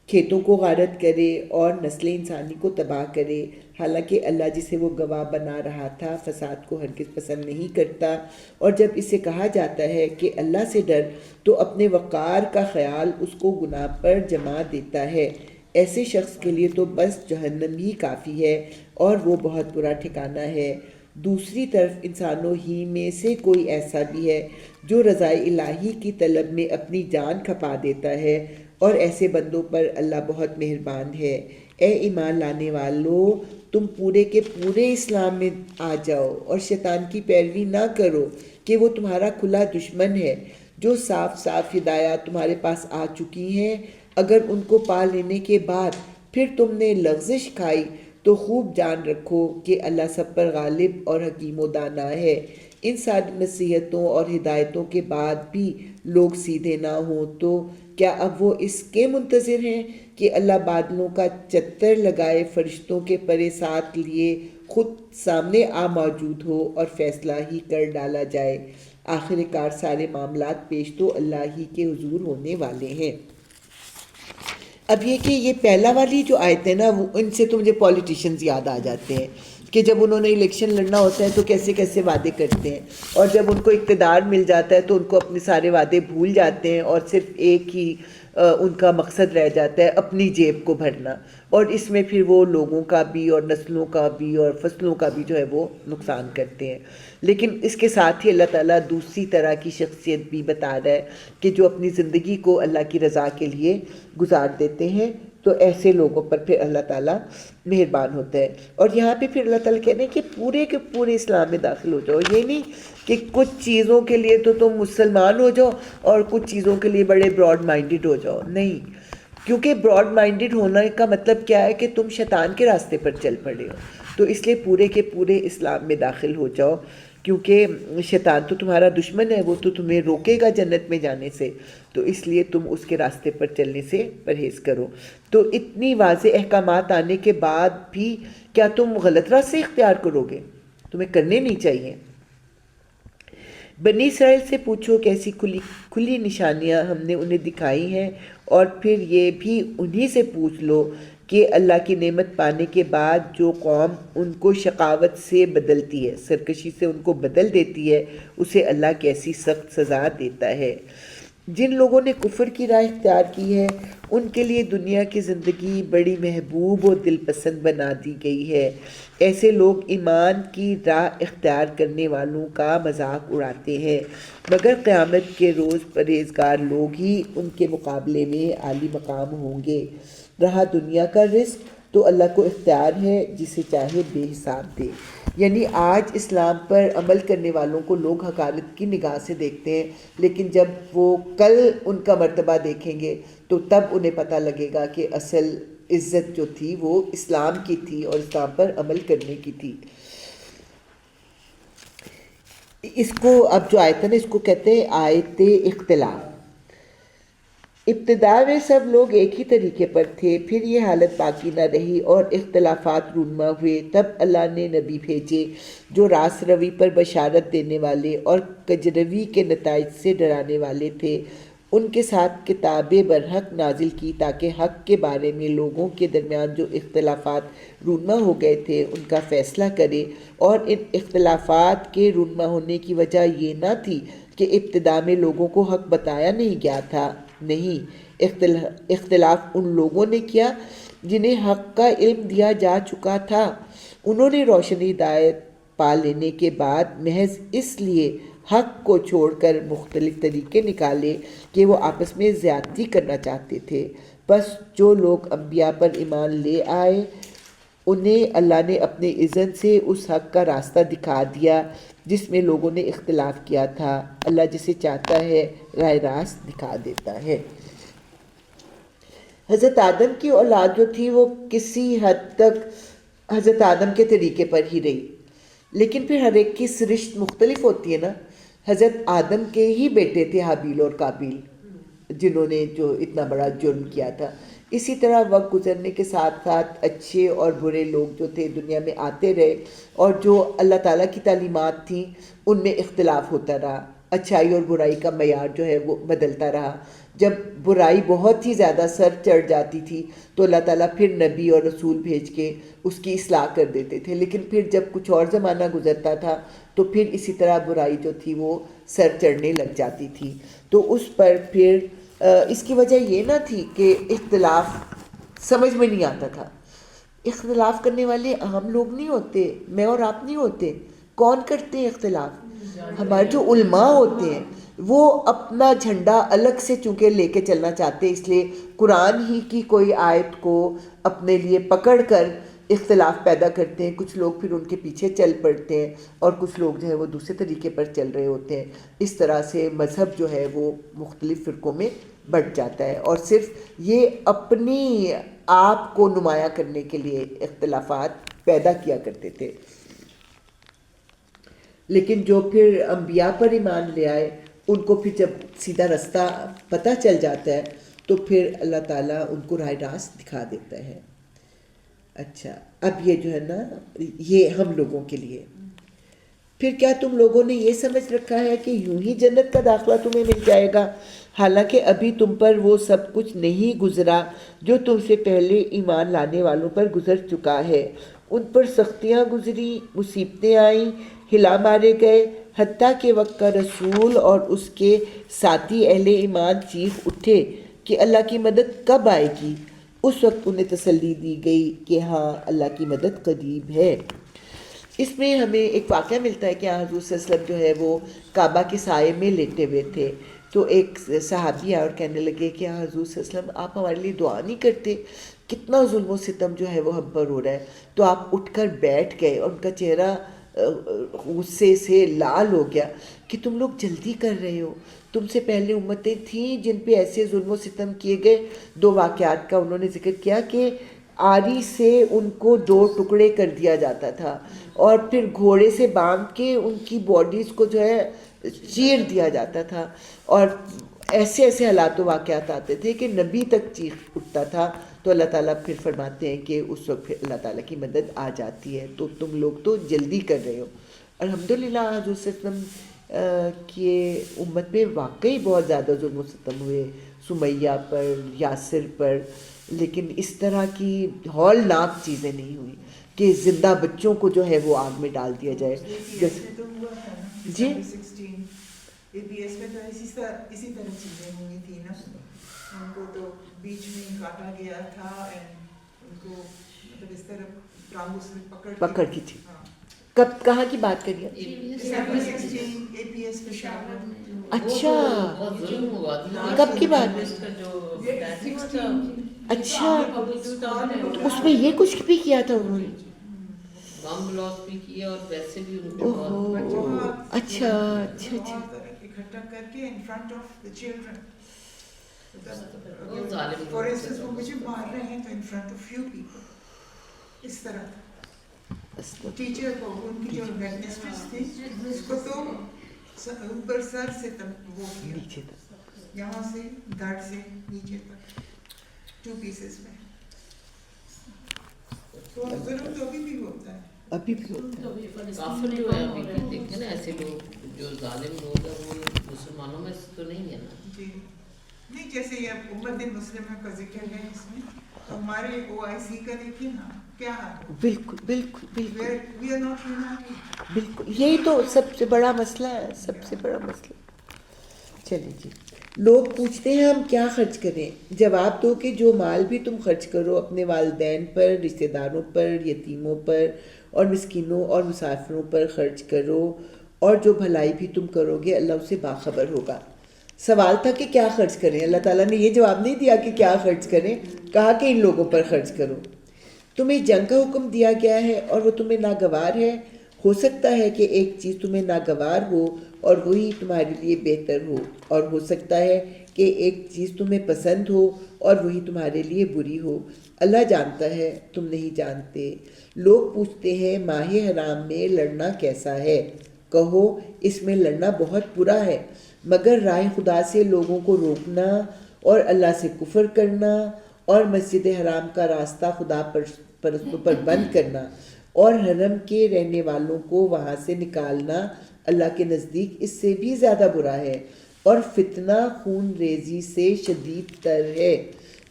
کھیتوں کو غارت کرے اور نسل انسانی کو تباہ کرے، حالانکہ اللہ جسے وہ گواہ بنا رہا تھا فساد کو ہرگز پسند نہیں کرتا۔ اور جب اسے کہا جاتا ہے کہ اللہ سے ڈر تو اپنے وقار کا خیال اس کو گناہ پر جما دیتا ہے۔ ایسے شخص کے لیے تو بس جہنم ہی کافی ہے، اور وہ بہت برا ٹھکانہ ہے۔ دوسری طرف انسانوں ہی میں سے کوئی ایسا بھی ہے جو رضائے الہی کی طلب میں اپنی جان کھپا دیتا ہے، اور ایسے بندوں پر اللہ بہت مہربان ہے۔ اے ایمان لانے والو، تم پورے کے پورے اسلام میں آ جاؤ اور شیطان کی پیروی نہ کرو کہ وہ تمہارا کھلا دشمن ہے۔ جو صاف صاف ہدایات تمہارے پاس آ چکی ہیں، اگر ان کو پا لینے کے بعد پھر تم نے لغزش کھائی تو خوب جان رکھو کہ اللہ سب پر غالب اور حکیم و دانا ہے۔ ان ساری نصیحتوں اور ہدایتوں کے بعد بھی لوگ سیدھے نہ ہوں تو کیا اب وہ اس کے منتظر ہیں کہ اللہ بادلوں کا چتر لگائے فرشتوں کے پرے ساتھ لیے خود سامنے آ موجود ہو اور فیصلہ ہی کر ڈالا جائے؟ آخر کار سارے معاملات پیش تو اللہ ہی کے حضور ہونے والے ہیں۔ اب یہ کہ یہ پہلا والی جو آیت ہے نا، وہ ان سے تو مجھے پولیٹیشینز یاد آ جاتے ہیں کہ جب انہوں نے الیکشن لڑنا ہوتا ہے تو کیسے کیسے وعدے کرتے ہیں، اور جب ان کو اقتدار مل جاتا ہے تو ان کو اپنے سارے وعدے بھول جاتے ہیں اور صرف ایک ہی ان کا مقصد رہ جاتا ہے اپنی جیب کو بھرنا، اور اس میں پھر وہ لوگوں کا بھی اور نسلوں کا بھی اور فصلوں کا بھی جو ہے وہ نقصان کرتے ہیں۔ لیکن اس کے ساتھ ہی اللہ تعالیٰ دوسری طرح کی شخصیت بھی بتا رہا ہے کہ جو اپنی زندگی کو اللہ کی رضا کے لیے گزار دیتے ہیں، تو ایسے لوگوں پر پھر اللہ تعالیٰ مہربان ہوتا ہے۔ اور یہاں پہ پھر اللہ تعالیٰ کہتے ہیں کہ پورے کے پورے اسلام میں داخل ہو جاؤ۔ یہ نہیں کہ کچھ چیزوں کے لیے تو تم مسلمان ہو جاؤ اور کچھ چیزوں کے لیے بڑے براڈ مائنڈڈ ہو جاؤ، نہیں، کیونکہ براڈ مائنڈڈ ہونے کا مطلب کیا ہے کہ تم شیطان کے راستے پر چل پڑے ہو۔ تو اس لیے پورے کے پورے اسلام میں داخل ہو جاؤ، کیونکہ شیطان تو تمہارا دشمن ہے، وہ تو تمہیں روکے گا جنت میں جانے سے، تو اس لیے تم اس کے راستے پر چلنے سے پرہیز کرو۔ تو اتنی واضح احکامات آنے کے بعد بھی کیا تم غلط راستے اختیار کرو گے؟ تمہیں کرنے نہیں چاہیے۔ بنی اسرائیل سے پوچھو کیسی کھلی نشانیاں ہم نے انہیں دکھائی ہیں، اور پھر یہ بھی انہی سے پوچھ لو کہ اللہ کی نعمت پانے کے بعد جو قوم ان کو شقاوت سے بدلتی ہے، سرکشی سے ان کو بدل دیتی ہے، اسے اللہ کیسی سخت سزا دیتا ہے۔ جن لوگوں نے کفر کی راہ اختیار کی ہے ان کے لیے دنیا کی زندگی بڑی محبوب و دل پسند بنا دی گئی ہے۔ ایسے لوگ ایمان کی راہ اختیار کرنے والوں کا مذاق اڑاتے ہیں، مگر قیامت کے روز پرہیزگار لوگ ہی ان کے مقابلے میں عالی مقام ہوں گے۔ رہا دنیا کا رزق تو اللہ کو اختیار ہے، جسے چاہے بے حساب دے۔ یعنی آج اسلام پر عمل کرنے والوں کو لوگ حقارت کی نگاہ سے دیکھتے ہیں، لیکن جب وہ کل ان کا مرتبہ دیکھیں گے تو تب انہیں پتہ لگے گا کہ اصل عزت جو تھی وہ اسلام کی تھی اور اسلام پر عمل کرنے کی تھی۔ اس کو اب جو آیت ہے نا، اس کو کہتے ہیں آیت اختلاف۔ ابتدا میں سب لوگ ایک ہی طریقے پر تھے، پھر یہ حالت باقی نہ رہی اور اختلافات رونما ہوئے، تب اللہ نے نبی بھیجے جو راست روی پر بشارت دینے والے اور کجروی کے نتائج سے ڈرانے والے تھے۔ ان کے ساتھ کتاب برحق نازل کی تاکہ حق کے بارے میں لوگوں کے درمیان جو اختلافات رونما ہو گئے تھے ان کا فیصلہ کرے، اور ان اختلافات کے رونما ہونے کی وجہ یہ نہ تھی کہ ابتدا میں لوگوں کو حق بتایا نہیں گیا تھا، نہیں، اختلاف ان لوگوں نے کیا جنہیں حق کا علم دیا جا چکا تھا۔ انہوں نے روشنی ہدایت پا لینے کے بعد محض اس لیے حق کو چھوڑ کر مختلف طریقے نکالے کہ وہ آپس میں زیادتی کرنا چاہتے تھے۔ بس جو لوگ انبیاء پر ایمان لے آئے انہیں اللہ نے اپنے اذن سے اس حق کا راستہ دکھا دیا جس میں لوگوں نے اختلاف کیا تھا۔ اللہ جسے چاہتا ہے راہ راست دکھا دیتا ہے۔ حضرت آدم کی اولاد جو تھی وہ کسی حد تک حضرت آدم کے طریقے پر ہی رہی، لیکن پھر ہر ایک کی سرشت مختلف ہوتی ہے نا۔ حضرت آدم کے ہی بیٹے تھے حابیل اور قابیل، جنہوں نے جو اتنا بڑا جرم کیا تھا۔ اسی طرح وقت گزرنے کے ساتھ ساتھ اچھے اور برے لوگ جو تھے دنیا میں آتے رہے، اور جو اللہ تعالیٰ کی تعلیمات تھیں ان میں اختلاف ہوتا رہا، اچھائی اور برائی کا معیار جو ہے وہ بدلتا رہا۔ جب برائی بہت ہی زیادہ سر چڑھ جاتی تھی تو اللہ تعالیٰ پھر نبی اور رسول بھیج کے اس کی اصلاح کر دیتے تھے، لیکن پھر جب کچھ اور زمانہ گزرتا تھا تو پھر اسی طرح برائی جو تھی وہ سر چڑھنے لگ جاتی تھی۔ تو اس پر پھر اس کی وجہ یہ نہ تھی کہ اختلاف سمجھ میں نہیں آتا تھا۔ اختلاف کرنے والے عام لوگ نہیں ہوتے، میں اور آپ نہیں ہوتے، کون کرتے ہیں اختلاف؟ ہمارے جو علماء ہوتے ہیں وہ اپنا جھنڈا الگ سے چونکہ لے کے چلنا چاہتے ہیں، اس لیے قرآن ہی کی کوئی آیت کو اپنے لیے پکڑ کر اختلاف پیدا کرتے ہیں، کچھ لوگ پھر ان کے پیچھے چل پڑتے ہیں اور کچھ لوگ جو ہے وہ دوسرے طریقے پر چل رہے ہوتے ہیں. اس طرح سے مذہب جو ہے وہ مختلف فرقوں میں بٹ جاتا ہے، اور صرف یہ اپنی آپ کو نمایاں کرنے کے لیے اختلافات پیدا کیا کرتے تھے. لیکن جو پھر انبیاء پر ایمان لے آئے ان کو پھر جب سیدھا رستہ پتہ چل جاتا ہے تو پھر اللہ تعالیٰ ان کو راہ راست دکھا دیتا ہے. اچھا، اب یہ جو ہے نا یہ ہم لوگوں کے لیے. پھر کیا تم لوگوں نے یہ سمجھ رکھا ہے کہ یوں ہی جنت کا داخلہ تمہیں مل جائے گا، حالانکہ ابھی تم پر وہ سب کچھ نہیں گزرا جو تم سے پہلے ایمان لانے والوں پر گزر چکا ہے. ان پر سختیاں گزری، مصیبتیں آئیں، ہلا مارے گئے، حتیٰ کہ وقت کا رسول اور اس کے ساتھی اہل ایمان چیخ اٹھے کہ اللہ کی مدد کب آئے گی. اس وقت انہیں تسلی دی گئی کہ ہاں اللہ کی مدد قریب ہے. اس میں ہمیں ایک واقعہ ملتا ہے کہ حضور صلی اللہ علیہ وسلم جو ہے وہ کعبہ کے سائے میں لیٹے ہوئے تھے، تو ایک صحابی آیا اور کہنے لگے کہ حضور صلی اللہ علیہ وسلم آپ ہمارے لیے دعا نہیں کرتے، کتنا ظلم و ستم جو ہے وہ ہم پر ہو رہا ہے. تو آپ اٹھ کر بیٹھ گئے اور ان کا چہرہ غصے سے لال ہو گیا کہ تم لوگ جلدی کر رہے ہو، تم سے پہلے امتیں تھیں جن پہ ایسے ظلم و ستم کیے گئے. دو واقعات کا انہوں نے ذکر کیا کہ آری سے ان کو 2 ٹکڑے کر دیا جاتا تھا اور پھر گھوڑے سے باندھ کے ان کی باڈیز کو جو ہے چیر دیا جاتا تھا، اور ایسے ایسے حالات و واقعات آتے تھے کہ نبی تک چیخ اٹھتا تھا. تو اللہ تعالیٰ پھر فرماتے ہیں کہ اس وقت پھر اللہ تعالیٰ کی مدد آ جاتی ہے، تو تم لوگ تو جلدی کر رہے ہو. الحمدللہ حضور صلی اللہ علیہ وسلم کی امت میں واقعی بہت زیادہ ظلم و ستم ہوئے، سمیہ پر، یاسر پر، لیکن اس طرح کی ہولناک چیزیں نہیں ہوئی کہ زندہ بچوں کو جو ہے وہ آگ میں ڈال دیا جائے. جی APS میں تو اسی طرح چیزیں ہوئی تھی نا، ان کو تو بیچ میں کاٹا گیا تھا، ان کو مطلب اس طرح ٹانگوں سے پکڑ کی تھی. کب کہاں کی بات کریے؟ APS پشاور. اچھا، بہت ظلم ہوا تھا. کب کی بات؟ اچھا، تو اس میں یہ کچھ بھی کیا تھا انہوں نے؟ بم بلاسٹ بھی کیا اور ویسے بھی ان کو بہت اچھا اچھا اچھا اکٹھا کر کے in front of the children. ظالم فار انسٹنس وہ مجھے مار رہے ہیں تو in front of few people. اس طرح ٹیچر کو ان کی جو میسٹریس تھی اس کو تو اوپر سر سے تک وہ کیا، یہاں سے دھڑ سے نیچے تک 2 پیسز میں. تو ظلم تو ابھی بھی ہوتا ہے، ابھی بھی ہوتا ہے. کافر جو ہے ابھی بھی دیکھیں نا، ایسے لوگ جو ظالم لوگ ہیں وہ مسلمانوں میں تو نہیں ہے نا. جی نہیں، جیسے یہ امت مسلمہ کا ذکر ہے اس میں، ہمارے OIC کا دیکھیے نا کیا ہے. بالکل بالکل بالکل وی آر ناٹ یونائٹڈ. بالکل، یہی تو سب سے بڑا مسئلہ ہے، سب سے بڑا مسئلہ. چلیں جی، لوگ پوچھتے ہیں ہم کیا خرچ کریں. جواب دو کہ جو مال بھی تم خرچ کرو اپنے والدین پر، رشتہ داروں پر، یتیموں پر اور مسکینوں اور مسافروں پر خرچ کرو، اور جو بھلائی بھی تم کرو گے اللہ اسے باخبر ہوگا. سوال تھا کہ کیا خرچ کریں، اللہ تعالیٰ نے یہ جواب نہیں دیا کہ کیا خرچ کریں، کہا کہ ان لوگوں پر خرچ کرو. تمہیں جنگ کا حکم دیا گیا ہے اور وہ تمہیں ناگوار ہے. ہو سکتا ہے کہ ایک چیز تمہیں ناگوار ہو اور وہی تمہارے لیے بہتر ہو، اور ہو سکتا ہے کہ ایک چیز تمہیں پسند ہو اور وہی تمہارے لیے بری ہو. اللہ جانتا ہے، تم نہیں جانتے. لوگ پوچھتے ہیں ماہ حرام میں لڑنا کیسا ہے. کہو اس میں لڑنا بہت برا ہے، مگر راہ خدا سے لوگوں کو روکنا اور اللہ سے کفر کرنا اور مسجد حرام کا راستہ خدا پرستوں پر بند کرنا اور حرم کے رہنے والوں کو وہاں سے نکالنا اللہ کے نزدیک اس سے بھی زیادہ برا ہے، اور فتنہ خون ریزی سے شدید تر ہے.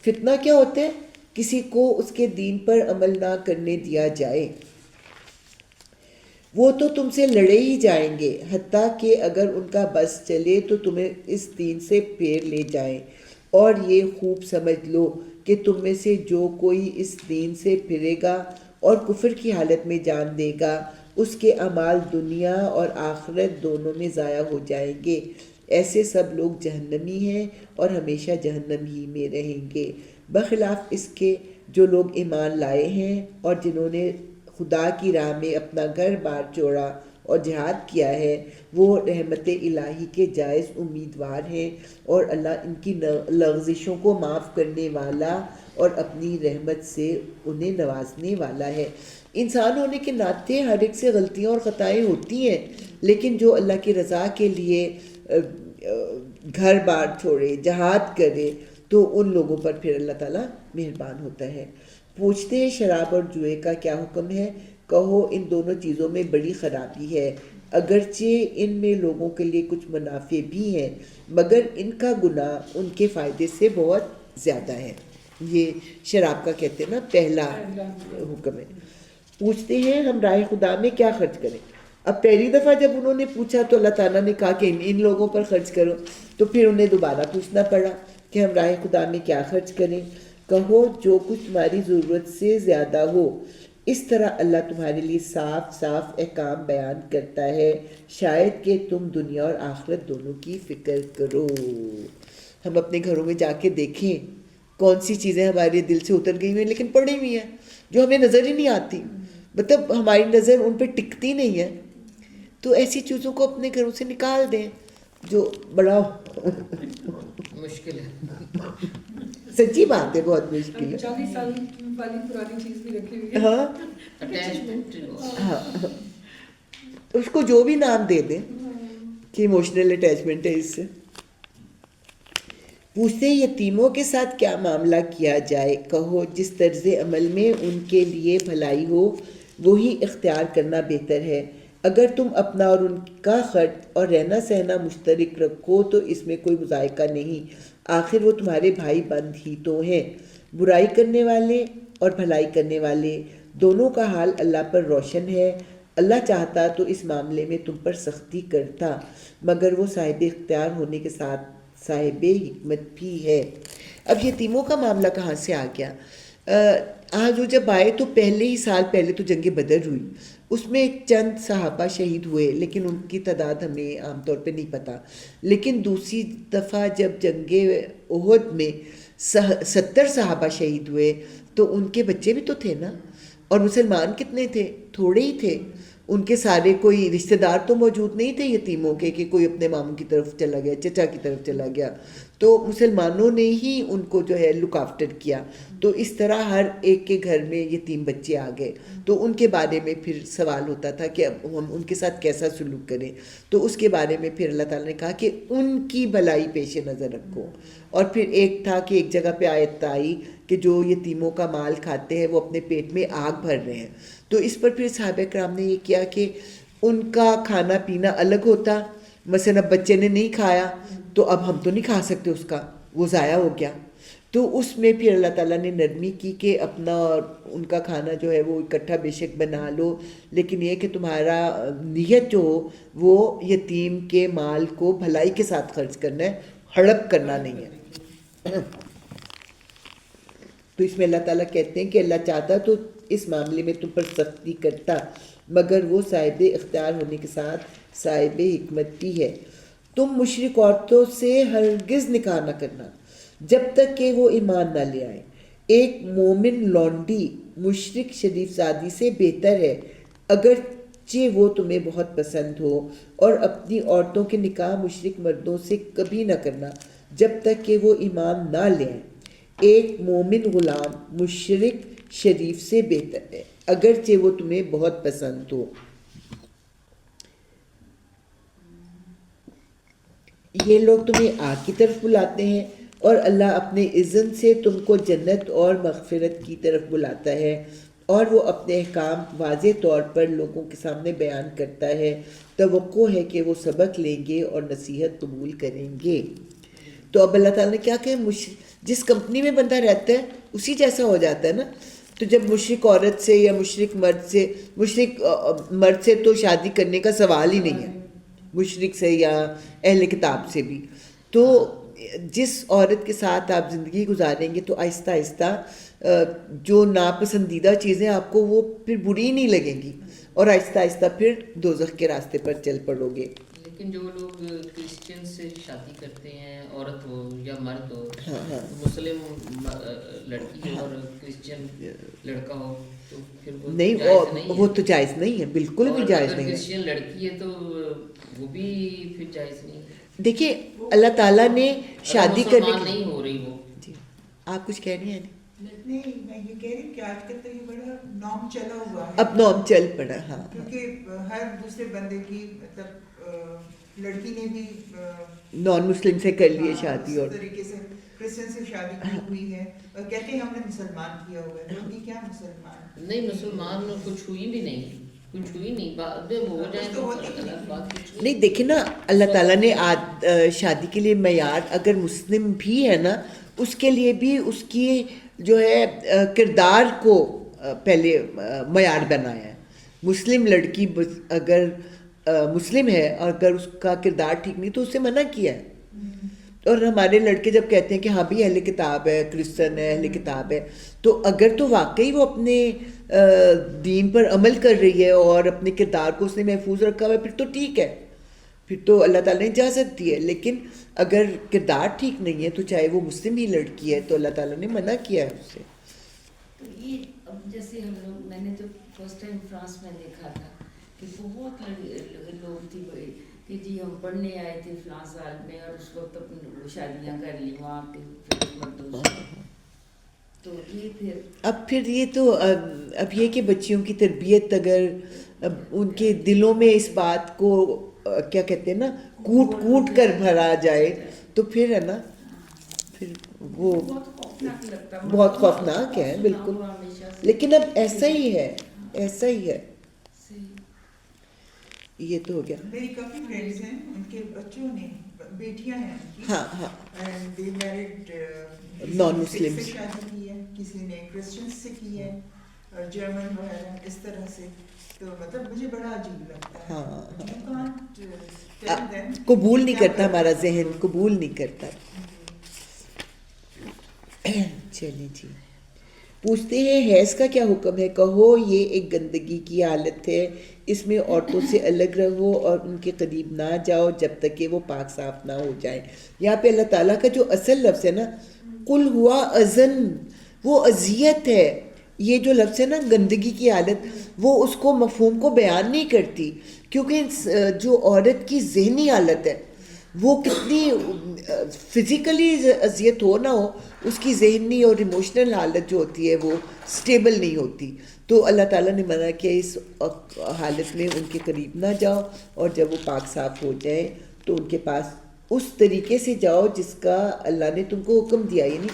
فتنہ کیا ہوتا ہے؟ کسی کو اس کے دین پر عمل نہ کرنے دیا جائے. وہ تو تم سے لڑے ہی جائیں گے، حتیٰ کہ اگر ان کا بس چلے تو تمہیں اس دین سے پھیر لے جائیں. اور یہ خوب سمجھ لو کہ تم میں سے جو کوئی اس دین سے پھرے گا اور کفر کی حالت میں جان دے گا اس کے اعمال دنیا اور آخرت دونوں میں ضائع ہو جائیں گے. ایسے سب لوگ جہنمی ہیں اور ہمیشہ جہنم ہی میں رہیں گے. بخلاف اس کے جو لوگ ایمان لائے ہیں اور جنہوں نے خدا کی راہ میں اپنا گھر بار چھوڑا اور جہاد کیا ہے وہ رحمت الہی کے جائز امیدوار ہیں اور اللہ ان کی لغزشوں کو معاف کرنے والا اور اپنی رحمت سے انہیں نوازنے والا ہے. انسان ہونے کے ناطے ہر ایک سے غلطیاں اور خطائیں ہوتی ہیں، لیکن جو اللہ کی رضا کے لیے گھر بار چھوڑے، جہاد کرے، تو ان لوگوں پر پھر اللہ تعالیٰ مہربان ہوتا ہے. پوچھتے ہیں شراب اور جوئے کا کیا حکم ہے؟ کہو ان دونوں چیزوں میں بڑی خرابی ہے، اگرچہ ان میں لوگوں کے لیے کچھ منافع بھی ہیں، مگر ان کا گناہ ان کے فائدے سے بہت زیادہ ہے. یہ شراب کا کہتے ہیں نا پہلا حکم ہے. پوچھتے ہیں ہم راہ خدا میں کیا خرچ کریں. اب پہلی دفعہ جب انہوں نے پوچھا تو اللہ تعالیٰ نے کہا کہ ان لوگوں پر خرچ کرو، تو پھر انہیں دوبارہ پوچھنا پڑا کہ ہم راہ خدا میں کیا خرچ کریں. کہو جو کچھ تمہاری ضرورت سے زیادہ ہو. اس طرح اللہ تمہارے لیے صاف صاف احکام بیان کرتا ہے، شاید کہ تم دنیا اور آخرت دونوں کی فکر کرو. ہم اپنے گھروں میں جا کے دیکھیں کون سی چیزیں ہمارے دل سے اتر گئی ہیں لیکن پڑی ہوئی ہیں جو ہمیں نظر ہی نہیں آتی، مطلب ہماری نظر ان پہ ٹکتی نہیں ہے. تو ایسی چیزوں کو اپنے گھروں سے نکال دیں جو بڑا مشکل ہے. سچی بات ہے، بہت مشکل ہے. 40 سال والی پرانی چیز بھی رکھی ہوئی ہے. ہاں اٹیچمنٹ ہاں، اس کو جو بھی نام دے دیں کہ ایموشنل اٹیچمنٹ ہے اس سے. پوچھتے ہیں یتیموں کے ساتھ کیا معاملہ کیا جائے. کہو جس طرز عمل میں ان کے لیے بھلائی ہو وہی اختیار کرنا بہتر ہے. اگر تم اپنا اور ان کا خرچ اور رہنا سہنا مشترک رکھو تو اس میں کوئی مذائقہ نہیں، آخر وہ تمہارے بھائی بند ہی تو ہیں. برائی کرنے والے اور بھلائی کرنے والے دونوں کا حال اللہ پر روشن ہے. اللہ چاہتا تو اس معاملے میں تم پر سختی کرتا، مگر وہ صاحب اختیار ہونے کے ساتھ صاحب حکمت بھی ہے. اب یتیموں کا معاملہ کہاں سے آ گیا؟ آج وہ جب آئے تو پہلے ہی سال پہلے تو جنگ بدر ہوئی، اس میں ایک چند صحابہ شہید ہوئے لیکن ان کی تعداد ہمیں عام طور پہ نہیں پتہ. لیکن دوسری دفعہ جب جنگ احد میں 70 صحابہ شہید ہوئے تو ان کے بچے بھی تو تھے نا. اور مسلمان کتنے تھے؟ تھوڑے ہی تھے. ان کے سارے کوئی رشتہ دار تو موجود نہیں تھے یتیموں کے کہ کوئی اپنے ماموں کی طرف چلا گیا، چچا کی طرف چلا گیا. تو مسلمانوں نے ہی ان کو جو ہے لک آفٹر کیا. تو اس طرح ہر ایک کے گھر میں یتیم بچے آ گئے. تو ان کے بارے میں پھر سوال ہوتا تھا کہ اب ہم ان کے ساتھ کیسا سلوک کریں. تو اس کے بارے میں پھر اللہ تعالیٰ نے کہا کہ ان کی بھلائی پیش نظر رکھو. اور پھر ایک تھا کہ ایک جگہ پہ آیت آئی کہ جو یتیموں کا مال کھاتے ہیں وہ اپنے پیٹ میں آگ بھر رہے ہیں. تو اس پر پھر صحابہ کرام نے یہ کیا کہ ان کا کھانا پینا الگ ہوتا. مثلا اب بچے نے نہیں کھایا تو اب ہم تو نہیں کھا سکتے اس کا، وہ ضائع ہو گیا. تو اس میں پھر اللہ تعالیٰ نے نرمی کی کہ اپنا اور ان کا کھانا جو ہے وہ اکٹھا بے شک بنا لو، لیکن یہ کہ تمہارا نیت جو ہو وہ یتیم کے مال کو بھلائی کے ساتھ خرچ کرنا ہے، ہڑپ کرنا نہیں ہے. تو اس میں اللہ تعالیٰ کہتے ہیں کہ اللہ چاہتا تو اس معاملے میں تم پر سختی کرتا، مگر وہ صاحب اختیار ہونے کے ساتھ صاحب حکمت بھی ہے. تم مشرک عورتوں سے ہرگز نکاح نہ کرنا جب تک کہ وہ ایمان نہ لے آئے. ایک مومن لونڈی مشرک شریف زادی سے بہتر ہے اگرچہ وہ تمہیں بہت پسند ہو. اور اپنی عورتوں کے نکاح مشرک مردوں سے کبھی نہ کرنا جب تک کہ وہ ایمان نہ لے آئیں. ایک مومن غلام مشرک شریف سے بہتر ہے اگرچہ وہ تمہیں بہت پسند ہو. یہ لوگ تمہیں آگ کی طرف بلاتے ہیں اور اللہ اپنے اذن سے تم کو جنت اور مغفرت کی طرف بلاتا ہے، اور وہ اپنے احکام واضح طور پر لوگوں کے سامنے بیان کرتا ہے. توقع ہے کہ وہ سبق لیں گے اور نصیحت قبول کریں گے. تو اب اللہ تعالیٰ نے کیا کہ جس کمپنی میں بندہ رہتا ہے اسی جیسا ہو جاتا ہے نا. تو جب مشرک عورت سے یا مشرک مرد سے تو شادی کرنے کا سوال ہی نہیں ہے، مشرک سے یا اہل کتاب سے بھی. تو جس عورت کے ساتھ آپ زندگی گزاریں گے تو آہستہ آہستہ جو ناپسندیدہ چیزیں آپ کو وہ پھر بری نہیں لگیں گی، اور آہستہ آہستہ پھر دوزخ کے راستے پر چل پڑو گے. لیکن جو لوگ کرسچن سے شادی کرتے ہیں, عورت ہو یا مرد ہو, ہاں مسلم لڑکی اور کرسچن لڑکا ہو, تو پھر وہ نہیں, جائز نہیں ہے. وہ تو جائز نہیں ہے, بالکل بھی جائز نہیں ہے. کرسچن لڑکی ہے تو وہ بھی پھر جائز نہیں ہے. دیکھیے اللہ تعالیٰ نے شادی کرنے مسلمان نہیں ہو رہی وہ. جی آپ کچھ کہہ رہی ہیں؟ نہیں, میں یہ کہہ رہی ہوں کہ آج کل تو یہ بڑا نام چلا ہوا ہے, اب نام چل پڑا. ہاں کیونکہ ہر دوسرے بندے کی مطلب لڑکی نے بھی نان مسلم سے کر لیے شادی, اور اس طریقے سے کرسچن سے شادی کی ہوئی ہے, اور کہتے ہیں ہم نے مسلمان کیا ہوا ہے. لڑکی کیا مسلمان؟ نہیں, مسلمان کچھ ہوئی بھی نہیں, کچھ ہوئی نہیں. بعد میں ہو جائے تو الگ بات. نہیں. دیکھیں نا, اللہ تعالیٰ نے شادی کے لیے معیار اگر مسلم بھی ہے نا, اس کے لیے بھی اس کی جو ہے کردار کو پہلے معیار بنایا ہے. مسلم لڑکی اگر مسلم ہے اور اگر اس کا کردار ٹھیک نہیں تو اسے منع کیا ہے. اور ہمارے لڑکے جب کہتے ہیں کہ ہاں بھی اہل کتاب ہے, کرسچن ہے, اہل کتاب ہے, تو اگر تو واقعی وہ اپنے دین پر عمل کر رہی ہے اور اپنے کردار کو اس نے محفوظ رکھا ہوا ہے, پھر تو ٹھیک ہے, پھر تو اللہ تعالیٰ نے اجازت دی ہے. لیکن اگر کردار ٹھیک نہیں ہے تو چاہے وہ مسلم ہی لڑکی ہے تو اللہ تعالیٰ نے منع کیا ہے اسے. تو یہ اب جیسے ہم لوگ, میں نے تو فرسٹ ٹائم فرانس میں دیکھا تھا کہ بہت لوگ تھی کہ جی ہم پڑھنے آئے تھے فلاں سال میں, اور اس وقت اپنی شادیاں کر لی وہاں کے مردوں سے. تو یہ پھر یہ تو اب یہ کہ بچیوں کی تربیت اگر ان کے دلوں میں اس بات کو کیا کہتے ہیں نا کوٹ کوٹ کر بھرا جائے تو پھر ہے نا, پھر وہ بہت خوفناک ہے. بالکل. لیکن اب ایسا ہی ہے, ایسا ہی ہے. یہ تو ہو گیا. میری کافی فرینڈز ہیں, ان کے بچوں نے بیٹیاں ہیں ان کی, ہاں ہاں, اینڈ دے میرڈ نان مسلم سے شادی کی ہے, کسی نے کرسچن سے کی ہے, اور جرمن وغیرہ اس طرح سے. تو مطلب مجھے بڑا عجیب لگتا ہے. قبول نہیں کرتا, ہمارا ذہن قبول نہیں کرتا. چلیں جی, پوچھتے ہیں حیض کا کیا حکم ہے؟ کہو یہ ایک گندگی کی حالت ہے, اس میں عورتوں سے الگ رہو اور ان کے قریب نہ جاؤ جب تک کہ وہ پاک صاف نہ ہو جائیں. یہاں پہ اللہ تعالیٰ کا جو اصل لفظ ہے نا, قل ہوا اذن, وہ اذیت ہے. یہ جو لفظ ہے نا گندگی کی حالت, وہ اس کو مفہوم کو بیان نہیں کرتی, کیونکہ جو عورت کی ذہنی حالت ہے وہ کتنی فزیکلی اذیت ہو نہ ہو, اس کی ذہنی اور ایموشنل حالت جو ہوتی ہے وہ سٹیبل نہیں ہوتی. تو اللہ تعالیٰ نے منع کیا اس حالت میں ان کے قریب نہ جاؤ, اور جب وہ پاک صاف ہو جائیں تو ان کے پاس اس طریقے سے جاؤ جس کا اللہ نے تم کو حکم دیا, یعنی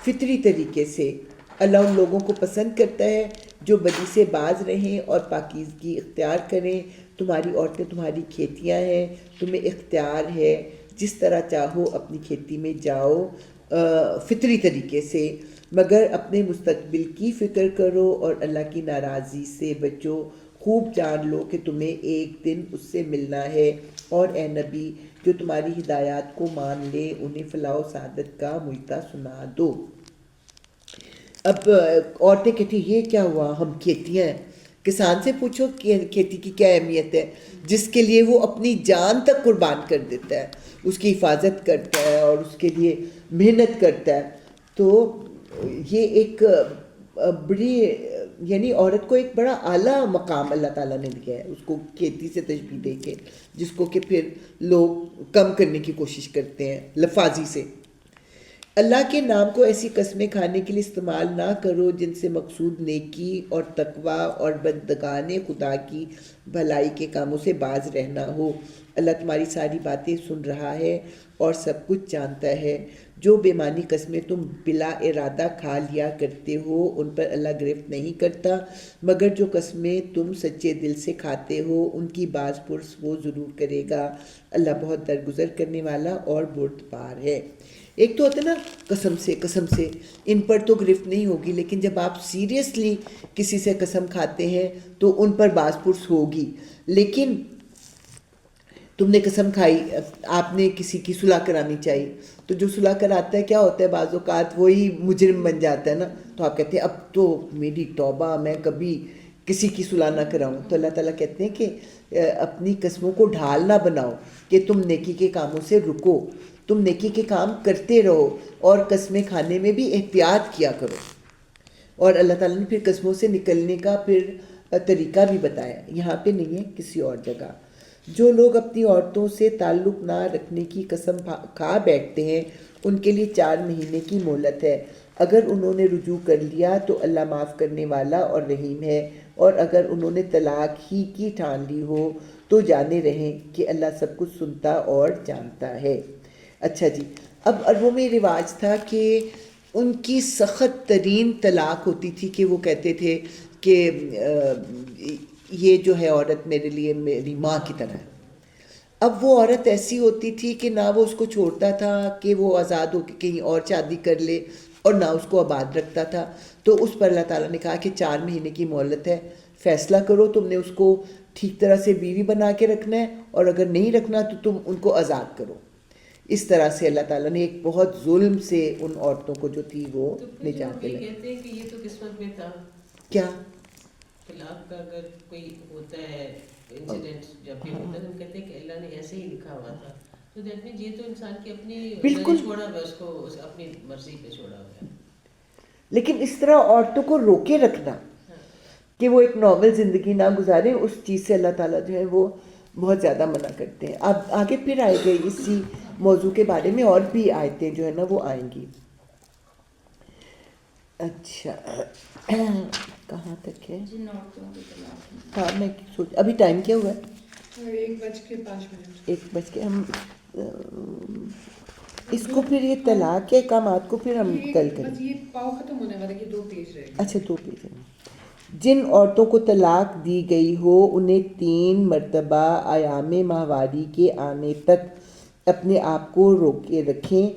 فطری طریقے سے. اللہ ان لوگوں کو پسند کرتا ہے جو بدی سے باز رہیں اور پاکیزگی اختیار کریں. تمہاری عورتیں تمہاری کھیتیاں ہیں, تمہیں اختیار ہے, جس طرح چاہو اپنی کھیتی میں جاؤ فطری طریقے سے, مگر اپنے مستقبل کی فکر کرو اور اللہ کی ناراضی سے بچو. خوب جان لو کہ تمہیں ایک دن اس سے ملنا ہے, اور اے نبی جو تمہاری ہدایات کو مان لے انہیں فلاح و سعادت کا ملتا سنا دو. اب عورتیں کہتی یہ کیا ہوا, ہم کھیتیاں ہیں. کسان سے پوچھو کھیتی کی کیا اہمیت ہے, جس کے لیے وہ اپنی جان تک قربان کر دیتا ہے, اس کی حفاظت کرتا ہے اور اس کے لیے محنت کرتا ہے. تو یہ ایک بڑی, یعنی عورت کو ایک بڑا اعلیٰ مقام اللہ تعالیٰ نے دیا ہے, اس کو کھیتی سے تشبیہ دے کے, جس کو کہ پھر لوگ کم کرنے کی کوشش کرتے ہیں لفاظی سے. اللہ کے نام کو ایسی قسمیں کھانے کے لیے استعمال نہ کرو جن سے مقصود نیکی اور تقوی اور بندگان خدا کی بھلائی کے کاموں سے باز رہنا ہو. اللہ تمہاری ساری باتیں سن رہا ہے اور سب کچھ جانتا ہے. جو بےمانی قسمیں تم بلا ارادہ کھا لیا کرتے ہو ان پر اللہ گرفت نہیں کرتا, مگر جو قسمیں تم سچے دل سے کھاتے ہو ان کی باز پرس وہ ضرور کرے گا. اللہ بہت درگزر کرنے والا اور بردبار ہے. ایک تو ہوتا ہے نا قسم سے ان پر تو گرفت نہیں ہوگی, لیکن جب آپ سیریسلی کسی سے قسم کھاتے ہیں تو ان پر باز پرس ہوگی. لیکن تم نے قسم کھائی, آپ نے کسی کی صلح کرانی چاہیے, تو جو صلح کراتا ہے کیا ہوتا ہے بعض اوقات وہی مجرم بن جاتا ہے نا. تو آپ کہتے ہیں اب تو میری توبہ, میں کبھی کسی کی صلح نہ کراؤں. تو اللہ تعالیٰ کہتے ہیں کہ اپنی قسموں کو ڈھال نہ بناؤ کہ تم نیکی کے کاموں سے رکو, تم نیکی کے کام کرتے رہو اور قسمیں کھانے میں بھی احتیاط کیا کرو. اور اللہ تعالیٰ نے پھر قسموں سے نکلنے کا پھر طریقہ بھی بتایا, یہاں پہ نہیں ہے کسی اور جگہ. جو لوگ اپنی عورتوں سے تعلق نہ رکھنے کی قسم کھا بیٹھتے ہیں ان کے لیے 4 مہینے کی مہلت ہے. اگر انہوں نے رجوع کر لیا تو اللہ معاف کرنے والا اور رحیم ہے, اور اگر انہوں نے طلاق ہی کی ٹھان لی ہو تو جانے رہیں کہ اللہ سب کچھ سنتا اور جانتا ہے. اچھا جی, اب عربوں میں رواج تھا کہ ان کی سخت ترین طلاق ہوتی تھی کہ وہ کہتے تھے کہ یہ جو ہے عورت میرے لیے میری ماں کی طرح ہے. اب وہ عورت ایسی ہوتی تھی کہ نہ وہ اس کو چھوڑتا تھا کہ وہ آزاد ہو کے کہیں اور شادی کر لے, اور نہ اس کو آباد رکھتا تھا. تو اس پر اللہ تعالیٰ نے کہا کہ 4 مہینے کی مہلت ہے, فیصلہ کرو تم نے اس کو ٹھیک طرح سے بیوی بنا کے رکھنا ہے, اور اگر نہیں رکھنا تو تم ان کو آزاد کرو. اس طرح سے اللہ تعالیٰ نے ایک بہت ظلم سے ان عورتوں کو جو تھی وہ نجات دلائی. کہتے ہیں کہ یہ تو قسمت میں تھا. کیا طلاق کا اگر کوئی ہوتا ہے انسیڈنٹ جب بھی ہوتا ہے تو کہتے ہیں کہ اللہ نے ایسے ہی لکھا ہوا تھا. تو دیٹ مینس یہ تو انسان کی اپنی بالکل چھوڑا ہوا, اس کو اپنی مرضی پہ چھوڑا ہوا ہے. لیکن اس طرح عورتوں کو روکے رکھنا کہ وہ ایک نارمل زندگی نہ گزاریں, اس چیز سے اللہ تعالیٰ جو ہے وہ بہت زیادہ منع کرتے ہیں. اب آگے پھر آئے گئے اسی موضوع کے بارے میں اور بھی آیتیں جو ہے نا وہ آئیں گی. اچھا کہاں تک ہے؟ جن عورتوں کی طلاق ہاں میں سوچ ابھی ٹائم کیا ہوا ہے؟ 1:05. 1 ہم اس کو پھر یہ طلاق کے احکامات کو پھر ہم کل کریں. بس یہ پاؤ ختم ہونے والا, یہ 2 پیج رہے گا. اچھا 2 پیج ہیں. جن عورتوں کو طلاق دی گئی ہو انہیں 3 مرتبہ ایام ماہواری کے آنے تک اپنے آپ کو روکے رکھیں,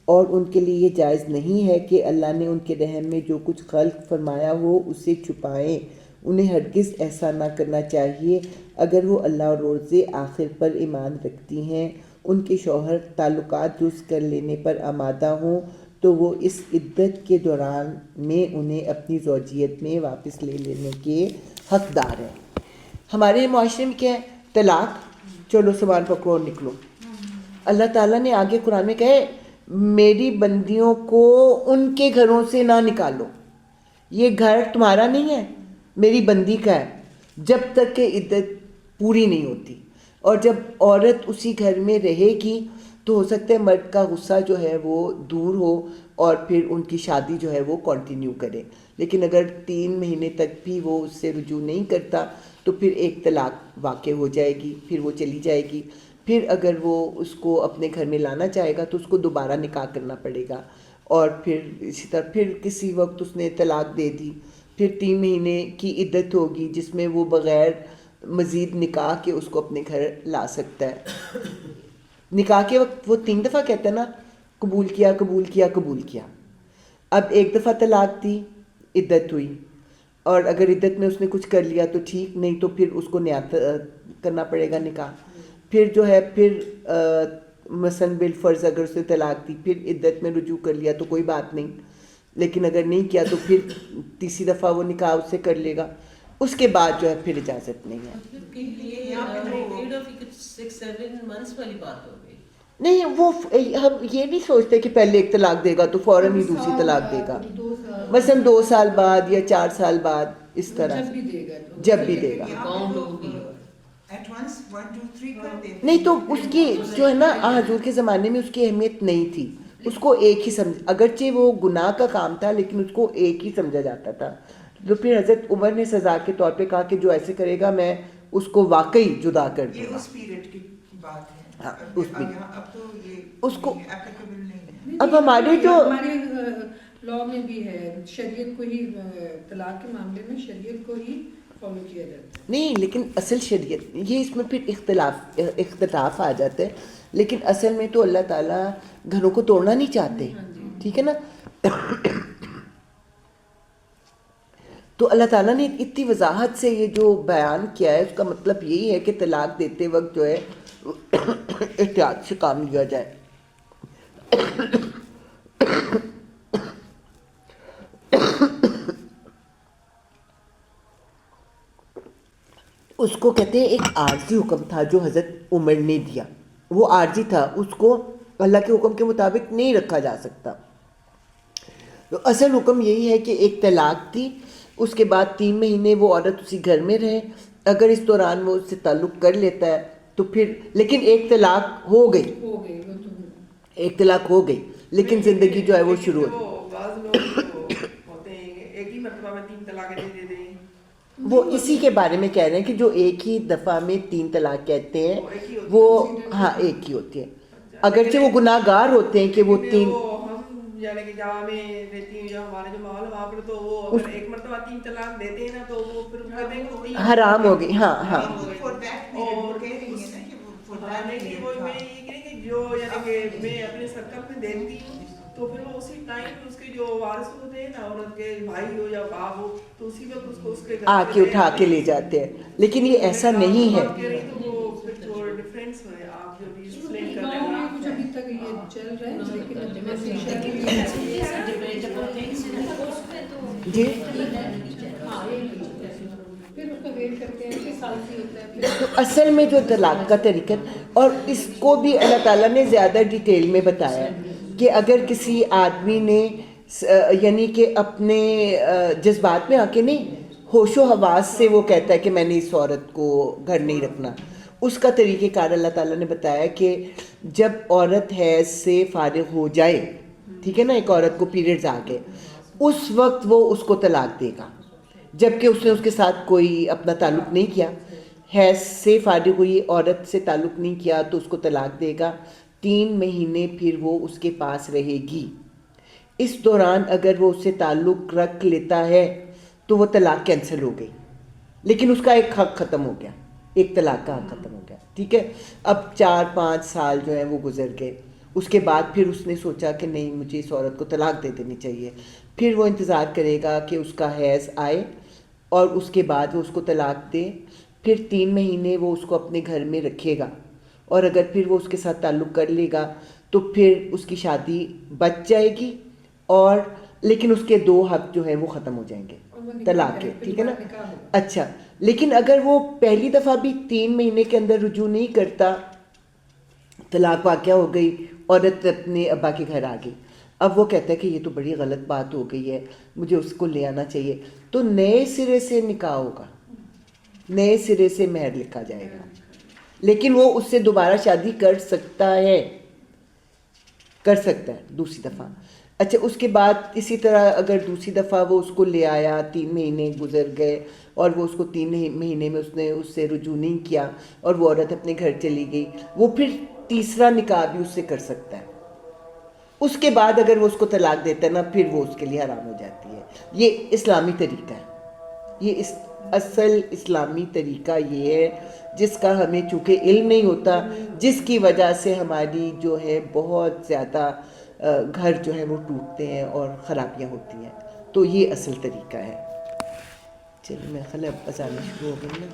اور ان کے لیے یہ جائز نہیں ہے کہ اللہ نے ان کے رحم میں جو کچھ خلق فرمایا ہو اسے چھپائیں. انہیں ہرگز ایسا نہ کرنا چاہیے اگر وہ اللہ اور روز آخر پر ایمان رکھتی ہیں. ان کے شوہر تعلقات درست کر لینے پر آمادہ ہوں تو وہ اس عدت کے دوران میں انہیں اپنی زوجیت میں واپس لے لینے کے حقدار ہیں. ہمارے معاشرے میں کیا ہے؟ طلاق, چلو سامان پکڑو اور نکلو. اللہ تعالیٰ نے آگے قرآن میں کہے میری بندیوں کو ان کے گھروں سے نہ نکالو, یہ گھر تمہارا نہیں ہے, میری بندی کا ہے, جب تک کہ عدت پوری نہیں ہوتی. اور جب عورت اسی گھر میں رہے گی تو ہو سکتا ہے مرد کا غصہ جو ہے وہ دور ہو اور پھر ان کی شادی جو ہے وہ کنٹینیو کرے. لیکن اگر 3 مہینے تک بھی وہ اس سے رجوع نہیں کرتا تو پھر ایک طلاق واقع ہو جائے گی, پھر وہ چلی جائے گی. پھر اگر وہ اس کو اپنے گھر میں لانا چاہے گا تو اس کو دوبارہ نکاح کرنا پڑے گا, اور پھر اسی طرح پھر کسی وقت اس نے طلاق دے دی, پھر 3 مہینے کی عدت ہوگی جس میں وہ بغیر مزید نکاح کے اس کو اپنے گھر لا سکتا ہے. نکاح کے وقت وہ 3 دفعہ کہتا ہے نا, قبول کیا قبول کیا قبول کیا. اب 1 دفعہ طلاق دی, عدت ہوئی, اور اگر عدت میں اس نے کچھ کر لیا تو ٹھیک, نہیں تو پھر اس کو نیا کرنا پڑے گا نکاح. پھر جو ہے پھر مثلاً بالفرض اگر اس نے طلاق دی پھر عدت میں رجوع کر لیا تو کوئی بات نہیں, لیکن اگر نہیں کیا تو پھر تیسری دفعہ وہ نکاح اس سے کر لے گا, اس کے بعد جو ہے پھر اجازت نہیں ہے. نہیں وہ ہم یہ نہیں سوچتے کہ پہلے ایک طلاق دے گا تو فوراً ہی دوسری طلاق دے گا, مثلاً 2 سال بعد یا 4 سال بعد, اس طرح جب بھی دے گا. نہیں تو اس کی جو ہے نا حضور کے زمانے میں اس کی اہمیت نہیں تھی, اس کو ایک ہی سمجھ, اگرچہ وہ گناہ کا کام تھا لیکن اس کو ایک ہی سمجھا جاتا تھا. تو پھر حضرت عمر نے سزا کے طور پہ کہا کہ جو ایسے کرے گا میں اس کو واقعی جدا کر دوں گا. یہ اس پیریڈ کی بات ہے. ہاں اس اب تو یہ اس کو ایپلیکیبل نہیں ہے. اب ہمارے جو ہمارے لاء میں بھی ہے, شریعت کو ہی طلاق کے معاملے میں شریعت کو ہی فالو کیا جاتا ہے. نہیں لیکن اصل شریعت یہ اس میں پھر اختلاف آ جاتا ہے, لیکن اصل میں تو اللہ تعالیٰ گھروں کو توڑنا نہیں چاہتے, ٹھیک ہے نا. تو اللہ تعالیٰ نے اتنی وضاحت سے یہ جو بیان کیا ہے اس کا مطلب یہی ہے کہ طلاق دیتے وقت جو ہے احتیاط سے کام لیا جائے. اس کو کہتے ہیں ایک عارضی حکم تھا جو حضرت عمر نے دیا، وہ عارضی تھا، اس کو اللہ کے حکم کے مطابق نہیں رکھا جا سکتا. تو اصل حکم یہی ہے کہ ایک طلاق تھی، اس کے بعد 3 مہینے وہ عورت اسی گھر میں رہے، اگر اس دوران وہ اس سے تعلق کر لیتا ہے تو پھر، لیکن ایک طلاق ہو گئی، ایک طلاق ہو گئی، لیکن زندگی جو ہے وہ شروع ہوتی. بعض لوگ ہوتے ہیں ایک ہی مرتبہ میں 3 طلاقیں دے دیں، وہ اسی کے بارے میں کہہ رہے ہیں کہ جو ایک ہی دفعہ میں 3 طلاق کہتے ہیں وہ ہاں ایک ہی ہوتی ہے، اگرچہ وہ گناہ گار ہوتے ہیں کہ وہ 3. ہم یعنی کہ جہاں میں رہتی ہوں یا ہمارے جو ماحول ہے وہاں پر تو وہ اگر ایک مرتبہ 3 طلاق دیتے ہیں نا تو وہ پھر کہتے ہیں کہ حرام ہو گئی. ہاں ہاں میں یہ کہ جو یعنی کہ میں اپنے سرکل میں دیکھتی ہوں تو پھر وہ اسی ٹائم اس کے جو وارث ہوتے ہیں نا عورت کے بھائی ہو یا باپ ہو تو اسی وقت اس کو اس کے آ کے اٹھا کے لے جاتے ہیں، لیکن یہ ایسا نہیں ہے. تو وہ پھر تھوڑا ڈفرینس ہے آپ جو بھی ایکسپلین کر رہے ہیں کچھ ابھی تک یہ چل رہا ہے لیکن جی پھر اس کو ویٹ کرتے ہیں کہ سال کی ہوتا ہے. تو اصل میں جو طلاق کا طریقہ، اور اس کو بھی اللہ تعالیٰ نے زیادہ ڈیٹیل میں بتایا ہے کہ اگر کسی آدمی نے یعنی کہ اپنے جذبات میں آ کے نہیں، ہوش و حواس سے وہ کہتا ہے کہ میں نے اس عورت کو گھر نہیں رکھنا، اس کا طریقہ کار اللہ تعالیٰ نے بتایا کہ جب عورت حیض سے فارغ ہو جائے، ٹھیک ہے نا، ایک عورت کو پیریڈز آ گئے، اس وقت وہ اس کو طلاق دے گا، جبکہ اس نے اس کے ساتھ کوئی اپنا تعلق نہیں کیا. حیض سے فارغ ہوئی عورت سے تعلق نہیں کیا تو اس کو طلاق دے گا. 3 مہینے پھر وہ اس کے پاس رہے گی. اس دوران اگر وہ اس سے تعلق رکھ لیتا ہے تو وہ طلاق کینسل ہو گئی، لیکن اس کا ایک حق ختم ہو گیا، ایک طلاق کا حق ختم ہو گیا. ٹھیک ہے، اب 4-5 سال جو ہیں وہ گزر گئے. اس کے بعد پھر اس نے سوچا کہ نہیں، مجھے اس عورت کو طلاق دے دینی چاہیے. پھر وہ انتظار کرے گا کہ اس کا حیض آئے اور اس کے بعد وہ اس کو طلاق دے. پھر 3 مہینے وہ اس کو اپنے گھر میں رکھے گا، اور اگر پھر وہ اس کے ساتھ تعلق کر لے گا تو پھر اس کی شادی بچ جائے گی، اور لیکن اس کے 2 حق جو ہیں وہ ختم ہو جائیں گے طلاق کے. ٹھیک ہے نا. اچھا، لیکن اگر وہ پہلی دفعہ بھی 3 مہینے کے اندر رجوع نہیں کرتا، طلاق واقع ہو گئی، عورت اپنے ابا کے گھر آ گئی، اب وہ کہتا ہے کہ یہ تو بڑی غلط بات ہو گئی ہے، مجھے اس کو لے آنا چاہیے، تو نئے سرے سے نکاح ہوگا، نئے سرے سے مہر لکھا جائے گا، لیکن وہ اس سے دوبارہ شادی کر سکتا ہے دوسری دفعہ. اچھا، اس کے بعد اسی طرح اگر دوسری دفعہ وہ اس کو لے آیا، 3 مہینے گزر گئے اور وہ اس کو 3 مہینے میں اس نے اس سے رجوع نہیں کیا اور وہ عورت اپنے گھر چلی گئی، وہ پھر تیسرا نکاح بھی اس سے کر سکتا ہے. اس کے بعد اگر وہ اس کو طلاق دیتا ہے نا، پھر وہ اس کے لیے حرام ہو جاتی ہے. یہ اسلامی طریقہ ہے، یہ اصل اسلامی طریقہ یہ ہے جس کا ہمیں چونکہ علم نہیں ہوتا، جس کی وجہ سے ہماری جو ہے بہت زیادہ گھر جو ہے وہ ٹوٹتے ہیں اور خرابیاں ہوتی ہیں. تو یہ اصل طریقہ ہے. چلیے، میں خیال اب اذان شروع ہو گئی نا.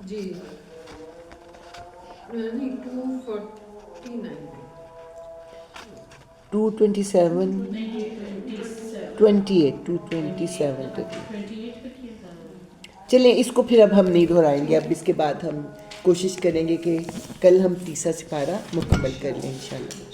جی 227 28 227 چلیں، اس کو پھر اب ہم نہیں دہرائیں گے. اب اس کے بعد ہم کوشش کریں گے کہ کل ہم تیسرا سپارہ مکمل کر لیں انشاءاللہ.